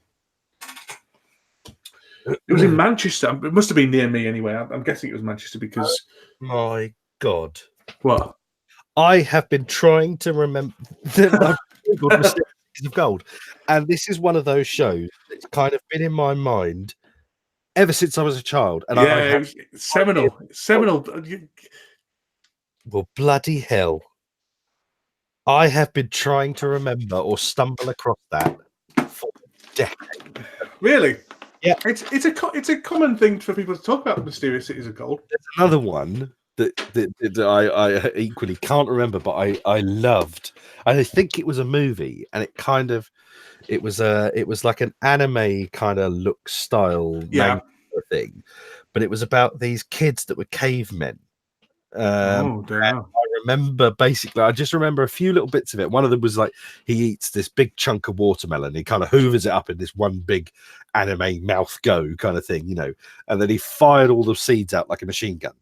It was in Manchester. It must have been near me anyway. I'm guessing it was Manchester because... my God. What? I have been trying to remember... Cities of Gold. And this is one of those shows that's kind of been in my mind ever since I was a child. And it's seminal. Seminal. Well, bloody hell. I have been trying to remember or stumble across that for decades. Really? Yeah. It's a common thing for people to talk about Mysterious Cities of Gold. There's another one that I equally can't remember, but I loved. I think it was a movie, and it was like an anime kind of look style thing, but it was about these kids that were cavemen. I remember I just remember a few little bits of it. One of them was like he eats this big chunk of watermelon, he kind of hoovers it up in this one big anime mouth go kind of thing, and then he fired all the seeds out like a machine gun.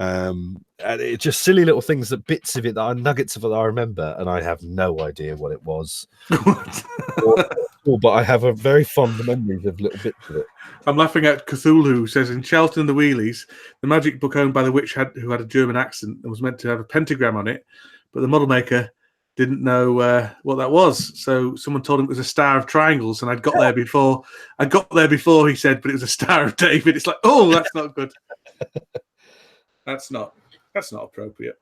And it's just silly little things, that bits of it that are nuggets of it that I remember, and I have no idea what it was. But I have a very fond memories of little bits of it. I'm laughing at Cthulhu, who says in Charlton and the Wheelies, the magic book owned by the witch who had a German accent and was meant to have a pentagram on it, but the model maker didn't know what that was. So someone told him it was a star of triangles, and I got there before he said, but it was a Star of David. It's like, oh, that's not good. That's not appropriate.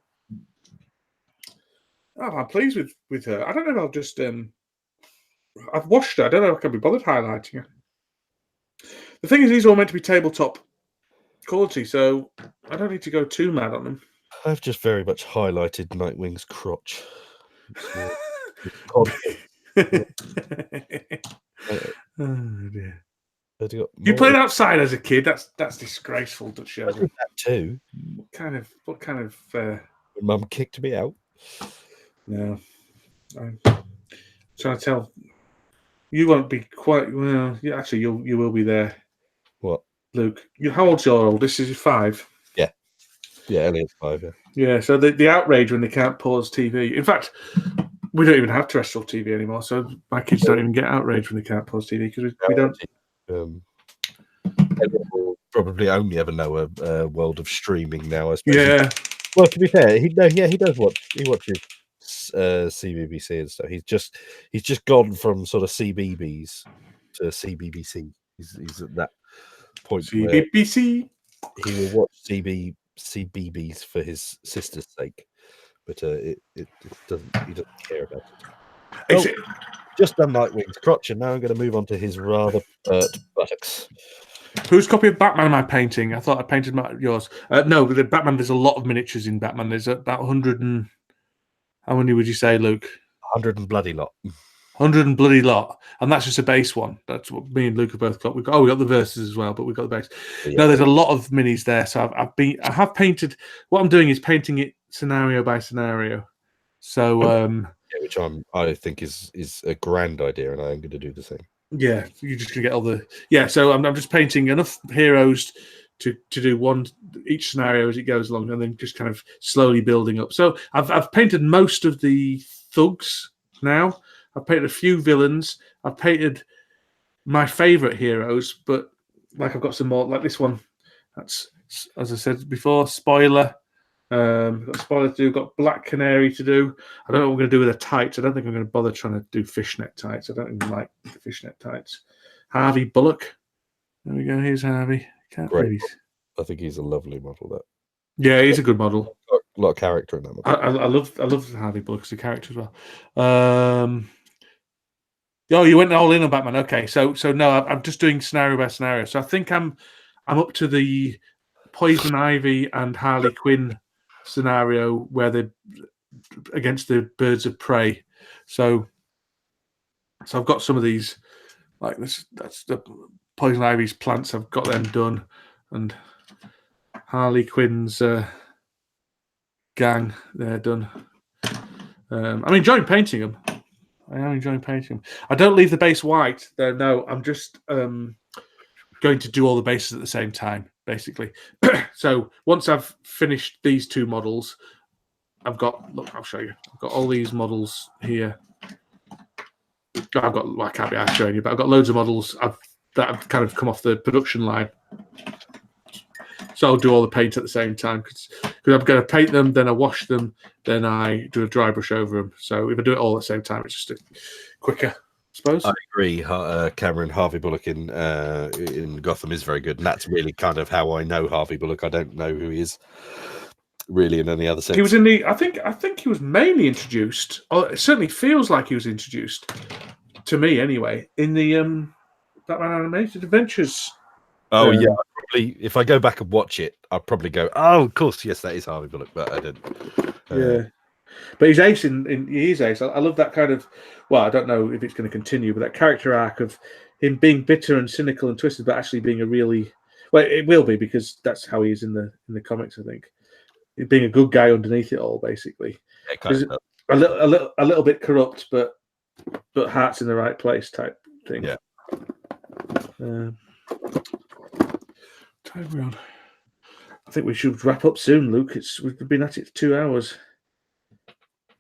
Oh, I'm pleased with her. I don't know if I'll just I've watched her. I don't know if I can be bothered highlighting her. The thing is, these are all meant to be tabletop quality, so I don't need to go too mad on them. I've just very much highlighted Nightwing's crotch. Oh dear. You played outside as a kid. That's disgraceful, Dutch. I did that too. What kind of Mum kicked me out. No. I'm trying to tell. You won't be quite well. Yeah, actually, you will be there. What, Luke? How old's your oldest? Is he 5? Yeah, Elliot's 5. Yeah. Yeah. So the outrage when they can't pause TV. In fact, we don't even have terrestrial TV anymore. So my kids don't even get outraged when they can't pause TV because we don't. Elliot will probably only ever know a world of streaming now. I suppose. Yeah. Well, to be fair, he does watch. He watches CBBC and stuff. He's just gone from sort of CBBS to CBBC. He's at that point CBBC. He will watch CBBS for his sister's sake, but he doesn't care about it. Just done Nightwing's crotch, and now I'm going to move on to his rather pert buttocks. Whose copy of Batman am I painting? I thought I painted yours. No, but the Batman, there's a lot of miniatures in Batman. There's about 100 and... How many would you say, Luke? 100 and bloody lot. 100 and bloody lot. And that's just a base one. That's what me and Luke have both got. We got the verses as well, but we've got the base. Yeah. No, there's a lot of minis there. So I have painted... What I'm doing is painting it scenario by scenario. So... which I think is a grand idea, and I am going to do the same. Yeah, you're just gonna get all the So I'm just painting enough heroes to do each scenario as it goes along, and then just kind of slowly building up. So I've painted most of the thugs now. I've painted a few villains. I've painted my favorite heroes, but like I've got some more like this one. That's, as I said before, spoiler. Got spoiler to do. Got Black Canary to do. I don't know what we're going to do with the tights. I don't think I'm going to bother trying to do fishnet tights. I don't even like the fishnet tights. Harvey Bullock. There we go. Here's Harvey. Great. I think he's a lovely model. That. Yeah, he's a good model. Got a lot of character in that model. I love Harvey Bullock as a character as well. Oh, you went all in on Batman. Okay, so no, I'm just doing scenario by scenario. So I think I'm up to the Poison Ivy and Harley Quinn scenario where they're against the birds of prey. So I've got some of these like this. That's the Poison Ivy's plants. I've got them done, and Harley Quinn's gang, they're done. I'm enjoying painting them. I am enjoying painting them. I don't leave the base white. No, I'm just going to do all the bases at the same time, basically. So once I've finished these 2 models, I've got, look, I'll show you. I've got all these models here. I can't be showing you, but I've got loads of models that have kind of come off the production line. So I'll do all the paint at the same time because I'm going to paint them, then I wash them, then I do a dry brush over them. So if I do it all at the same time, it's just quicker, I suppose. I agree, Cameron. Harvey Bullock in Gotham is very good, and that's really kind of how I know Harvey Bullock. I don't know who he is really in any other sense. He was in the. I think he was mainly introduced, or it certainly feels like he was introduced to me anyway in the Batman Animated Adventures. Oh yeah, probably. If I go back and watch it, I'll probably go, "Oh, of course, yes, that is Harvey Bullock," but I didn't. Yeah, but he's ace he's ace. I love that kind of. Well, I don't know if it's going to continue, but that character arc of him being bitter and cynical and twisted, but actually being a really it will be because that's how he is in the comics. I think being a good guy underneath it all, basically. Yeah, kind of. A little bit corrupt, but heart's in the right place type thing. Yeah. Time we're on. I think we should wrap up soon, Luke. We've been at it for 2 hours.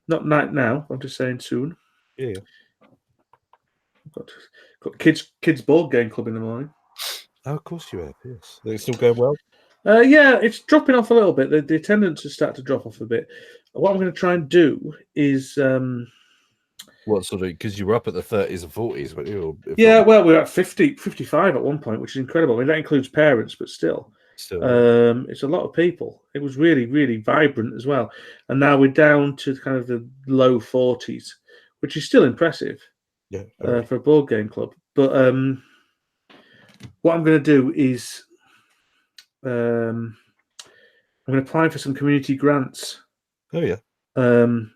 Not night now. I'm just saying soon. Yeah. Got kids board game club in the morning. Oh, of course you have. Yes, it's still going well. Yeah, it's dropping off a little bit. The attendance has started to drop off a bit. What I'm going to try and do is. What sort of? Because you were up at the 30s and 40s, weren't you? Yeah, well, we were at 50, 55 at one point, which is incredible. I mean, that includes parents, but still. Still, It's a lot of people. It was really, really vibrant as well. And now we're down to kind of the low 40s, which is still impressive yeah. for a board game club. But what I'm going to do is I'm going to apply for some community grants Oh yeah. to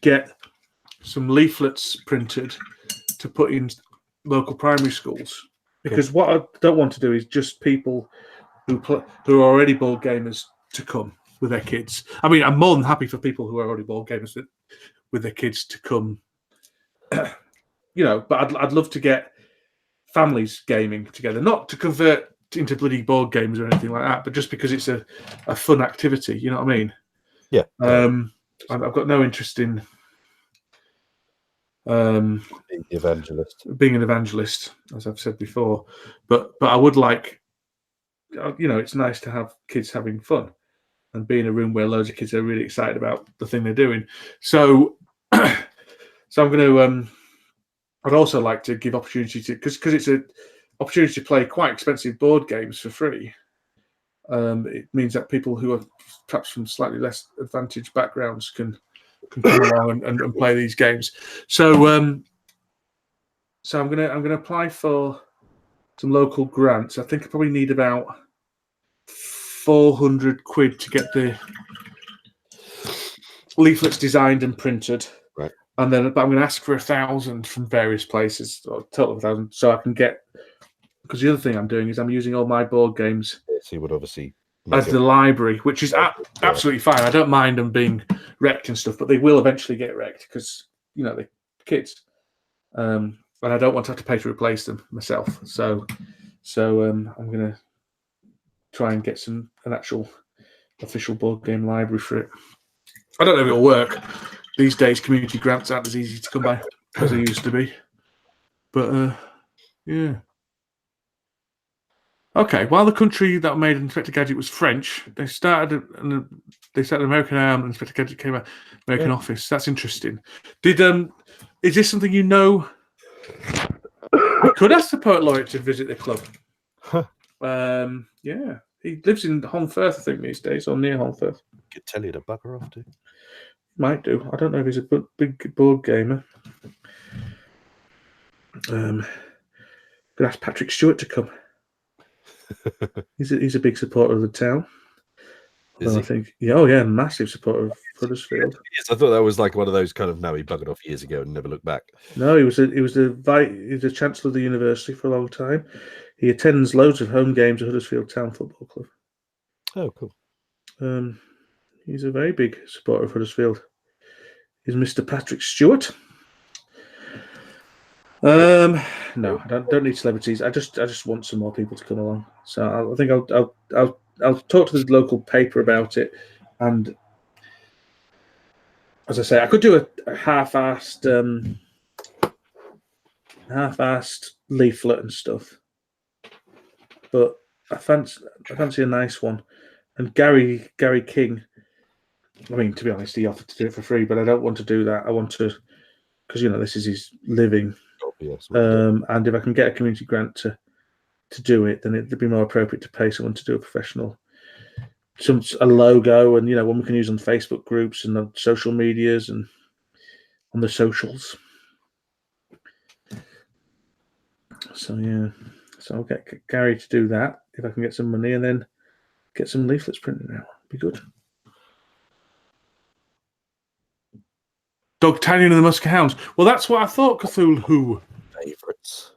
get some leaflets printed to put in local primary schools. Because what I don't want to do is just people who are already board gamers to come with their kids. I mean, I'm more than happy for people who are already board gamers with their kids to come. But I'd love to get families gaming together, not to convert into bloody board games or anything like that, but just because it's a fun activity. You know what I mean? Yeah. I've got no interest in Evangelist. being an evangelist, as I've said before, but I would like, it's nice to have kids having fun and be in a room where loads of kids are really excited about the thing they're doing. So, so I'm going to. I'd also like to give opportunity to because it's an opportunity to play quite expensive board games for free. It means that people who are perhaps from slightly less advantaged backgrounds can come along and play these games. So so I'm gonna apply for some local grants. I think I probably need about 400 quid to get the leaflets designed and printed. Right. And then, but I'm going to ask for 1,000 from various places, or total of 1,000, so I can get. Because the other thing I'm doing is I'm using all my board games So you would obviously as the library, which is absolutely fine. I don't mind them being wrecked and stuff, but they will eventually get wrecked because they're kids, and I don't want to have to pay to replace them myself. So I'm going to try and get an actual official board game library for it. I don't know if it'll work. These days, community grants aren't as easy to come by as they used to be. But yeah. Okay, while the country that made Inspector Gadget was French, they started American arm and Inspector Gadget came out American office. That's interesting. Is this something you know? We could ask the poet laureate to visit the club. Yeah, he lives in Honfirth, I think, these days, or near Honfirth. Could tell you to bugger off to. Might do. I don't know if he's a big board gamer. Could ask Patrick Stewart to come. He's a big supporter of the town. Is he? I think, yeah, massive supporter of Huddersfield. Yes, I thought that was like one of those kind of no, he buggered off years ago and never looked back. No, he was the chancellor of the university for a long time. He attends loads of home games at Huddersfield Town Football Club. Oh, cool. He's a very big supporter of Huddersfield. He's Mr. Patrick Stewart. No, I don't need celebrities. I just want some more people to come along. So I think I'll talk to the local paper about it, and as I say, I could do a half-assed leaflet and stuff, but I fancy a nice one. And Gary King. I mean, to be honest, he offered to do it for free, but I don't want to do that. I want to, because this is his living. And if I can get a community grant to do it, then it'd be more appropriate to pay someone to do a professional, a logo, and one we can use on Facebook groups and on social medias and on the socials. So yeah, so I'll get Gary to do that if I can get some money, and then get some leaflets printed out. Be good. D'Artagnan and the Musket Hounds. Well, that's what I thought. Cthulhu favorites.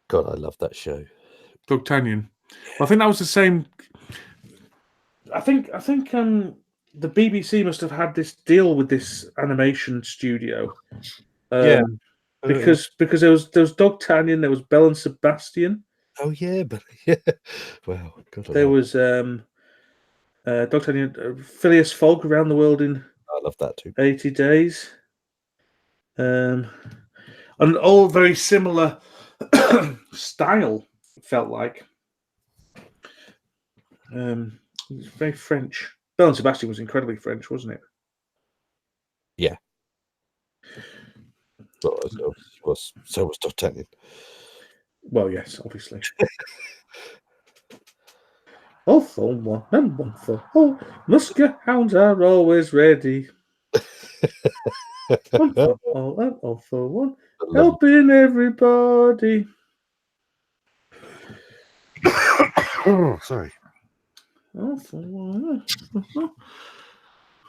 God, I love that show. D'Artagnan. Well, I think that was the same. I think the BBC must have had this deal with this animation studio. Because there was D'Artagnan, there was Belle and Sebastian. Oh yeah, but yeah. Wow. God, there was D'Artagnan, Phileas Fogg around the world in. I love that too. 80 days. And all very similar style, it felt like. It was very French. Belle and Sebastian was incredibly French, wasn't it? Yeah. Well, so was D'Artagnan. Well, yes, obviously. All for one and one for all. Musket hounds are always ready. One for all and all for one. Helping everybody. Oh, sorry. All for one.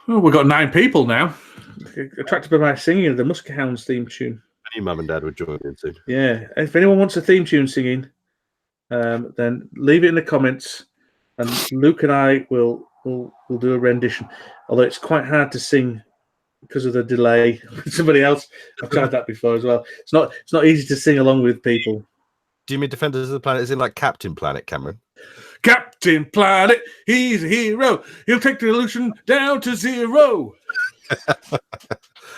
Oh, we've got 9 people now. Attracted by my singing of the Musket Hounds theme tune. I knew Mum and Dad would join in soon. Yeah. If anyone wants a theme tune singing, then leave it in the comments, and Luke and I will do a rendition. Although it's quite hard to sing because of the delay with somebody else. I've tried that before as well. It's not easy to sing along with people. Do you mean Defenders of the Planet? Is it like Captain Planet, Cameron? Captain Planet, he's a hero. He'll take the illusion down to 0.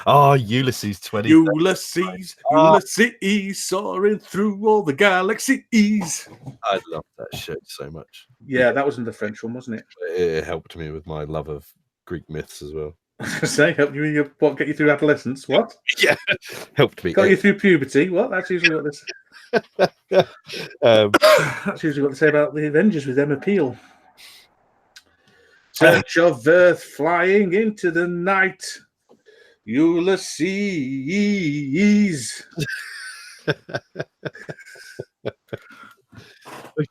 Oh, Ulysses 20. Ulysses, soaring through all the galaxies. I love that show so much. Yeah, that was in the French one, wasn't it? It helped me with my love of Greek myths as well. I was going to say, help you what, get you through adolescence? What? Yeah, helped me. Got you through puberty? What? That's usually what this. That's usually what they say about the Avengers with Emma Peel. Search of Earth flying into the night. Ulysses.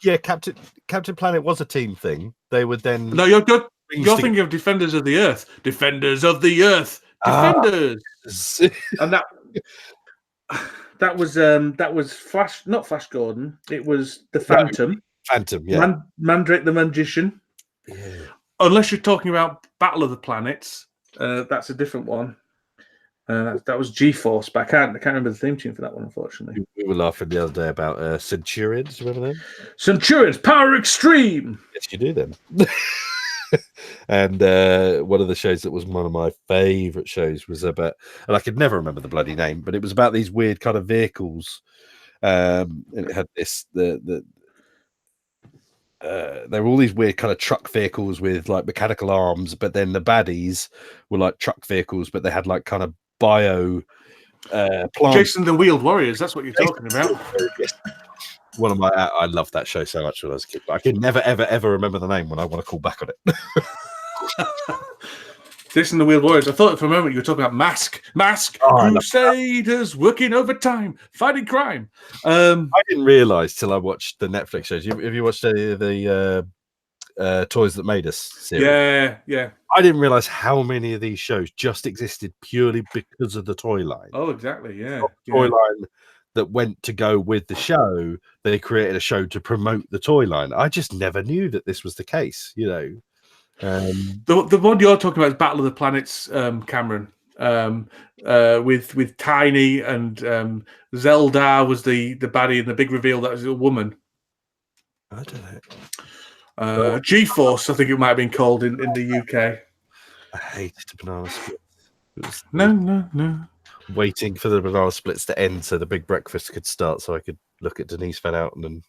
Yeah, Captain Planet was a team thing. They would then. No, you're thinking of Defenders of the Earth. Defenders of the Earth. Defenders. And that was Flash, not Flash Gordon. It was the Phantom. No, Phantom, yeah. Mandrake the Magician. Yeah. Unless you're talking about Battle of the Planets, that's a different one. That was G-Force, but I can't remember the theme tune for that one, unfortunately. We were laughing the other day about Centurions. Remember them? Centurions, Power Extreme. Yes, you do then. And one of the shows that was one of my favourite shows was about, and I could never remember the bloody name, but it was about these weird kind of vehicles. And it had this there were all these weird kind of truck vehicles with like mechanical arms, but then the baddies were like truck vehicles, but they had like kind of bio plants. Jason the Wheeled Warriors, that's what you're talking about. One of my, I loved that show so much when I was a kid, but I can never, ever, ever remember the name when I want to call back on it. Jason the Wheeled Warriors. I thought for a moment you were talking about Mask, Crusaders working overtime, fighting crime. I didn't realise till I watched the Netflix shows. Have you watched any of the Toys That Made Us series? Yeah. I didn't realise how many of these shows just existed purely because of the toy line. Oh, exactly, yeah. Toy line that went to go with the show. They created a show to promote the toy line. I just never knew that this was the case, you know. The one you're talking about is Battle of the Planets, Cameron, with Tiny and Zelda was the baddie, and the big reveal that was a woman. I don't know. G-Force, I think it might have been called in the UK. I hated the banana splits. No. Waiting for the banana splits to end so the big breakfast could start, so I could look at Denise Van Outen and.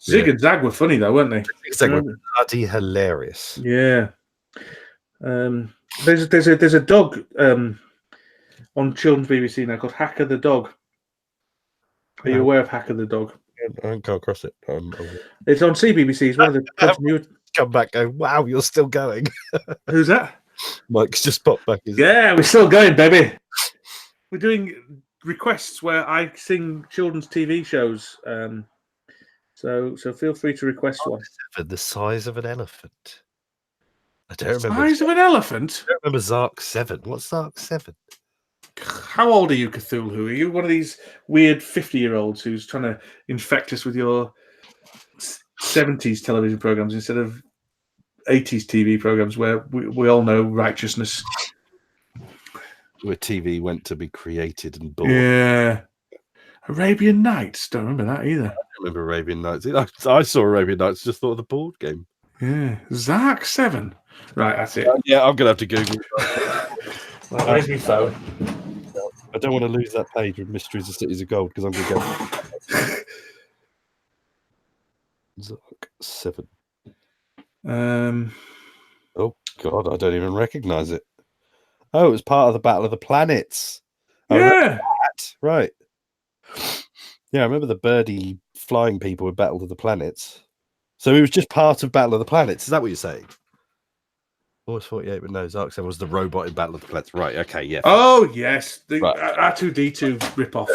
Zig and Zag were funny though, weren't they? Zig were bloody hilarious. Yeah. There's a dog on children's BBC now called Hacker the Dog. Are you aware of Hacker the Dog? I don't come across it. It's on CBBC. It's one of the continuity. Come back, go, wow, you're still going. Who's that? Mike's just popped back. Yeah, we're still going, baby. We're doing requests where I sing children's TV shows. So feel free to request one. The size of an elephant. I don't remember. Size of an elephant? I don't remember Zark 7. What's Zark 7? How old are you, Cthulhu? Are you one of these weird 50-year-olds who's trying to infect us with your 70s television programs instead of 80s TV programs where we all know righteousness? Where TV went to be created and born. Yeah. Arabian Nights. Don't remember that either. I don't remember Arabian Nights. I saw Arabian Nights, just thought of the board game. Yeah. Zark 7. Right, that's it. Yeah, I'm going to have to Google Well, where's my phone? I don't want to lose that page with Mysteries of Cities of Gold because I'm going to go. Zark 7. Oh, God, I don't even recognise it. Oh, it was part of the Battle of the Planets. Yeah. Right. Yeah, I remember the birdie flying people with Battle of the Planets. So it was just part of Battle of the Planets. Is that what you're saying? Force 48 with no Zark was the robot in Battle of the Planets. Right, okay, yeah. Oh, yes. The Right. R2-D2 ripoff.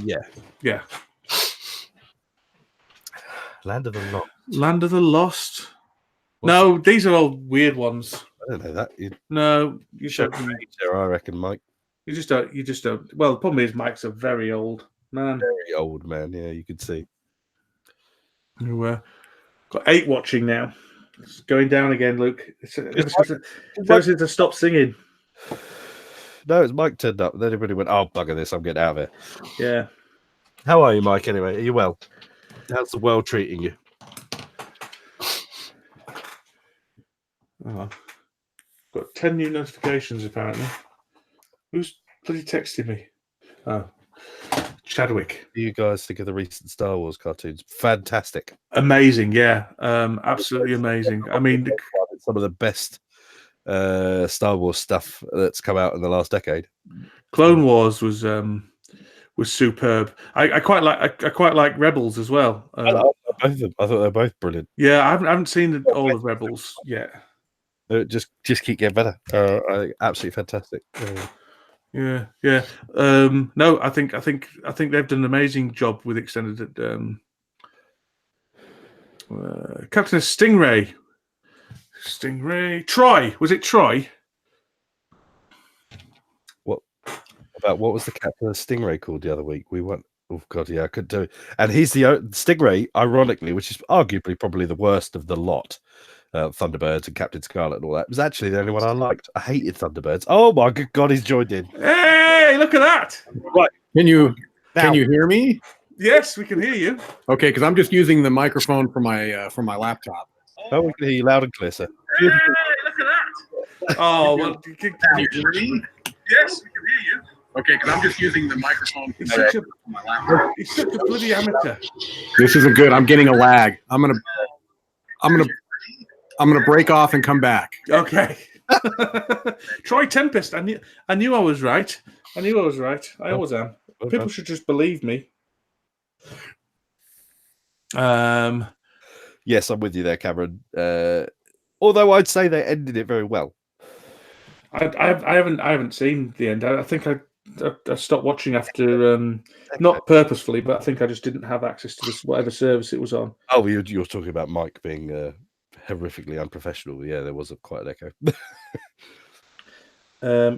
Yeah. Yeah. Land of the Lost. Land of the Lost. No, these are all weird ones. I don't know that. No, you Show don't. there, I reckon, Mike. You just don't. You just don't. Well, the problem is Mike's a very old man. Very old man. Yeah, you could see. Who got 8 watching now. It's going down again, Luke. Tells you to stop singing. No, it's Mike turned up. Then everybody went, "Oh, bugger this! I'm getting out of here." Yeah. How are you, Mike? Anyway, are you well? How's the world treating you? Oh, got 10 new notifications apparently. Who's bloody texting me? Oh, Chadwick. What do you guys think of the recent Star Wars cartoons? Fantastic. Amazing, yeah. Absolutely amazing. I mean, some of the best Star Wars stuff that's come out in the last decade. Clone Wars was superb. I quite like Rebels as well. I like both of them. I thought they were both brilliant. Yeah, I haven't seen all of Rebels yet. Just keep getting better. Absolutely fantastic. Yeah. No, I think they've done an amazing job with extended Captain Stingray. Troy, was it Troy? What was the Captain of Stingray called the other week? We went. Oh god, yeah, I could do it. And he's the Stingray, ironically, which is arguably probably the worst of the lot. Thunderbirds and Captain Scarlet and all that was actually the only one I liked. I hated Thunderbirds. Oh my good god, he's joined in. Hey, look at that! Right, can you hear me? Yes, we can hear you. Okay, because I'm just using the microphone for my laptop. Oh, we can hear you loud and clear, sir. Hey, look at that! Oh, well, can you hear me? Yes, we can hear you. Okay, because I'm just using the microphone for my laptop. He's such a bloody amateur. This isn't good. I'm getting a lag. I'm gonna break off and come back. Okay. Troy Tempest. I knew I was right. I always am. People should just believe me. Yes, I'm with you there, Cameron. Although I'd say they ended it very well. I haven't seen the end. I think I stopped watching after not purposefully, but I think I just didn't have access to whatever service it was on. Oh, you're talking about Mike being horrifically unprofessional. Yeah, there was quite an echo.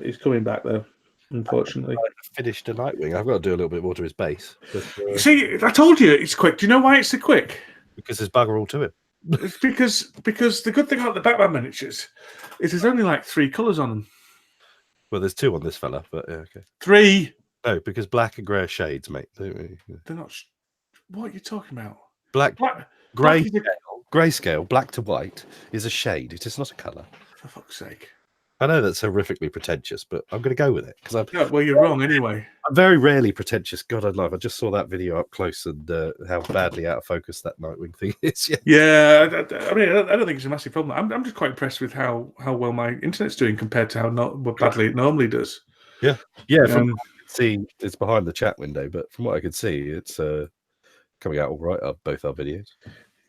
He's coming back though, unfortunately. I finished a Nightwing. I've got to do a little bit more to his base. But, see, I told you it's quick. Do you know why it's so quick? Because there's bugger all to it. It's because the good thing about the Batman miniatures is there's only like 3 colours on them. Well, there's 2 on this fella, but yeah, okay. 3. No, because black and grey are shades, mate. They're not. What are you talking about? Grayscale, black to white, is a shade. It is not a colour. For fuck's sake. I know that's horrifically pretentious, but I'm going to go with it because you're wrong anyway. I'm very rarely pretentious. God, I'd love. I just saw that video up close and how badly out of focus that Nightwing thing is. Yeah, I mean, I don't think it's a massive problem. I'm just quite impressed with how well my internet's doing compared to how badly it normally does. Yeah. From what I can see, it's behind the chat window, but from what I could see, it's coming out all right. Both our videos.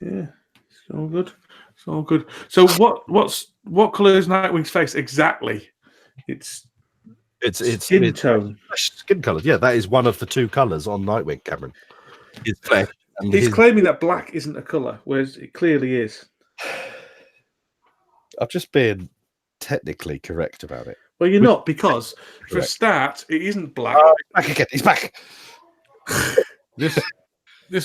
Yeah, it's all good. It's all good. So what colour is Nightwing's face exactly? It's skin tone. Skin colour. Yeah, that is one of the 2 colours on Nightwing, Cameron. His flesh. He's claiming that black isn't a colour, whereas it clearly is. I've just been technically correct about it. Well, you're not, because for a start, it isn't black. Back again. He's back. This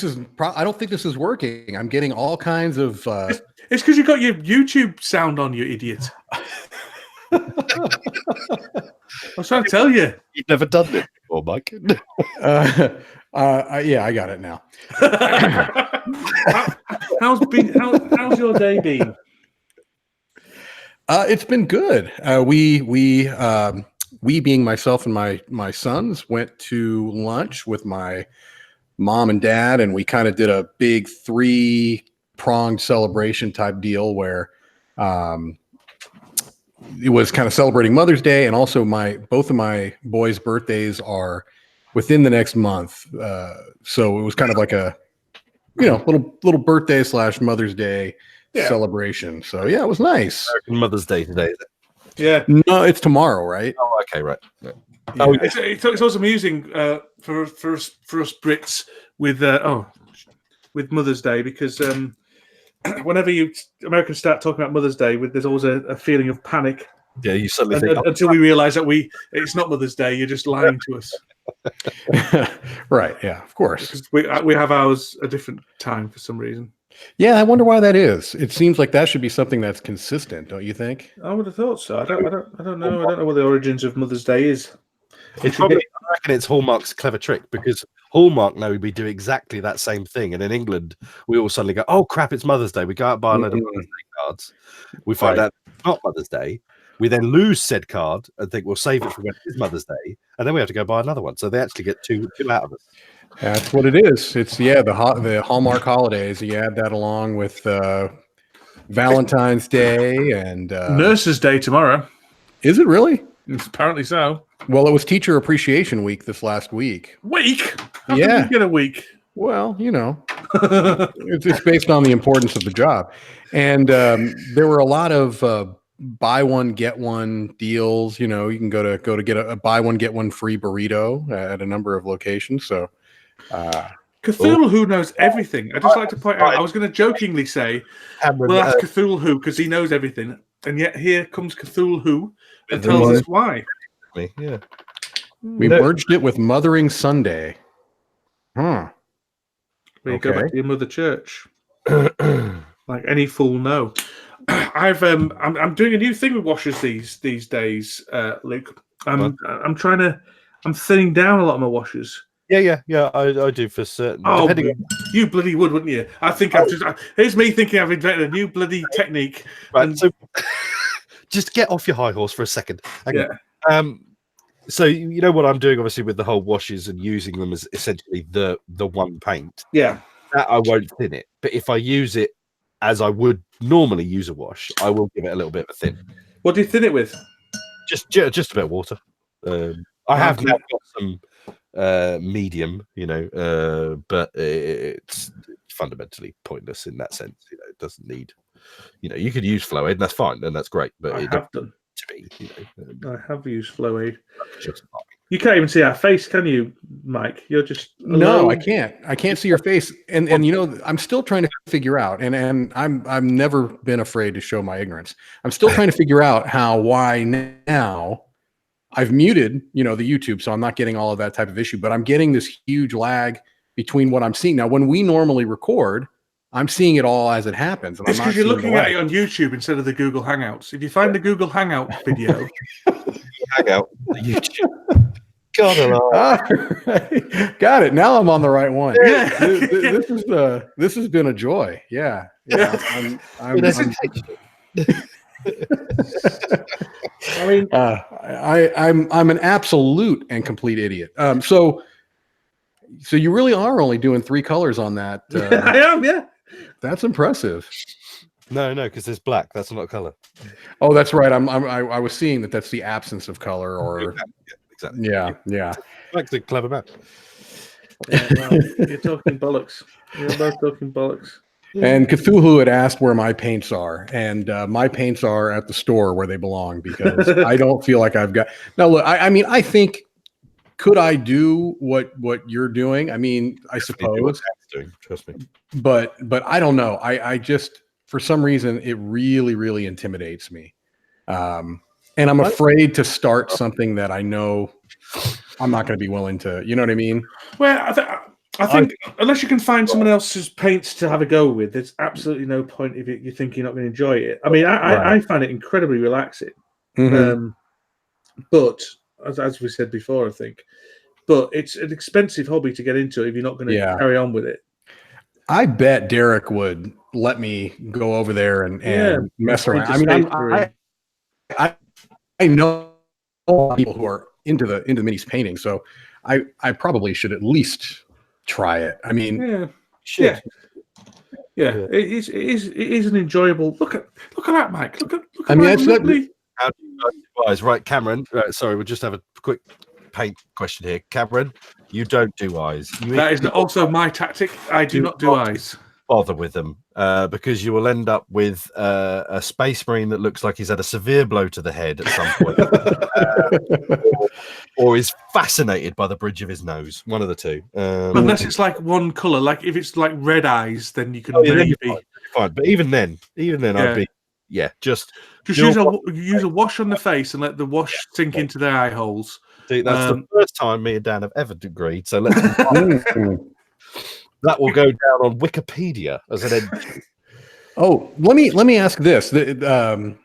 is. I don't think this is working. I'm getting all kinds of. It's because you've got your YouTube sound on, you idiot. I was trying to tell you. You've never done this before, Mike. Yeah, I got it now. How's your day been? It's been good. We being myself and my sons went to lunch with my mom and dad, and we kind of did a big 3-pronged celebration type deal where it was kind of celebrating Mother's Day, and also both of my boys' birthdays are within the next month. So it was kind of like a, little birthday / Mother's Day celebration. So yeah, it was nice. American Mother's Day today. Yeah. No, it's tomorrow, right? Oh, okay, right. Yeah. Oh, it's also amusing for us Brits with Mother's Day, because whenever Americans start talking about Mother's Day, there's always a feeling of panic. Yeah, you suddenly think until we realise that it's not Mother's Day. You're just lying to us. Right. Yeah. Of course. Because we have ours a different time for some reason. Yeah, I wonder why that is. It seems like that should be something that's consistent, don't you think? I would have thought so. I don't know. I don't know what the origins of Mother's Day is. It's probably, I reckon it's Hallmark's clever trick, because Hallmark know we do exactly that same thing, and in England we all suddenly go, "Oh crap, it's Mother's Day." We go out and buy a load of Mother's Day cards. We find out it's not Mother's Day. We then lose said card and think we'll save it for when it is Mother's Day, and then we have to go buy another one. So they actually get two out of us. That's what it is. It's the Hallmark holidays. You add that along with Valentine's Day and Nurses' Day tomorrow. Is it really? It's apparently so. Well, it was Teacher Appreciation Week this last week. Week? How Yeah. did you get a week? Well, it's based on the importance of the job, and there were a lot of buy one get one deals. You can go to get a buy one get one free burrito at a number of locations. So. Cthulhu knows everything. I just like to point out, I was going to jokingly say, well, that's Cthulhu because he knows everything. And yet here comes Cthulhu and tells us why. Yeah. We merged it with Mothering Sunday. Where you go back to your mother church. Like any fool know. I'm doing a new thing with washers these days, Luke. I'm thinning down a lot of my washers. Yeah. I do for certain. Oh, you bloody would, wouldn't you? I think here's me thinking I've invented a new bloody technique. Right, so just get off your high horse for a second. Yeah. So you know what I'm doing, obviously, with the whole washes and using them as essentially the one paint. Yeah. That I won't thin it, but if I use it as I would normally use a wash, I will give it a little bit of a thin. What do you thin it with? Just a bit of water. I have now got some medium, but it's fundamentally pointless in that sense. It doesn't need, you could use Flow Aid, and that's fine, and that's great. But I have done. To be, I have used Flow Aid. You can't even see our face, can you, Mike? You're just no, I can't. I can't see your face, and I'm still trying to figure out, and I've never been afraid to show my ignorance. I'm still trying to figure out why now. I've muted, the YouTube, so I'm not getting all of that type of issue, but I'm getting this huge lag between what I'm seeing. Now, when we normally record, I'm seeing it all as it happens. And it's because you're looking at it on YouTube instead of the Google Hangouts. If you find the Google Hangout video. Hangout, YouTube. God, got it. Now I'm on the right one. Yeah. This has been a joy. Yeah. I mean, I'm an absolute and complete idiot. So you really are only doing 3 colors on that. I am, yeah. That's impressive. No, because there's black. That's not color. Oh, that's right. I was seeing that's the absence of color, or exactly. Yeah. Black's a clever man. You're talking bollocks. You're both talking bollocks. And Cthulhu had asked where my paints are, and my paints are at the store where they belong, because I don't feel like I've got. Now, look, I think, could I do what you're doing? I mean, I suppose. Doing, trust me. But I don't know. I just, for some reason, it really, really intimidates me, and I'm afraid to start something that I know I'm not going to be willing to. You know what I mean? Well, I think unless you can find someone else's paints to have a go with, there's absolutely no point if you think you're not going to enjoy it. I mean, I find it incredibly relaxing. Mm-hmm. But as we said before, I think, but it's an expensive hobby to get into if you're not going to carry on with it. I bet Derek would let me go over there and mess around. I mean, I know people who are into Minnie's painting, so I probably should at least try it. I mean, yeah. It is an enjoyable. Look at that, Mike. Look at. I mean, it's lovely. How do you guys, right, Cameron? Sorry, we'll just have a quick paint question here, Cameron. You don't do eyes. That is also my tactic. I do not do eyes. Bother with them because you will end up with a space marine that looks like he's had a severe blow to the head at some point, or is fascinated by the bridge of his nose. One of the two. Unless it's like one color, like if it's like red eyes, then you can maybe. Fine. But even then, I'd be just use a wash on the face and let the wash sink into their eye holes. See, that's the first time me and Dan have ever agreed. So let's. That will go down on Wikipedia as an entry. Oh, let me ask this. I'm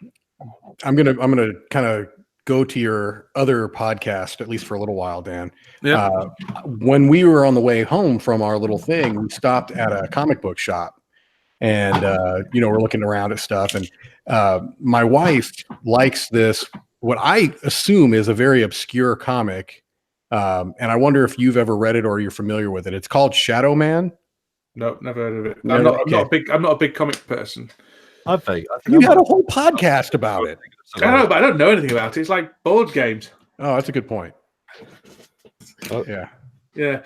gonna kind of go to your other podcast, at least for a little while, Dan. Yeah. When we were on the way home from our little thing, we stopped at a comic book shop, and we're looking around at stuff. And my wife likes this, what I assume is a very obscure comic. And I wonder if you've ever read it or you're familiar with it. It's called Shadow Man. No, never heard of it. No, I'm not a big comic person. I think you had a whole podcast about it. I know, but I don't know anything about it. It's like board games. Oh, that's a good point. Oh. Yeah. Yeah.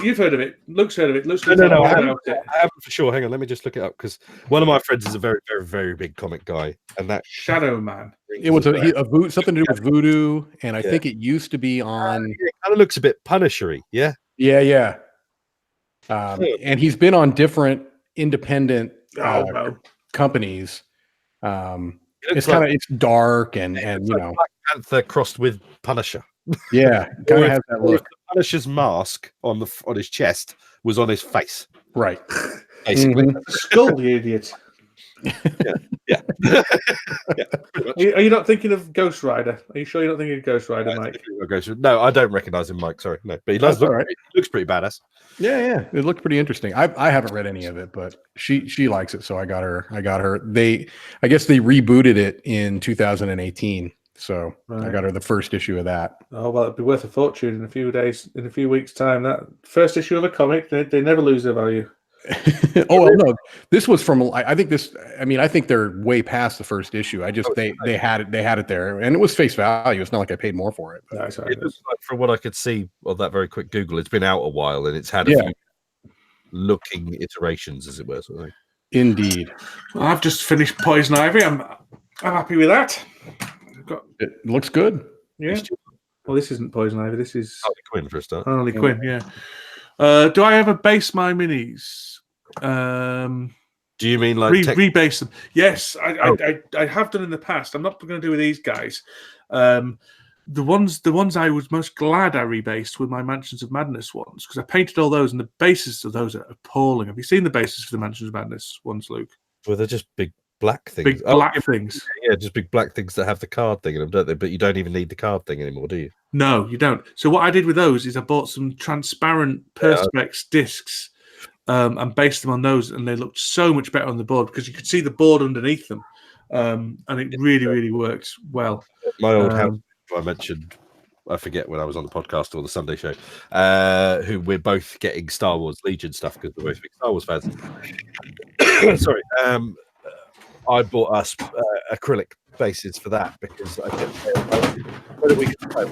You've heard of it. Luke's heard of it. Luke's No, I haven't for sure. Hang on, let me just look it up because one of my friends is a very, very, very big comic guy, and that Shadow Man. It was something to do with voodoo, and I think it used to be on. It kind of looks a bit Punisher-y, yeah. Yeah. And he's been on different independent companies. It's dark and Black Panther crossed with Punisher. Yeah, kind of has that look. Punisher's mask on his chest was on his face, right? Basically, skull, you idiot. Yeah. Are you not thinking of Ghost Rider? Are you sure you're not thinking of Ghost Rider, Mike? No, I don't recognize him, Mike. Sorry, no, but he does look. Right. He looks pretty badass. Yeah, it looked pretty interesting. I haven't read any of it, but she likes it, so I got her. I guess they rebooted it in 2018, so I got her the first issue of that. Oh well, it'd be worth a fortune in a few weeks' time. That first issue of a comic, they never lose their value. Oh well, no, this was from. I think they're way past the first issue. They had it there, and it was face value. It's not like I paid more for it. It looks like, from what I could see of that very quick Google, it's been out a while, and it's had a few looking iterations, as it were. Sort of. Indeed, I've just finished Poison Ivy. I'm happy with that. It looks good. Yeah. Well, this isn't Poison Ivy. This is Harley Quinn for a start. Harley Quinn. Yeah. Do I ever base my minis? Do you mean like rebase them? Yes, I have done in the past. I'm not going to do with these guys. The ones I was most glad I rebased were my Mansions of Madness ones because I painted all those, and the bases of those are appalling. Have you seen the bases for the Mansions of Madness ones, Luke? Well, they're just big black things. Big black things. Yeah, just big black things that have the card thing in them, don't they? But you don't even need the card thing anymore, do you? No, you don't. So what I did with those is I bought some transparent Perspex discs and based them on those, and they looked so much better on the board because you could see the board underneath them, and it really, really worked well. My old house, I mentioned, I forget when I was on the podcast or the Sunday show, who we're both getting Star Wars Legion stuff because we're both big Star Wars fans. Sorry. I bought us acrylic bases for that because I kept saying, whether we can play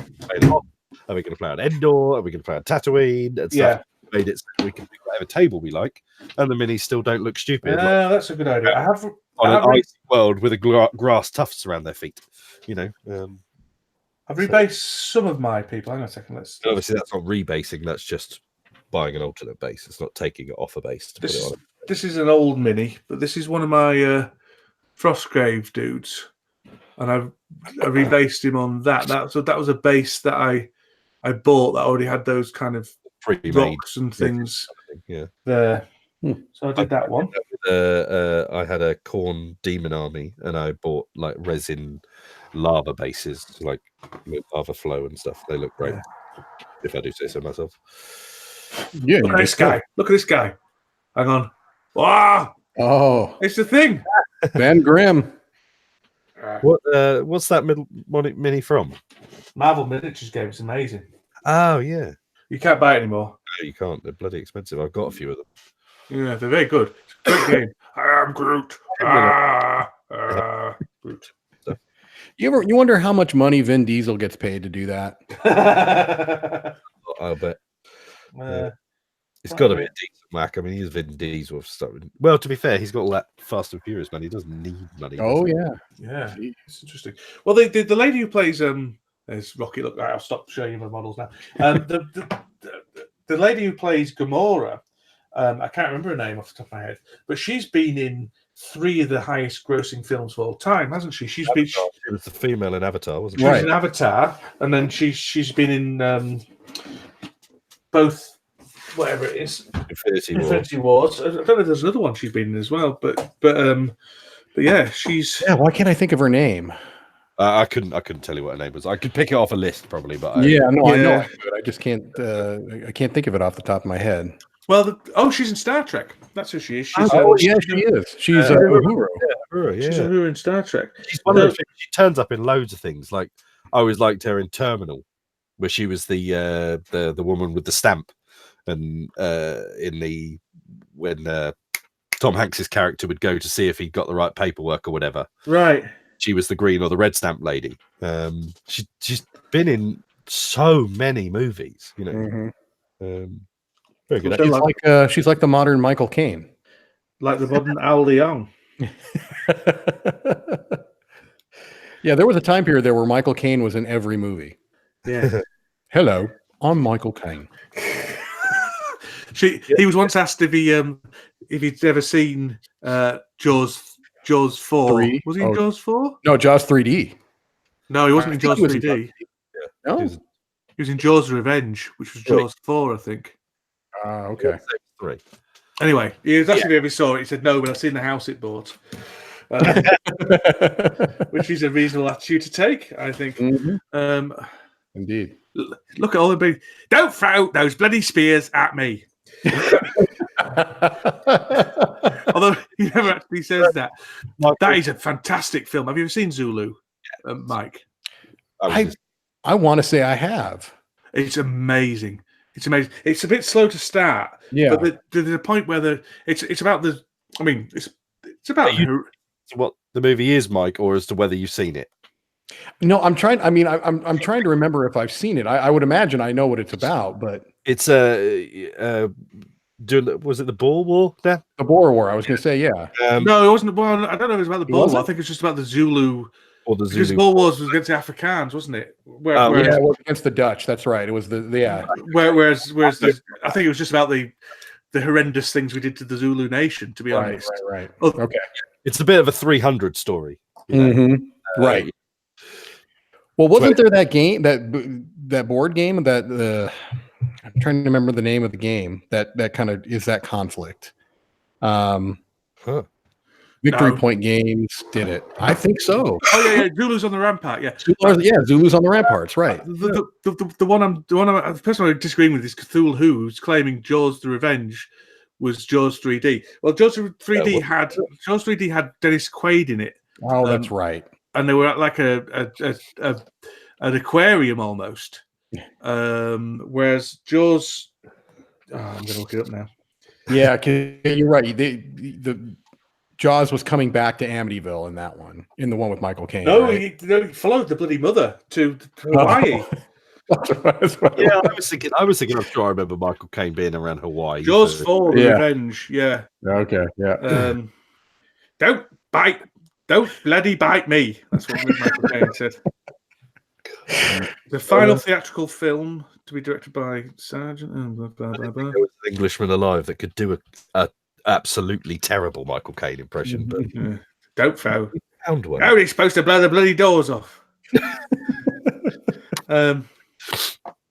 Hoth, are we going to play on Endor, are we going to play on Tatooine and stuff. Yeah. Made it so we can pick whatever table we like, and the minis still don't look stupid. Yeah, that's a good idea. I have on an icy world with a grass tufts around their feet. I've rebased some of my people. Hang on a second. Obviously, that's not rebasing. That's just buying an alternate base. It's not taking it off a base to put it on. This is an old mini, but this is one of my Frostgrave dudes, and I rebased him on that. That was a base that I bought that already had those kind of rocks and things. Yeah. There. So I did that one. I had a Khorne demon army, and I bought like resin lava bases, like with lava flow and stuff. They look great, if I do say so myself. Yeah. Look at this guy. Look at this guy. Hang on. Wow. Oh, it's the thing. Van Grimm. What's that mini from? Marvel Miniatures game. It's amazing. Oh yeah. You can't buy it anymore. No, you can't. They're bloody expensive. I've got a few of them. Yeah, they're very good. It's a great game. I am Groot. Groot. You wonder how much money Vin Diesel gets paid to do that? I'll bet. Uh, It's got to be a decent whack. I mean, he's Vin Diesel. Well, to be fair, he's got all that Fast and Furious money. He doesn't need money. Oh yeah, yeah, it's interesting. Well, the lady who plays there's Rocky. Look, I'll stop showing you my models now. The lady who plays Gamora, I can't remember her name off the top of my head, but she's been in 3 of the highest grossing films of all time, hasn't she? She was the female in Avatar, wasn't she? she? She was in Avatar, and then she's been in both. Whatever it is, Infinity Wars. I don't know if there's another one she's been in as well, but yeah, she's. Yeah, why can't I think of her name? I couldn't tell you what her name was. I could pick it off a list probably, but I know I could. I just can't. I can't think of it off the top of my head. Well, she's in Star Trek. That's who she is. She is. She's Uhura. She's Uhura in Star Trek. She's one of those things. She turns up in loads of things. Like I always liked her in Terminal, where she was the woman with the stamp. And when Tom Hanks's character would go to see if he got the right paperwork or whatever, right? She was the green or the red stamp lady. She's been in so many movies, you know. Very good. She's like the modern Michael Caine, like the modern Al Leong. Yeah, there was a time period there where Michael Caine was in every movie. Yeah. Hello, I'm Michael Caine. He was once asked if he'd ever seen Jaws 4. 3? Was he in Jaws 4? No, Jaws 3D. No, he wasn't in Jaws 3D. No, he was in Jaws Revenge, which was Jaws 4, I think. Okay. 3. Anyway, he was asking if he saw it. He said no, but I've seen the house it bought. Which is a reasonable attitude to take, I think. Indeed. Look at all the big. Don't throw those bloody spears at me. Although he never actually says that. That is a fantastic film. Have you ever seen Zulu, Mike? I want to say I have. It's amazing. It's amazing. It's a bit slow to start. Yeah. But there's a point where it's about the. I mean, it's about what the movie is, Mike, or as to whether you've seen it. No, I'm trying. I mean, I'm trying to remember if I've seen it. I would imagine I know what it's about, but it's was it the Boer War? Yeah, the Boer War. I was going to say, yeah. No, it wasn't. Well, I don't know if it was about the Boer War. I think it's just about the Zulu. Or the Zulu. Because the Boer Wars was against the Afrikaans, wasn't it? Yeah, it was against the Dutch. That's right. It was yeah. Whereas I think it was just about the horrendous things we did to the Zulu nation. To be honest, right. Okay, it's a bit of a 300 story. Right. Well, wasn't there that game, that board game that I'm trying to remember the name of the game that kind of is that conflict? Victory Point Games did it. I think so. Oh yeah, Zulu's on the Rampart. Yeah, Zulu's on the Ramparts. Right. The person I'm disagreeing with is Cthulhu, who's claiming Jaws: The Revenge was Jaws 3D. Well, Jaws 3D had Dennis Quaid in it. Oh, that's right. And they were at like an aquarium almost. Whereas Jaws, I'm going to look it up now. Yeah, you're right. The Jaws was coming back to Amityville in that one, in the one with Michael Caine. No, right? he followed the bloody mother to Hawaii. Yeah, I was thinking. I'm sure I remember Michael Caine being around Hawaii. Jaws 4, The Revenge. Yeah. Okay. Yeah. Don't bloody bite me. That's what Michael Caine said. The final theatrical film to be directed by Sargent. There was an Englishman alive that could do a absolutely terrible Michael Caine impression. But don't throw. Found one. How are they supposed to blow the bloody doors off?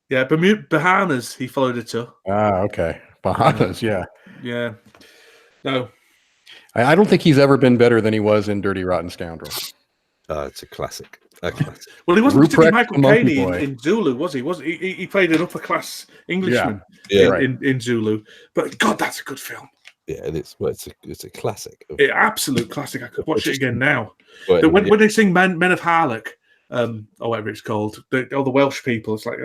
Yeah, Bahamas. He followed it to. Okay. Bahamas. Yeah. Yeah. No. I don't think he's ever been better than he was in Dirty Rotten Scoundrel. It's a classic. Well, he wasn't particularly Michael Caine in Zulu, was he? He played an upper class Englishman in Zulu. But God, that's a good film. Yeah, it is. Well, it's a classic. Absolute classic. I could watch it again now. When they sing Men of Harlech, or whatever it's called, all the Welsh people, it's like,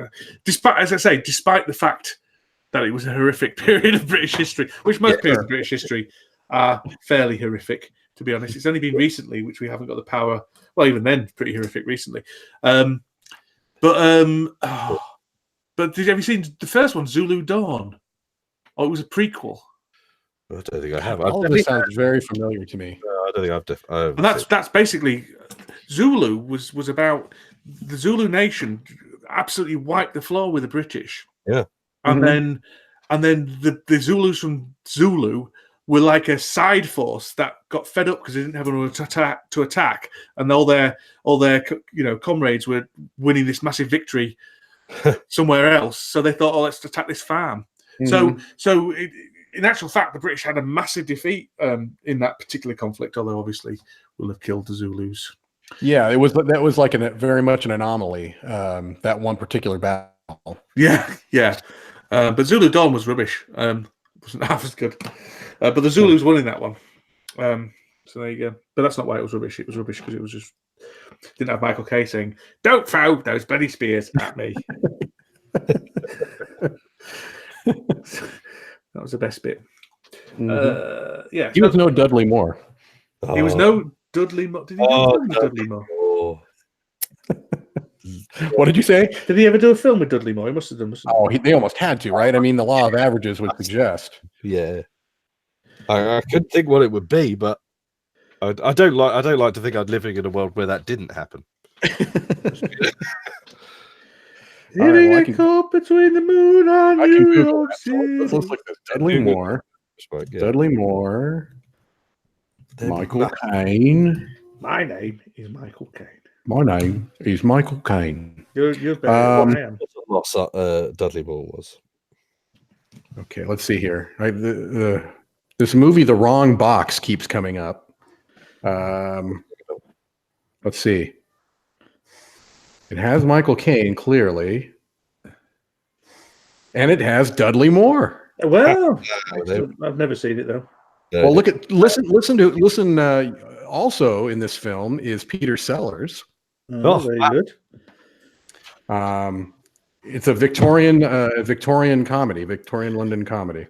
despite the fact that it was a horrific period of British history, which most periods of British history are fairly horrific, to be honest. It's only been recently which we haven't got the power Well, even then, pretty horrific recently. But have you seen the first one, Zulu Dawn? Oh, it was a prequel. I don't think I have. All of this sounds very familiar to me. I don't think I've. And that's basically Zulu was about the Zulu nation absolutely wiped the floor with the British. Yeah. And then the Zulus from Zulu were like a side force that got fed up because they didn't have anyone to attack, and all their comrades were winning this massive victory somewhere else. So they thought, let's attack this farm. So in actual fact, the British had a massive defeat in that particular conflict. Although obviously will have killed the Zulus. Yeah, that was like very much an anomaly. That one particular battle. Yeah. But Zulu Dawn was rubbish. Wasn't half as good. But the Zulus won in that one. So there you go. But that's not why it was rubbish. It was rubbish because it was just didn't have Michael Caine saying, "Don't throw those bloody spears at me." That was the best bit. Yeah, he was no Dudley Moore. He was no Dudley Moore. Did he ever do Dudley Moore? What did you say? Did he ever do a film with Dudley Moore? He must have done. They almost had to, right? I mean, the law of averages would suggest. Yeah, I couldn't think what it would be, but I don't like to think I'm living in a world where that didn't happen. Hitting a caught between the moon and New York City. This looks like this. Dudley Moore. Yeah. Dudley Moore. Michael Caine. My name is Michael Caine. My name is Michael Caine. You're better than I am. Lost Dudley Moore was. Okay, let's see here. This movie, The Wrong Box, keeps coming up. Let's see. It has Michael Caine, clearly. And it has Dudley Moore. Well, I've never seen it, though. No, Well, listen. Also in this film is Peter Sellers. Very good. It's a Victorian comedy, Victorian London comedy.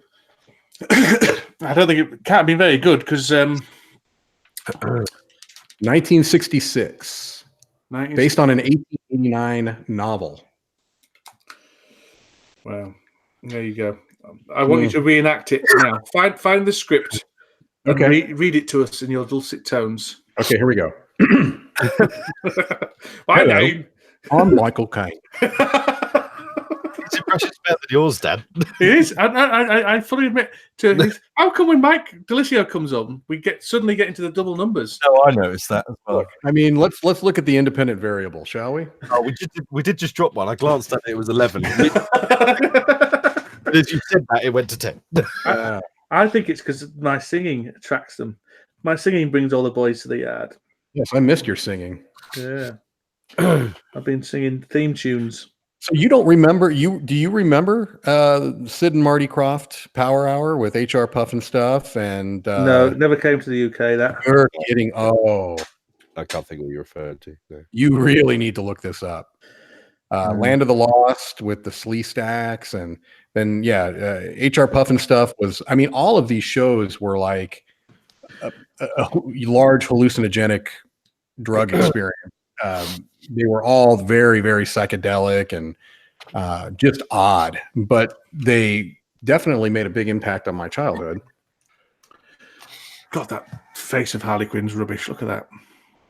I don't think it can't be very good because 1966, based on an 1889 novel. Well, there you go. I want you to reenact it now. Find the script. And Okay. read it to us in your dulcet tones. Okay, here we go. My name. I'm Michael Caine. It's impressive better than yours, Dad. It is. I fully admit to this. How come when Mike Delisio comes on, we suddenly get into the double numbers? No, I noticed that as well. I mean, let's look at the independent variable, shall we? Oh, we did just drop one. I glanced at it; it was 11. As you said that, it went to 10. I think it's because my singing attracts them. My singing brings all the boys to the yard. Yes, I missed your singing. Yeah. I've been singing theme tunes. So you don't remember? Do you remember Sid and Marty Krofft Power Hour with H.R. Puff and stuff? And no, it never came to the UK. That you're kidding. Oh, I can't think what you're referring to. No. you really need to look this up. Land of the Lost with the Slee Stacks, and then H.R. Puff and stuff was. I mean, all of these shows were like a large hallucinogenic drug experience. They were all very, very psychedelic and just odd, but they definitely made a big impact on my childhood. God, that face of Harley Quinn's rubbish. Look at that.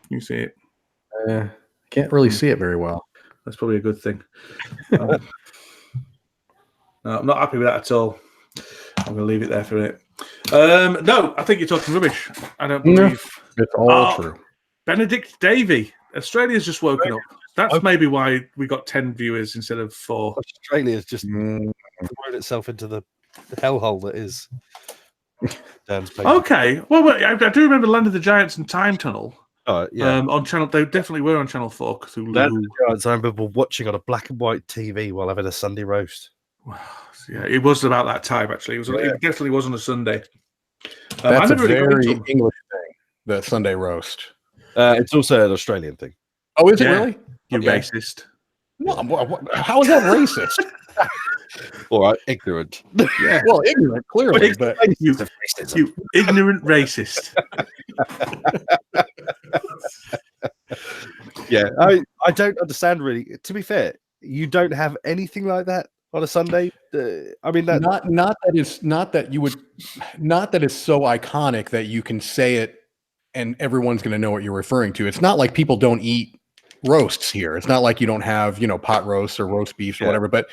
You see it? Can't really see it very well. That's probably a good thing. No, I'm not happy with that at all. I'm going to leave it there for a minute. No, I think you're talking rubbish. I don't believe it's all true. Benedict Davey. Australia's just woken up. That's maybe why we got 10 viewers instead of 4. Australia's just thrown itself into the hellhole that is Dan's place. Okay. Well, I do remember Land of the Giants and Time Tunnel. Yeah. On channel, they definitely were on Channel 4. Cthulhu. Land of the Giants, I remember watching on a black and white TV while having a Sunday roast. Yeah, it was about that time actually. It definitely was on a Sunday. That's a very English thing. The Sunday roast. It's also an Australian thing. Oh, is it really? You racist. No, how is that racist? All right, ignorant. Yeah, well, ignorant, clearly, but you ignorant racist. Yeah, I don't understand really. To be fair, you don't have anything like that on a Sunday. I mean, that Not that it's so iconic that you can say it and everyone's going to know what you're referring to. It's not like people don't eat roasts here. It's not like you don't have, pot roasts or roast beefs or whatever, but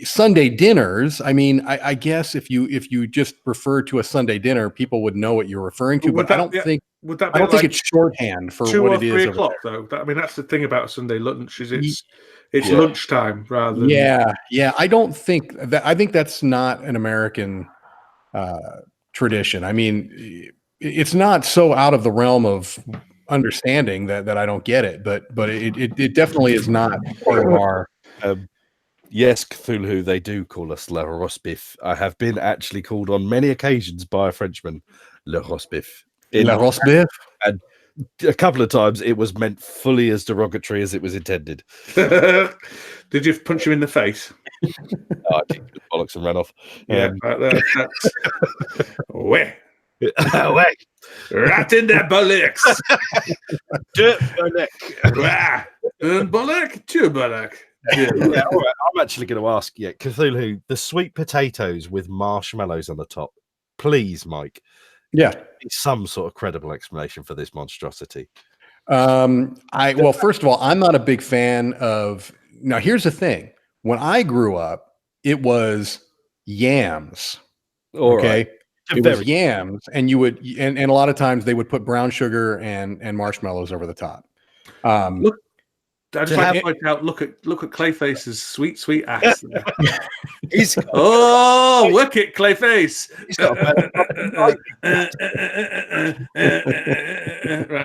Sunday dinners, I mean, I guess if you just refer to a Sunday dinner, people would know what you're referring to, but I don't think it's shorthand for 2 what or it 3 is. o'clock though. I mean, that's the thing about a Sunday lunch is it's lunchtime rather than I don't think that. I think that's not an American tradition. I mean, it's not so out of the realm of understanding that I don't get it, but it definitely is not part of our. Yes, Cthulhu, they do call us Le Rosbif. I have been actually called on many occasions by a Frenchman Le Rosbif. Le Rosbif? And a couple of times it was meant fully as derogatory as it was intended. Did you punch him in the face? I kicked his bollocks and ran off. Yeah, that's... Wait. Right in the bullocks. Bollock, two bollock. Yeah, all right. I'm actually going to ask, Cthulhu, the sweet potatoes with marshmallows on the top. Please, Mike. Yeah. Some sort of credible explanation for this monstrosity. Well, first of all, I'm not a big fan of. Now, here's the thing. When I grew up, it was yams. Okay. It was yams, and you would, and a lot of times they would put brown sugar and marshmallows over the top. Look, I just like to point out. Look at Clayface's sweet ass. He's look at Clayface. He's got right,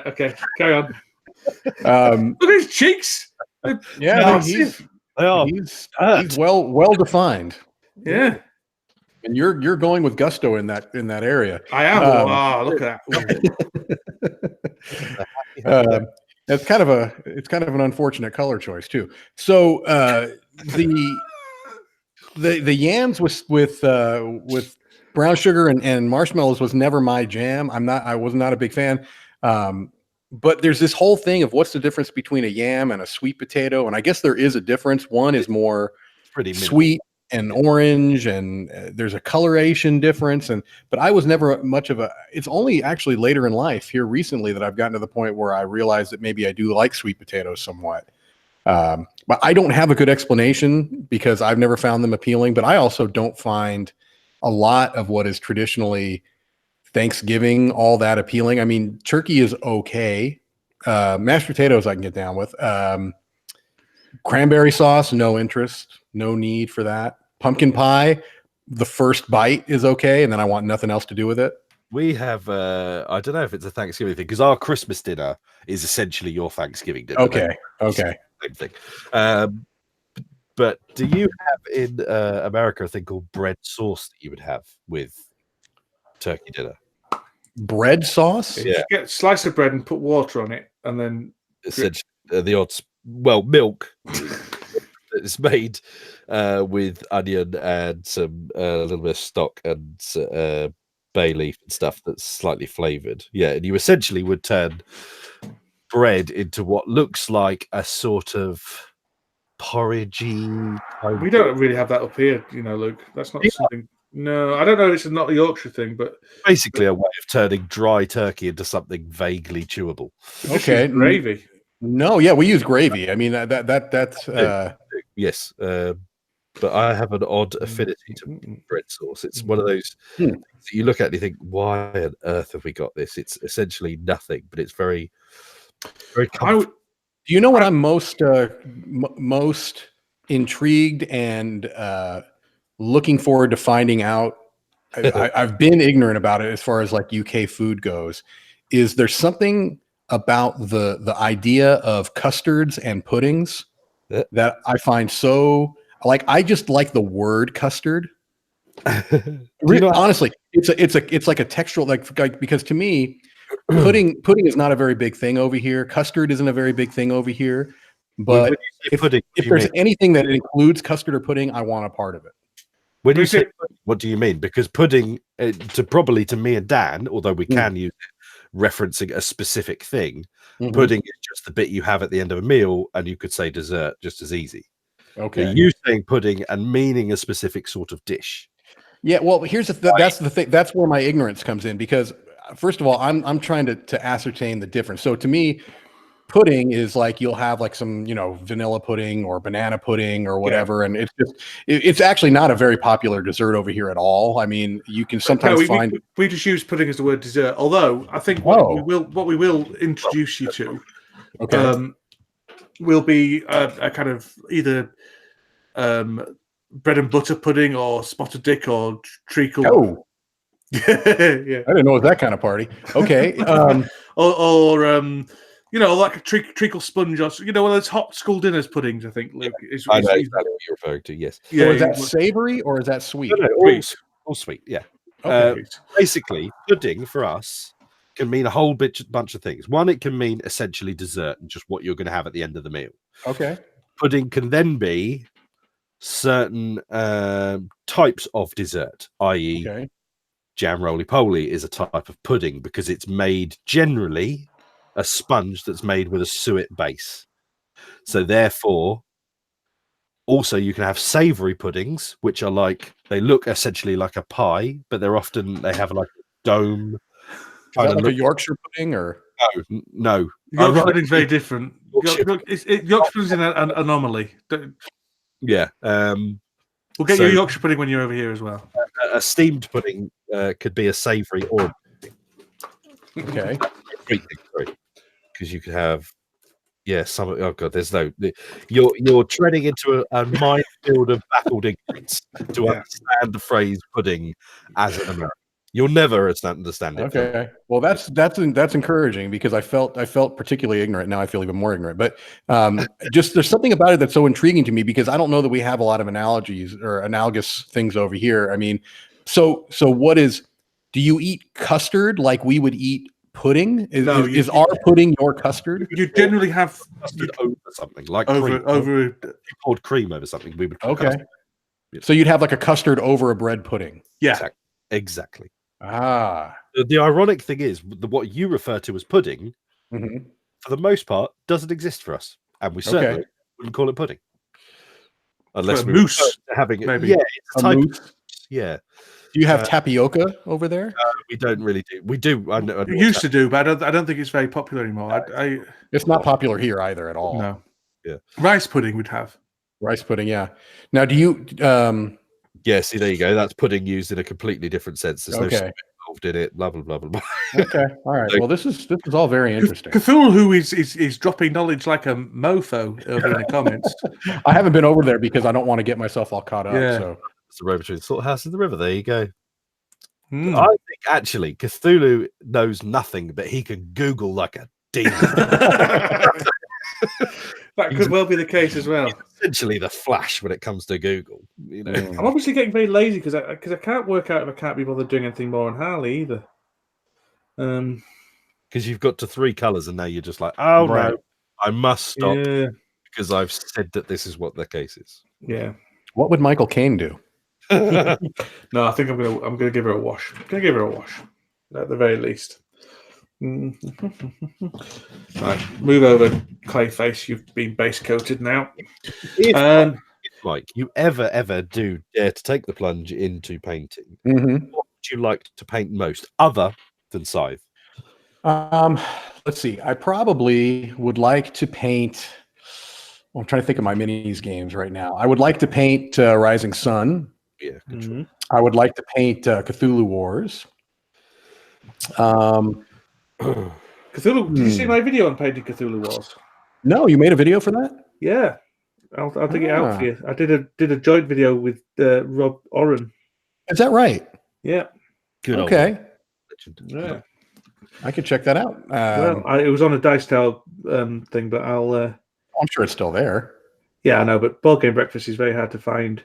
okay, carry on. Look at his cheeks. Yeah, he's well defined. Yeah. And you're going with gusto in that area. I am. Look at that. It's kind of an unfortunate color choice too. So the yams with brown sugar and marshmallows was never my jam. I was not a big fan. But there's this whole thing of what's the difference between a yam and a sweet potato, and I guess there is a difference. One is more pretty sweet and orange, and there's a coloration difference. But I was never much of a. It's only actually later in life, here recently, that I've gotten to the point where I realized that maybe I do like sweet potatoes somewhat. But I don't have a good explanation because I've never found them appealing. But I also don't find a lot of what is traditionally Thanksgiving all that appealing. I mean, turkey is okay. Mashed potatoes I can get down with. Cranberry sauce, no interest, no need for that. Pumpkin pie, the first bite is okay, and then I want nothing else to do with it. We have, I don't know if it's a Thanksgiving thing, because our Christmas dinner is essentially your Thanksgiving dinner. Okay. Same thing. But do you have in America a thing called bread sauce that you would have with turkey dinner? Bread sauce? Yeah. Just get a slice of bread and put water on it, and then essentially the odds. Well, milk is made with onion and some a little bit of stock and bay leaf and stuff that's slightly flavored. Yeah, and you essentially would turn bread into what looks like a sort of porridgey. We don't really have that up here, Luke. That's not something. No, I don't know. It's not a Yorkshire thing, but basically a way of turning dry turkey into something vaguely chewable. Okay, gravy. No, yeah, we use gravy. I mean that's yes, but I have an odd affinity to bread sauce. It's one of those things that you look at and you think, why on earth have we got this? It's essentially nothing, but it's very, very comforting. Do you know what I'm most intrigued and looking forward to finding out? I've been ignorant about it as far as like UK food goes. Is there something about the idea of custards and puddings that I find so like? I just like the word custard. Honestly, it's like a textural like because to me, pudding is not a very big thing over here. Custard isn't a very big thing over here. But if there's anything that includes custard or pudding, I want a part of it. When you say pudding, what do you mean? Because pudding, to me and Dan, although we can use it referencing a specific thing, pudding is just the bit you have at the end of a meal, and you could say dessert just as easy. Okay. So you saying pudding and meaning a specific sort of dish. Yeah, well, here's that's the thing. That's where my ignorance comes in because, first of all, I'm trying to ascertain the difference. So to me, pudding is like you'll have like some vanilla pudding or banana pudding or whatever, and it's actually not a very popular dessert over here at all. I mean, you can sometimes find we just use pudding as the word dessert. Although I think what we will introduce you to, will be a kind of either bread and butter pudding or spotted dick or treacle. Oh, yeah, I didn't know it was that kind of party. Okay, or like a treacle sponge, or one of those hot school dinners puddings. I think Luke I know exactly what you're referring to. Yes. Yeah. So is that savory or is that sweet? No, all sweet. Yeah. Okay. Basically, pudding for us can mean a whole bunch of things. One, it can mean essentially dessert and just what you're going to have at the end of the meal. Okay. Pudding can then be certain types of dessert, i.e., jam roly-poly is a type of pudding because it's made generally a sponge that's made with a suet base. So therefore, also you can have savory puddings, which are like, they look essentially like a pie, but they have like a dome. Is that like a Yorkshire pudding or? No. Yorkshire pudding's very different. Yorkshire pudding's an anomaly. Yeah. We'll get you Yorkshire pudding when you're over here as well. A steamed pudding could be a savoury or okay, because you could have some. Oh god, there's no. You're treading into a minefield of baffled ignorance to understand the phrase pudding as an American. You'll never understand it. Okay. Well, that's encouraging because I felt particularly ignorant. Now I feel even more ignorant. But just there's something about it that's so intriguing to me because I don't know that we have a lot of analogies or analogous things over here. I mean, so what is? Do you eat custard like we would eat pudding? Is our pudding your custard? You generally have custard over something like over poured cream over something. We would So you'd have like a custard over a bread pudding. Yeah, exactly. Ah. The ironic thing is, what you refer to as pudding, for the most part, doesn't exist for us, and we certainly wouldn't call it pudding, unless we mousse having maybe. Yeah, it's a type of, yeah. Do you have tapioca over there? We don't really do. We do. I know. We used to do, but I don't think it's very popular anymore. It's not popular here either at all. No. Yeah. Rice pudding would have. Rice pudding, yeah. Now, do you? Yeah. See, there you go. That's pudding used in a completely different sense. There's no sweet involved in it. Blah blah blah blah blah. Okay. All right. Well, this is all very interesting. Cthulhu is dropping knowledge like a mofo over in the comments. I haven't been over there because I don't want to get myself all caught up. Yeah. So. It's the road between the slaughterhouse and the river. There you go. I think actually Cthulhu knows nothing, but he can Google like a demon. That could well be the case as well. Essentially, the Flash when it comes to Google. I'm obviously getting very lazy because I can't work out if I can't be bothered doing anything more on Harley either. Because you've got to 3 colors, and now you're just like, oh no, I must stop because I've said that this is what the case is. Yeah. What would Michael Caine do? No, I think I'm gonna give her a wash. I'm gonna give her a wash at the very least. Right, move over, Clayface. You've been base coated now. Mike, you ever do dare to take the plunge into painting? What would you like to paint most, other than Scythe? Let's see. I probably would like to paint. Well, I'm trying to think of my minis games right now. I would like to paint Rising Sun. Yeah, good I would like to paint Cthulhu Wars. Cthulhu. Did you see my video on painting Cthulhu Wars? No, you made a video for that? Yeah, I'll dig it out for you. I did a joint video with Rob Oren. Is that right? Yeah. Good. Okay. Yeah. I could check that out. It was on a Dice Tale thing, but I'll. I'm sure it's still there. Yeah, I know, but Board Game Breakfast is very hard to find.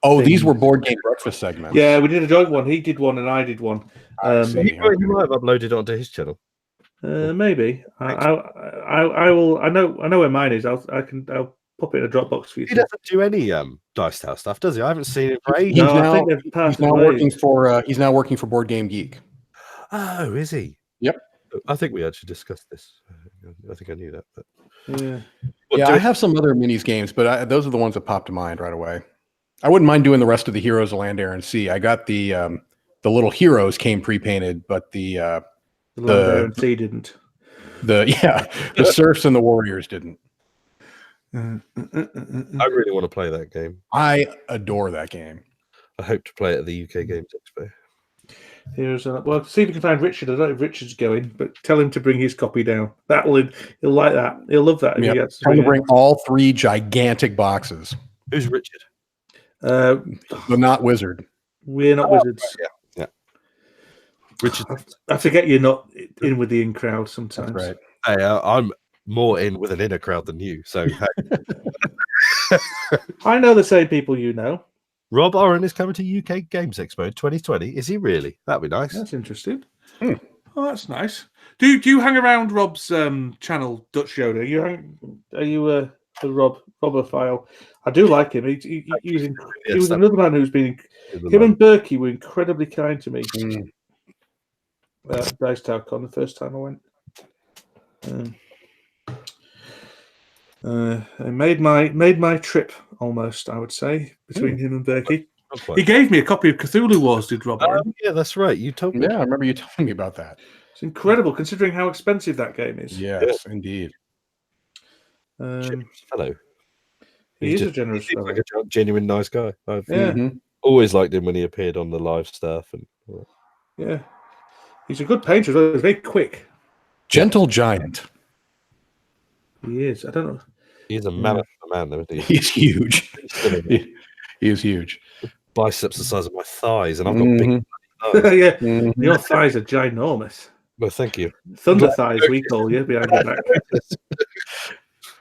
Oh, these were Board Game Breakfast segments. Yeah, we did a joint one. He did one, and I did one. He might have uploaded onto his channel. Maybe. I will. I know where mine is. I'll pop it in a Dropbox for you. He doesn't do any Dice Tale stuff, does he? I haven't seen him for ages. He's now working for Board Game Geek. Oh, is he? Yep. I think we actually discussed this. I think I knew that. But Yeah. Yeah, I have some other minis games, but those are the ones that popped to mind right away. I wouldn't mind doing the rest of the Heroes of Land, Air, and Sea. I got the little heroes came pre-painted, but the Land, Air, and Sea didn't. the serfs and the warriors didn't. I really want to play that game. I adore that game. I hope to play it at the UK Games Expo. Well, see if you can find Richard. I don't know if Richard's going, but tell him to bring his copy down. He'll like that. He'll love that. If he gets trying to bring all 3 gigantic boxes. Who's Richard? But not Wizard. We're not wizards. Yeah. Richard. I forget you're not in with the in crowd sometimes. That's right. Hey, I'm more in with an inner crowd than you. So I know the same people you know. Rob Oren is coming to UK Games Expo 2020. Is he really? That'd be nice. That's interesting. Oh, that's nice. Do you hang around Rob's channel, Dutch Yoda? Are you a Robophile? I do like him. He was another man who's been. Him and Berkey were incredibly kind to me. Dice Tower Con the first time I went. I made my trip almost, I would say, between him and Berkey. He gave me a copy of Cthulhu Wars, did Rob? Yeah, that's right. You told me. Yeah, I remember you telling me about that. It's incredible considering how expensive that game is. Yes, indeed. Hello. He is a generous fellow. Like a genuine nice guy. I've Yeah. always liked him when he appeared on the live stuff. Yeah. He's a good painter as well. He's very quick. Gentle giant. He is. I don't know. He's a mammoth of a man, though, isn't he? He's huge. He is huge. Biceps the size of my thighs, and I've got big thighs. Yeah. Your thighs are ginormous. Well, thank you. Thunder thighs, we call you, behind your back.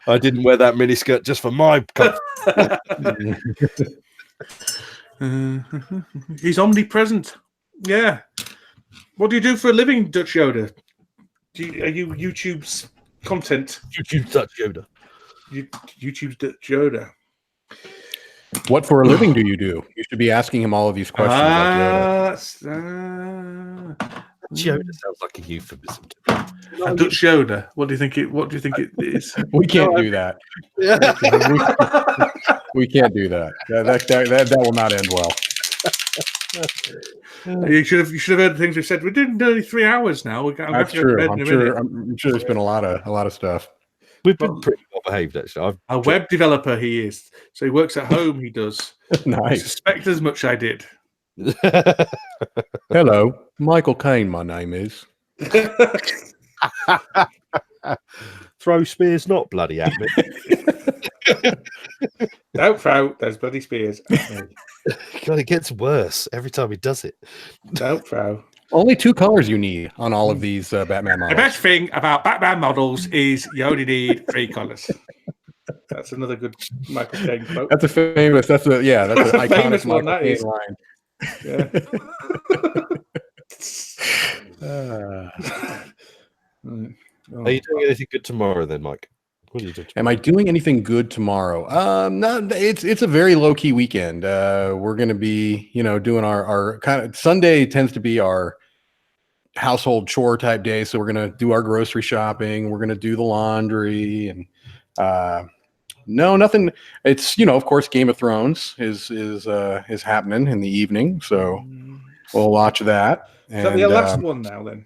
I didn't wear that miniskirt just for my comfort. He's omnipresent. Yeah. What do you do for a living, Dutch Yoda? Are you YouTube's content? YouTube Dutch Yoda. YouTube's Dutch Yoda. What for a living do you do? You should be asking him all of these questions. Yoda sounds like a euphemism to me. Dutch Yoda. What do you think it is? We can't do that. We can't do that. That will not end well. You should have heard the things we said. We're doing nearly 3 hours now. That's true. I'm sure there's been a lot of stuff. We've been pretty well behaved, actually. A web developer he is. So he works at home, he does. Nice. I suspect as much I did. Hello. Michael Caine, my name is. Throw spears not bloody at me. Don't throw those bloody spears at me. God, it gets worse every time he does it. Don't throw. Only 2 colors you need on all of these Batman models. The best thing about Batman models is you only need 3 colors. That's another good Michael Caine quote. That's an iconic famous one, Michael that is. Caine line. Are you doing anything good tomorrow then, Mike? What are you doing? Am I doing anything good tomorrow? No, it's a very low key weekend. We're going to be, doing our kind of Sunday tends to be our household chore type day. So we're going to do our grocery shopping. We're going to do the laundry and, no, nothing. It's, of course, Game of Thrones is happening in the evening. So we'll watch that. Is that the last one now then?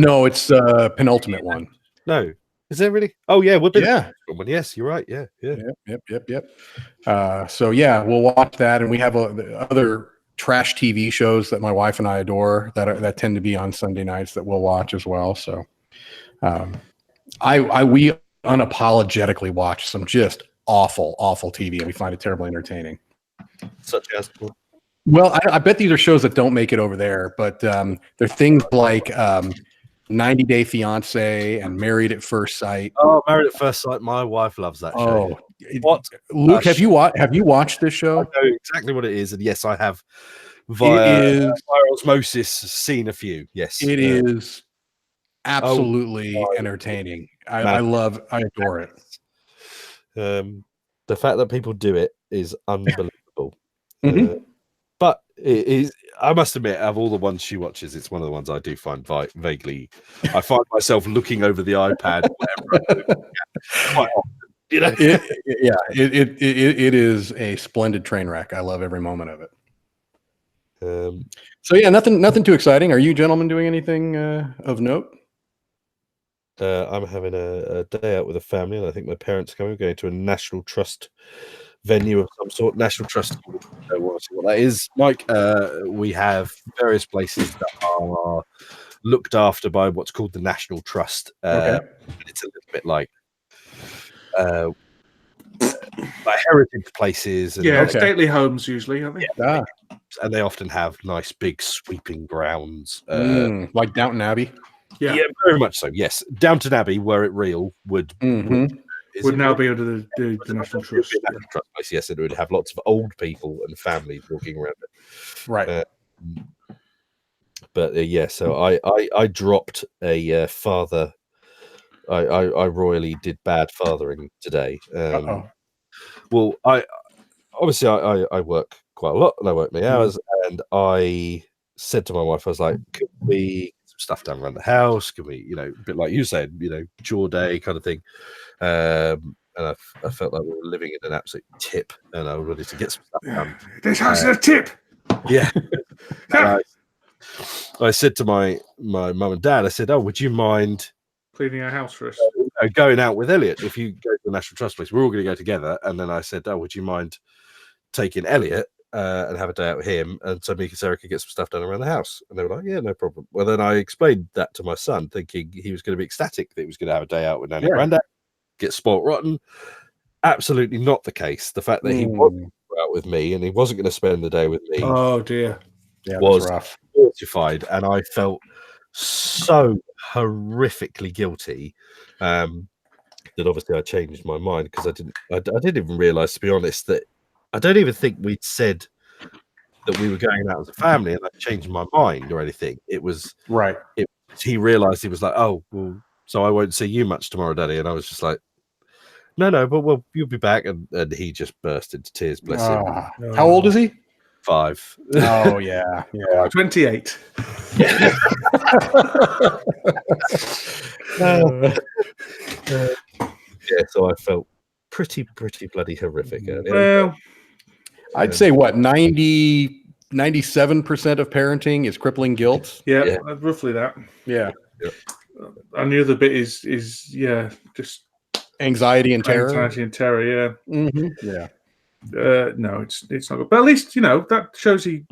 No, it's penultimate one. No. Is there really? Oh, yeah. Yes, you're right. Yeah. Yep. So, yeah, we'll watch that. And we have other trash TV shows that my wife and I adore that tend to be on Sunday nights that we'll watch as well. So we unapologetically watch some just awful TV, and we find it terribly entertaining. Such as? Well, I bet these are shows that don't make it over there, but they're things like 90 Day Fiance and Married at First Sight. Oh, Married at First Sight. My wife loves that show. What? Luke, have you watched this show? I know exactly what it is, and yes, I have via osmosis seen a few. Yes, it is absolutely entertaining. I adore it. The fact that people do it is unbelievable. Mm-hmm. But it is. I must admit, of all the ones she watches, it's one of the ones I do find vaguely. I find myself looking over the iPad, whatever, quite often. You know? It is a splendid train wreck. I love every moment of it. Um, So yeah, nothing too exciting. Are you gentlemen doing anything of note? I'm having a day out with a family, and I think my parents are coming. We're going to a National Trust venue of some sort. National Trust. I don't want to see what that is, Mike. We have various places that are looked after by what's called the National Trust. Okay. It's a little bit like heritage places. And, Yeah, Okay. stately homes usually, aren't they? Ah, and they often have nice, big, sweeping grounds. like Downton Abbey. Yeah, very much so. Yes, Downton Abbey, were it real, would now be under the National Trust. Yeah. Trust place. Yes, it would have lots of old people and families walking around it. Right. But yeah, so I dropped a father. I royally did bad fathering today. Well, I obviously I work quite a lot and I work many hours, and I said to my wife, I was like, could we get some stuff done around the house? Could we, a bit like you said, chore day kind of thing. And I felt like we were living in an absolute tip, and I was ready to get some stuff done. This house is a tip. Yeah. I said to my mum and dad, I said, "Oh, would you mind cleaning our house for us? Going out with Elliot if you go to the National Trust place? We're all going to go together." And then I said, "Oh, would you mind taking Elliot and have a day out with him, and so me and Sarah could get some stuff done around the house?" And they were like, "Yeah, no problem." Well, then I explained that to my son, thinking he was going to be ecstatic that he was going to have a day out with Nanny and Granddad, get spoilt rotten. Absolutely not the case. The fact that he wasn't out with me and he wasn't going to spend the day with me. Oh dear, was rough. Mortified, and I felt so horrifically guilty that obviously I changed my mind, because I didn't even realize, to be honest, that I don't even think we'd said that we were going out as a family, and I changed my mind or anything. It was right. He realized, he was like, "Oh, well, so I won't see you much tomorrow, Daddy," and I was just like, No, but well, you'll be back, and he just burst into tears. Bless him. How old is he? 5. Oh yeah. 28. Yeah, so I felt pretty bloody horrific. Well, I'd say what 97% of parenting is crippling guilt. Yeah, roughly that. Yeah. And the other bit is just anxiety and terror. Anxiety and terror. Yeah. Mm-hmm. Yeah. No, it's not good. But at least that shows he.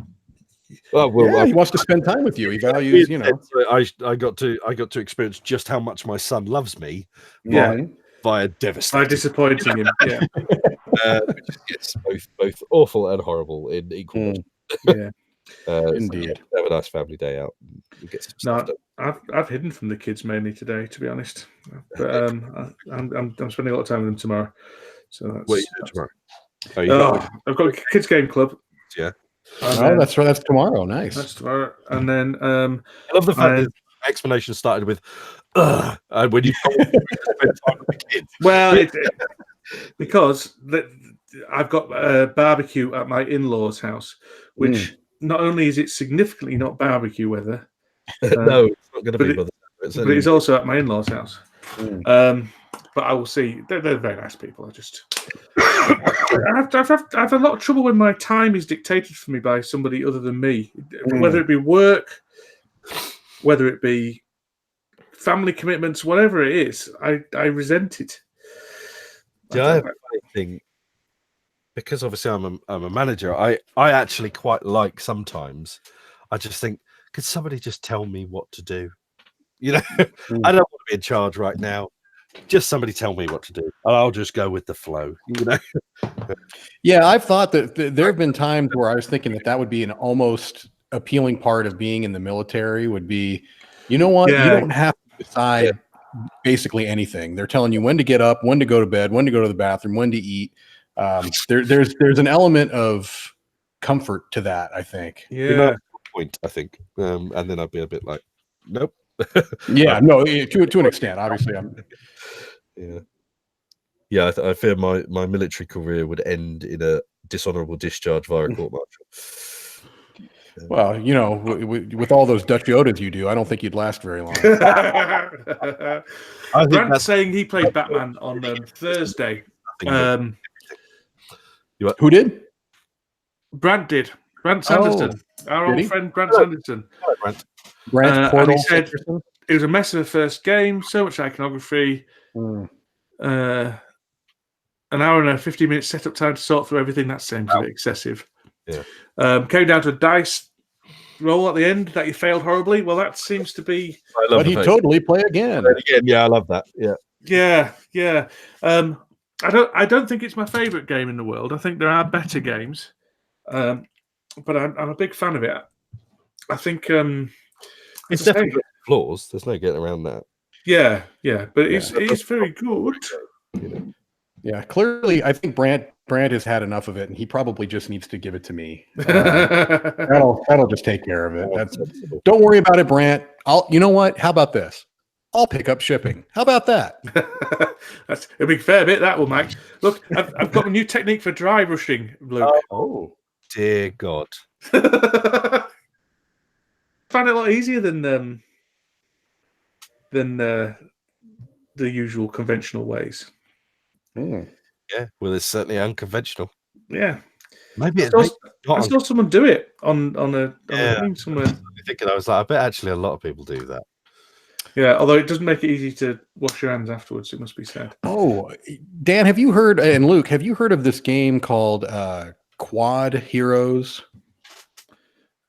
Well, he wants to spend time with you. He values, I got to experience just how much my son loves me. Via devastating. By disappointing him. Yeah. It's both awful and horrible in equal. Yeah. Indeed. Have a nice family day out. And get some stuff done. I've hidden from the kids mainly today, to be honest. But I'm spending a lot of time with them tomorrow. So that's what are you doing tomorrow? I've got a kids game club. Yeah. That's right. That's tomorrow. Nice. That's tomorrow. And then I love the fact that the explanation started with when you spend time with the kids. Well, because I've got a barbecue at my in-laws' house, which not only is it significantly not barbecue weather, no, it's not going to be. But it's also at my in-laws' house. But I will see. They're very nice people. I have a lot of trouble when my time is dictated for me by somebody other than me, whether it be work, whether it be family commitments, whatever it is. I resent it. Yeah, I have a funny thing, because obviously I'm a manager. I actually quite like, sometimes I just think, could somebody just tell me what to do? I don't want to be in charge right now. Just somebody tell me what to do, and I'll just go with the flow. Yeah, I've thought that there have been times where I was thinking that would be an almost appealing part of being in the military. Would be, you don't have to decide basically anything. They're telling you when to get up, when to go to bed, when to go to the bathroom, when to eat. There's an element of comfort to that, I think. Yeah, point, I think, and then I'd be a bit like, nope. Yeah, no, to an extent, obviously. I fear my military career would end in a dishonorable discharge via a court martial. Well, you know, with all those Dutch Yodas you do, I don't think you'd last very long. I think Brant's that's saying he played Batman on Thursday. nothing Who did? Brant did. Brant Sanderson, our did old he? friend Brant Sanderson. but Brent. Grant And Portal. he said Sanderson? it was a mess of a first game, so much iconography, Mm. an hour and a 15-minute setup time to sort through everything. That seems a bit excessive. Yeah. Came down to a dice roll at the end that you failed horribly. Well, that seems to be. I love But he totally play again. Yeah, I love that. Yeah. Yeah. I don't think it's my favourite game in the world. I think there are better games, but I'm a big fan of it. I think It's as I say, definitely got flaws. There's no getting around that. yeah, but it's very good. You know. Yeah, clearly, I think Brant has had enough of it, and he probably just needs to give it to me. That'll just take care of it. Don't worry about it, Brant. You know what? How about this? I'll pick up shipping. How about that? That's a big fair bit, that will, Mike. Look, I've got a new technique for dry brushing, Luke. Oh, Dear God. I find it a lot easier than the usual conventional ways. mm. Yeah, well, it's certainly unconventional. Yeah, Maybe I saw someone do it on a Yeah. thing somewhere. I was like, I bet actually a lot of people do that. Yeah, although it doesn't make it easy to wash your hands afterwards, it must be said. Oh, Dan, have you heard? And Luke, have you heard of this game called Quad Heroes?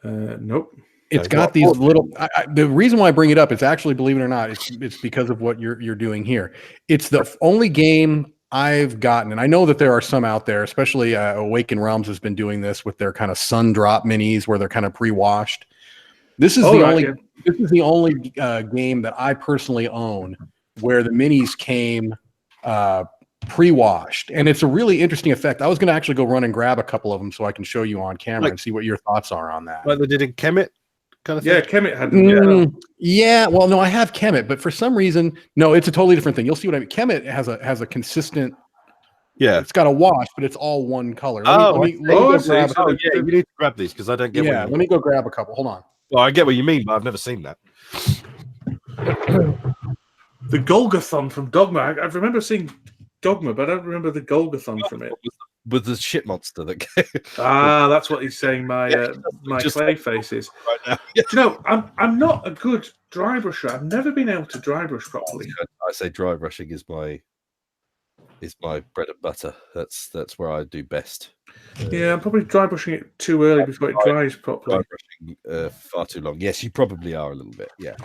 Nope. It's got these little. The reason why I bring it up is actually, believe it or not, it's because of what you're doing here. It's the only game I've gotten, and I know that there are some out there, especially Awaken Realms has been doing this with their kind of sun drop minis where they're kind of pre-washed. This is the only. Yeah. This is the only game that I personally own where the minis came pre-washed, and it's a really interesting effect. I was going to actually go run and grab a couple of them so I can show you on camera and see what your thoughts are on that. Like they did in Kemet, kind of thing. Yeah, Kemet had them. Yeah, well, no, I have Kemet, but for some reason, no, it's a totally different thing. You'll see what I mean. Kemet has a consistent. Yeah, it's got a wash, but it's all one color. Let me go grab. You need to grab these because I don't get. Yeah, let me go grab a couple. Hold on. Well, I get what you mean, but I've never seen that. The Golgathon from Dogma. I remember seeing Dogma, but I don't remember the Golgathon from it. With the shit monster that came. That's what he's saying. My clay face is. Right now. Yeah. Do you know, I'm not a good dry brusher. I've never been able to dry brush properly. I say dry brushing is my bread and butter. That's where I do best. Yeah, I'm probably dry brushing it too early before it dries properly. Dry brushing far too long. Yes, you probably are a little bit. Yeah,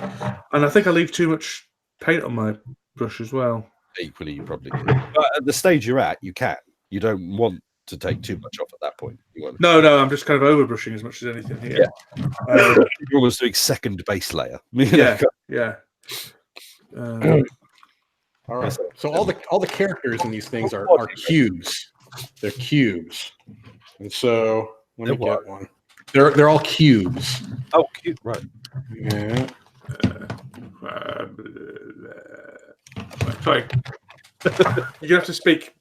and I think I leave too much paint on my brush as well. Equally, you probably do. But at the stage you're at, you can. You don't want to take too much off at that point. No, I'm just kind of over brushing as much as anything here. Yeah. You're almost doing second base layer. Yeah. All right. So all the characters in these things are cubes. They're cubes, and so let me get one. They're all cubes. Oh, cube, right? Yeah. Sorry. You have to speak.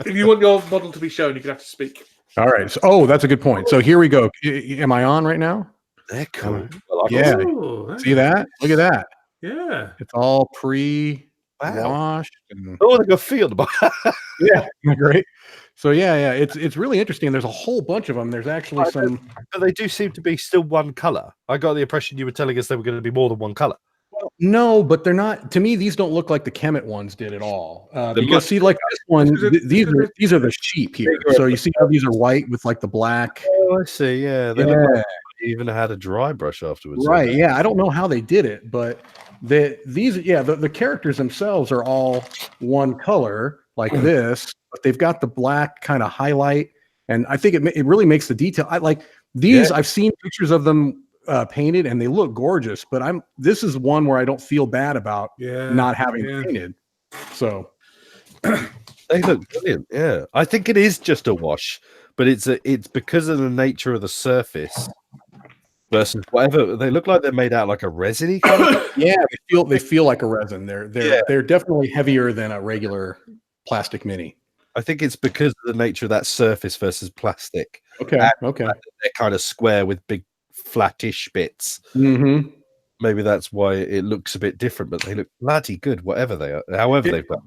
If you want your model to be shown, you can have to speak. All right. So, that's a good point. So here we go. Am I on right now? They're cool. Yeah. See that? Look at that. Yeah. It's all pre-washed. Oh, they got field. Yeah. Great. So yeah. It's really interesting. There's a whole bunch of them. There's actually some. But they do seem to be still one color. I got the impression you were telling us they were going to be more than one color. Well, no, but they're not. To me, these don't look like the Kemet ones did at all. Because see, like this one, these are the sheep here. So you see how these are white with like the black. Oh, I see. Yeah. They look like they even had a dry brush afterwards. Right. Yeah. I don't know how they did it, but the characters themselves are all one color like this, but they've got the black kind of highlight, and I think it really makes the detail. I like these. Yeah. I've seen pictures of them painted and they look gorgeous, but this is one where I don't feel bad about not having painted. So they look brilliant. Yeah, I think it is just a wash, but it's because of the nature of the surface versus whatever. They look like they're made out like a resiny kind of. Yeah, they feel like a resin. They're definitely heavier than a regular plastic mini. I think it's because of the nature of that surface versus plastic. Okay. They're kind of square with big flattish bits. Mm-hmm. Maybe that's why it looks a bit different, but they look bloody good, whatever they are, however they've done.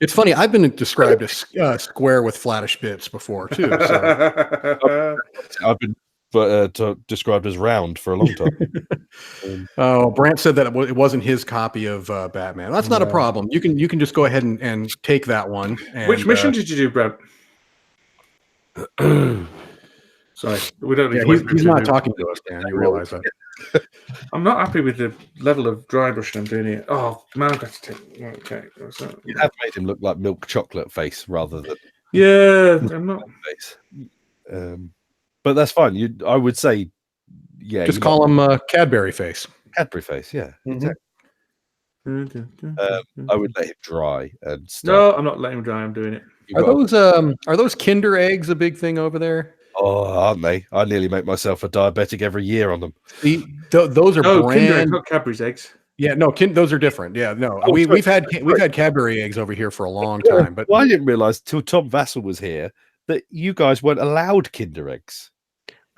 It's funny. I've been described as square with flattish bits before too. So I've been described as round for a long time. oh, Brant said that it wasn't his copy of Batman. That's not a problem. You can just go ahead and take that one. And, Which mission did you do, Brad? Sorry, we don't need to he's not talking to us, Dan. You realize that? I'm not happy with the level of dry brushing I'm doing here. Oh, man, I've got to take. Okay. You have made him look like milk chocolate face rather than. Yeah, I'm not. Face. But that's fine. I would say, yeah. Just call him Cadbury face. Cadbury face, yeah. Mm-hmm. Exactly. I would let him dry and stuff. No, I'm not letting him dry. I'm doing it. Are those Kinder eggs a big thing over there? Oh, aren't they? I nearly make myself a diabetic every year on them. Those are Kinder eggs, not Cadbury's eggs. Yeah, no, those are different. Yeah, no, we've had Cadbury eggs over here for a long time. But I didn't realize till Tom Vassell was here that you guys weren't allowed Kinder eggs.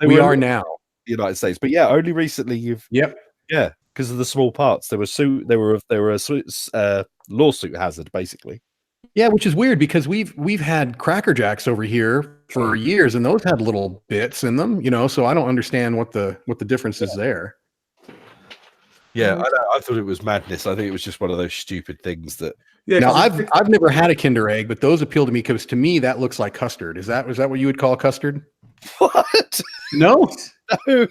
We are now, in the United States. But yeah, only recently you've. Yep. Yeah, because of the small parts. They were a lawsuit hazard basically. Yeah, which is weird because we've had Cracker Jacks over here for years, and those had little bits in them, So I don't understand what the difference is there. Yeah, I thought it was madness. I think it was just one of those stupid things that. Yeah. Now I've never had a Kinder egg, but those appeal to me because to me that looks like custard. Is that what you would call custard? What? No. No.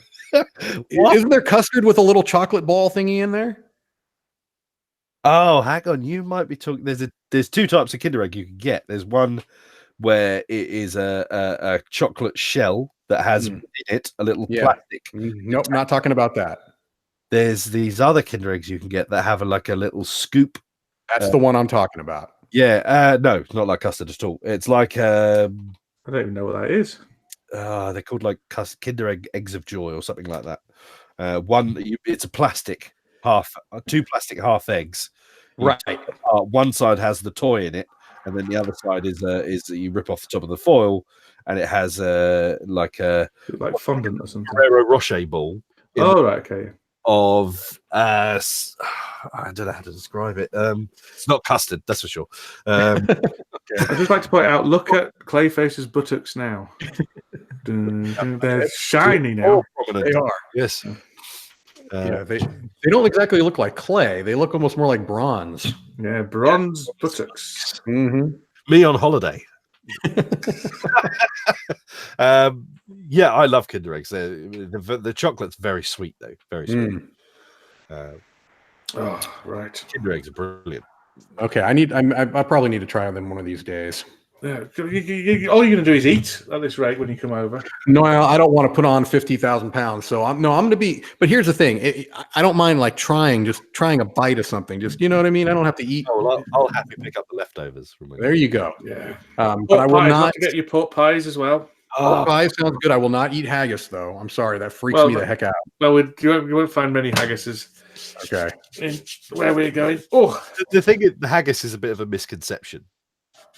Isn't there custard with a little chocolate ball thingy in there? Oh, hang on. You might be talking. There's two types of Kinder Egg you can get. There's one where it is a chocolate shell that has in it a little plastic. Nope, not talking about that. There's these other Kinder Eggs you can get that have a little scoop. That's the one I'm talking about. Yeah. No, it's not like custard at all. It's like I don't even know what that is. They're called like Kinder Eggs of Joy or something like that. It's a plastic. Two plastic half eggs, right? One side has the toy in it, and then the other side is you rip off the top of the foil, and it has like fondant or something. Ferrero Rocher ball. Oh, right, okay. Of I don't know how to describe it. It's not custard, that's for sure. I'd just like to point out. Look at Clayface's buttocks now. They're shiny now. They are. Yes. Yeah, they don't exactly look like clay. They look almost more like bronze. Yeah, bronze buttocks. Mm-hmm. Me on holiday. Yeah, I love Kinder Eggs. The chocolate's very sweet, though. Very sweet. Right. Kinder Eggs are brilliant. Okay, I probably need to try them one of these days. Yeah, all you're going to do is eat at this rate when you come over. No, I don't want to put on 50,000 pounds. So I'm going to be. But here's the thing: I don't mind trying a bite of something. Just you know what I mean. I don't have to eat. Oh, well, I'll happily pick up the leftovers from there. You go. Yeah. But I will not get your pork pies as well. Pork pies sounds good. I will not eat haggis though. I'm sorry, that freaks me the heck out. Well, you won't find many haggises. Okay. Where we're going. Oh, the thing is, the haggis is a bit of a misconception.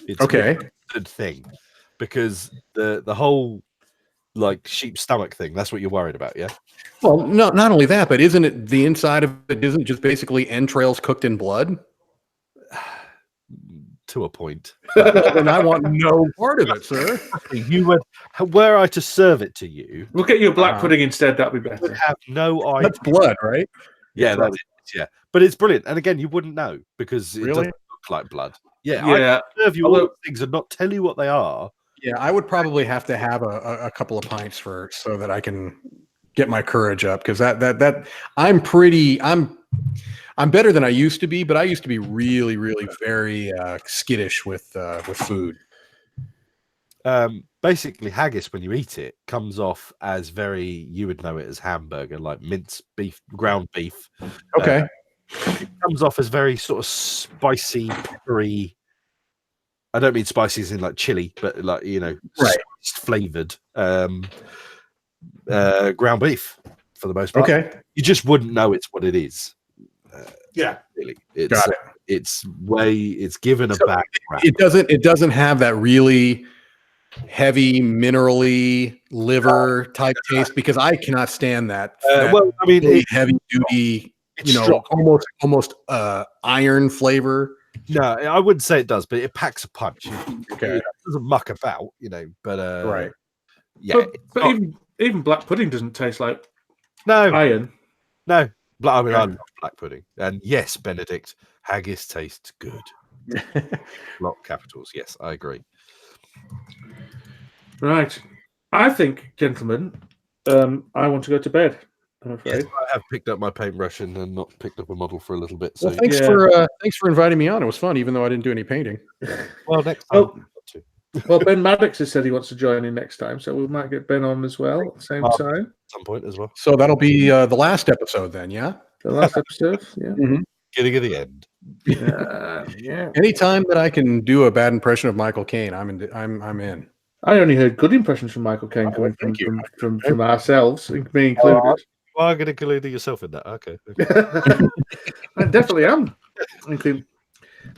It's okay. A good thing because the whole sheep stomach thing, that's what you're worried about, yeah? Well, no, not only that, but isn't it the inside of it isn't just basically entrails cooked in blood? To a point. And I want no part of it, sir. Were I to serve it to you, we'll get you a black pudding instead. That'd be better. You would have no idea. That's blood, right? Yeah, that's it. Yeah, but it's brilliant. And again, you wouldn't know because it doesn't look like blood. Yeah. I can serve you all those things and not tell you what they are. Yeah, I would probably have to have a couple of pints first so that I can get my courage up because that I'm better than I used to be, but I used to be really, really very skittish with food. Basically, haggis, when you eat it, comes off as you would know it as hamburger, like minced beef, ground beef. Okay. It comes off as very sort of spicy, peppery. I don't mean spicy as in like chili, but right. Flavored ground beef for the most part. Okay. You just wouldn't know it's what it is. Yeah. Really. Got it. It's given a background. It doesn't have that really heavy, minerally liver type taste? Because I cannot stand that. Well, I mean, really heavy duty, it's strong. almost iron flavor. No, I wouldn't say it does, but it packs a punch. Okay. It doesn't muck about, but Right. yeah. But even black pudding doesn't taste like No, iron. no. I mean, I love black pudding, and yes, Benedict, haggis tastes good. Block capitals. Yes, I agree. Right. I think, gentlemen, I want to go to bed. I'm afraid. Yes, I have picked up my paintbrush and not picked up a model for a little bit. So Well, thanks for inviting me on. It was fun, even though I didn't do any painting. Well, next time. Well, Ben Maddox has said he wants to join in next time, so we might get Ben on as well at the same time. At some point as well. So that'll be the last episode then, yeah? The last episode, yeah. Mm-hmm. Getting at the end. Yeah. Anytime that I can do a bad impression of Michael Caine, I'm in. I only heard good impressions from Michael Caine coming from ourselves, me included. Well, I'm going to include yourself in that. Okay. I definitely am.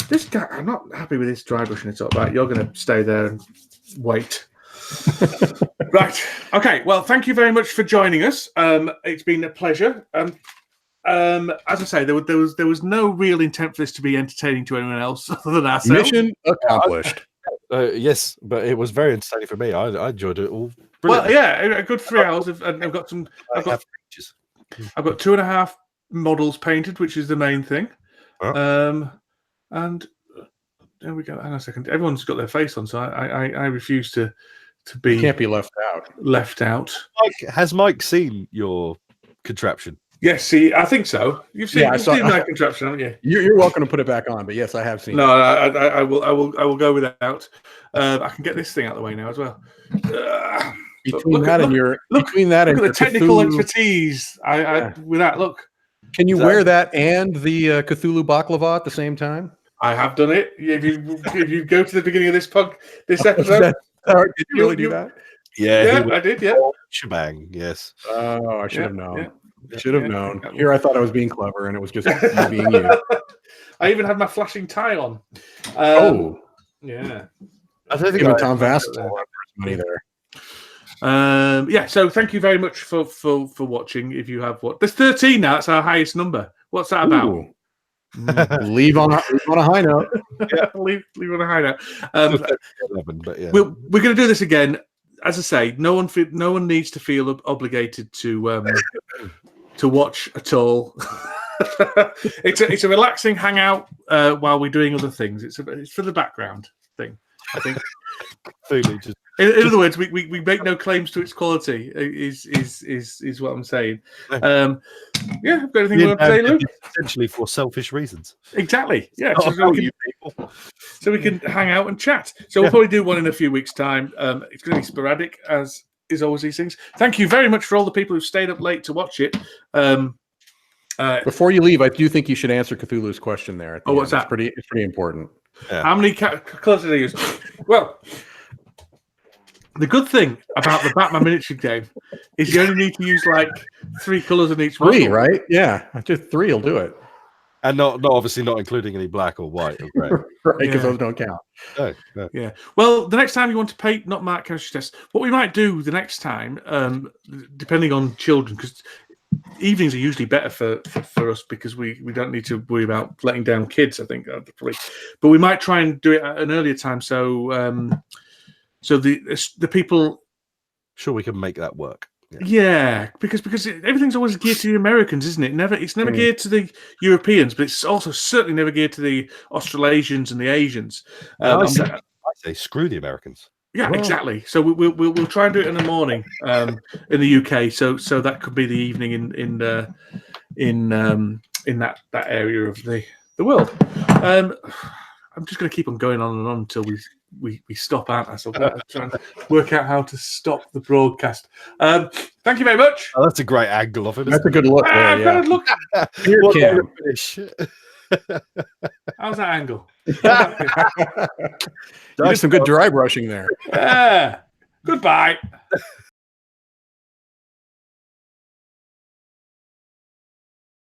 This guy, I'm not happy with this dry brushing it up. Right, you're going to stay there and wait. Right. Okay. Well, thank you very much for joining us. It's been a pleasure. As I say, there was no real intent for this to be entertaining to anyone else other than ourselves. Mission accomplished. Yes, but it was very entertaining for me. I enjoyed it all. Well, yeah, a good 3 hours. And I've got 2.5 models painted, which is the main thing. Oh. And there we go. Hang on a second. Everyone's got their face on, so I refuse to be. You can't be left out. Left out. Has Mike seen your contraption? Yes, see, I think so. You've seen my contraption, haven't you? You're welcome to put it back on, but yes, I have seen. No, I will go without. I can get this thing out of the way now as well. Between that and the technical expertise, with that look. Can you wear that and the Cthulhu baklava at the same time? I have done it. If you go to the beginning of this episode, did you really do that? Yeah, I did. Yeah, shebang. Yes. Oh, I should have known. Yeah. Should have known. Here, I thought I was being clever, and it was just you being you. I even had my flashing tie on. Yeah. I think giving Tom Vast money there. So thank you very much for watching. If you have there's 13 now. That's our highest number. What's that about? Leave on a high note. Yeah, leave on a high note. 11, but yeah. We're going to do this again. As I say, no one needs to feel obligated to watch at all. It's a relaxing hangout while we're doing other things. It's for the background thing, I think. In other words, we make no claims to its quality. Is what I'm saying. I've got anything you want to say, Luke? Essentially for selfish reasons. Exactly. Yeah. So we can hang out and chat. So we'll probably do one in a few weeks' time. It's going to be sporadic, as is always these things. Thank you very much for all the people who stayed up late to watch it. Before you leave, I do think you should answer Cthulhu's question there. What's that? It's pretty important. Yeah. How many colours did I use? Well, the good thing about the Batman miniature game is you only need to use like 3 colours in each model. 3, right? Yeah, just 3 will do it. And not obviously not including any black or white or grey. Right, because those don't count. No. Yeah. Well, the next time you want to paint, not mark chemistry tests, what we might do the next time, depending on children, because evenings are usually better for us because we don't need to worry about letting down kids, I think, probably. But we might try and do it at an earlier time, so the people. Sure, we can make that work. Yeah, because everything's always geared to the Americans, isn't it? It's never geared to the Europeans, but it's also certainly never geared to the Australasians and the Asians. I say screw the Americans. Yeah, exactly. So we'll try and do it in the morning in the UK. So that could be the evening in that area of the world. I'm just going to keep on going on and on until we stop, aren't I? So I'm trying to work out how to stop the broadcast. Thank you very much. Oh, that's a great angle of it. That's a good look. Look. Here, Cam. How's that angle? You did some good dry brushing there. Yeah. Goodbye.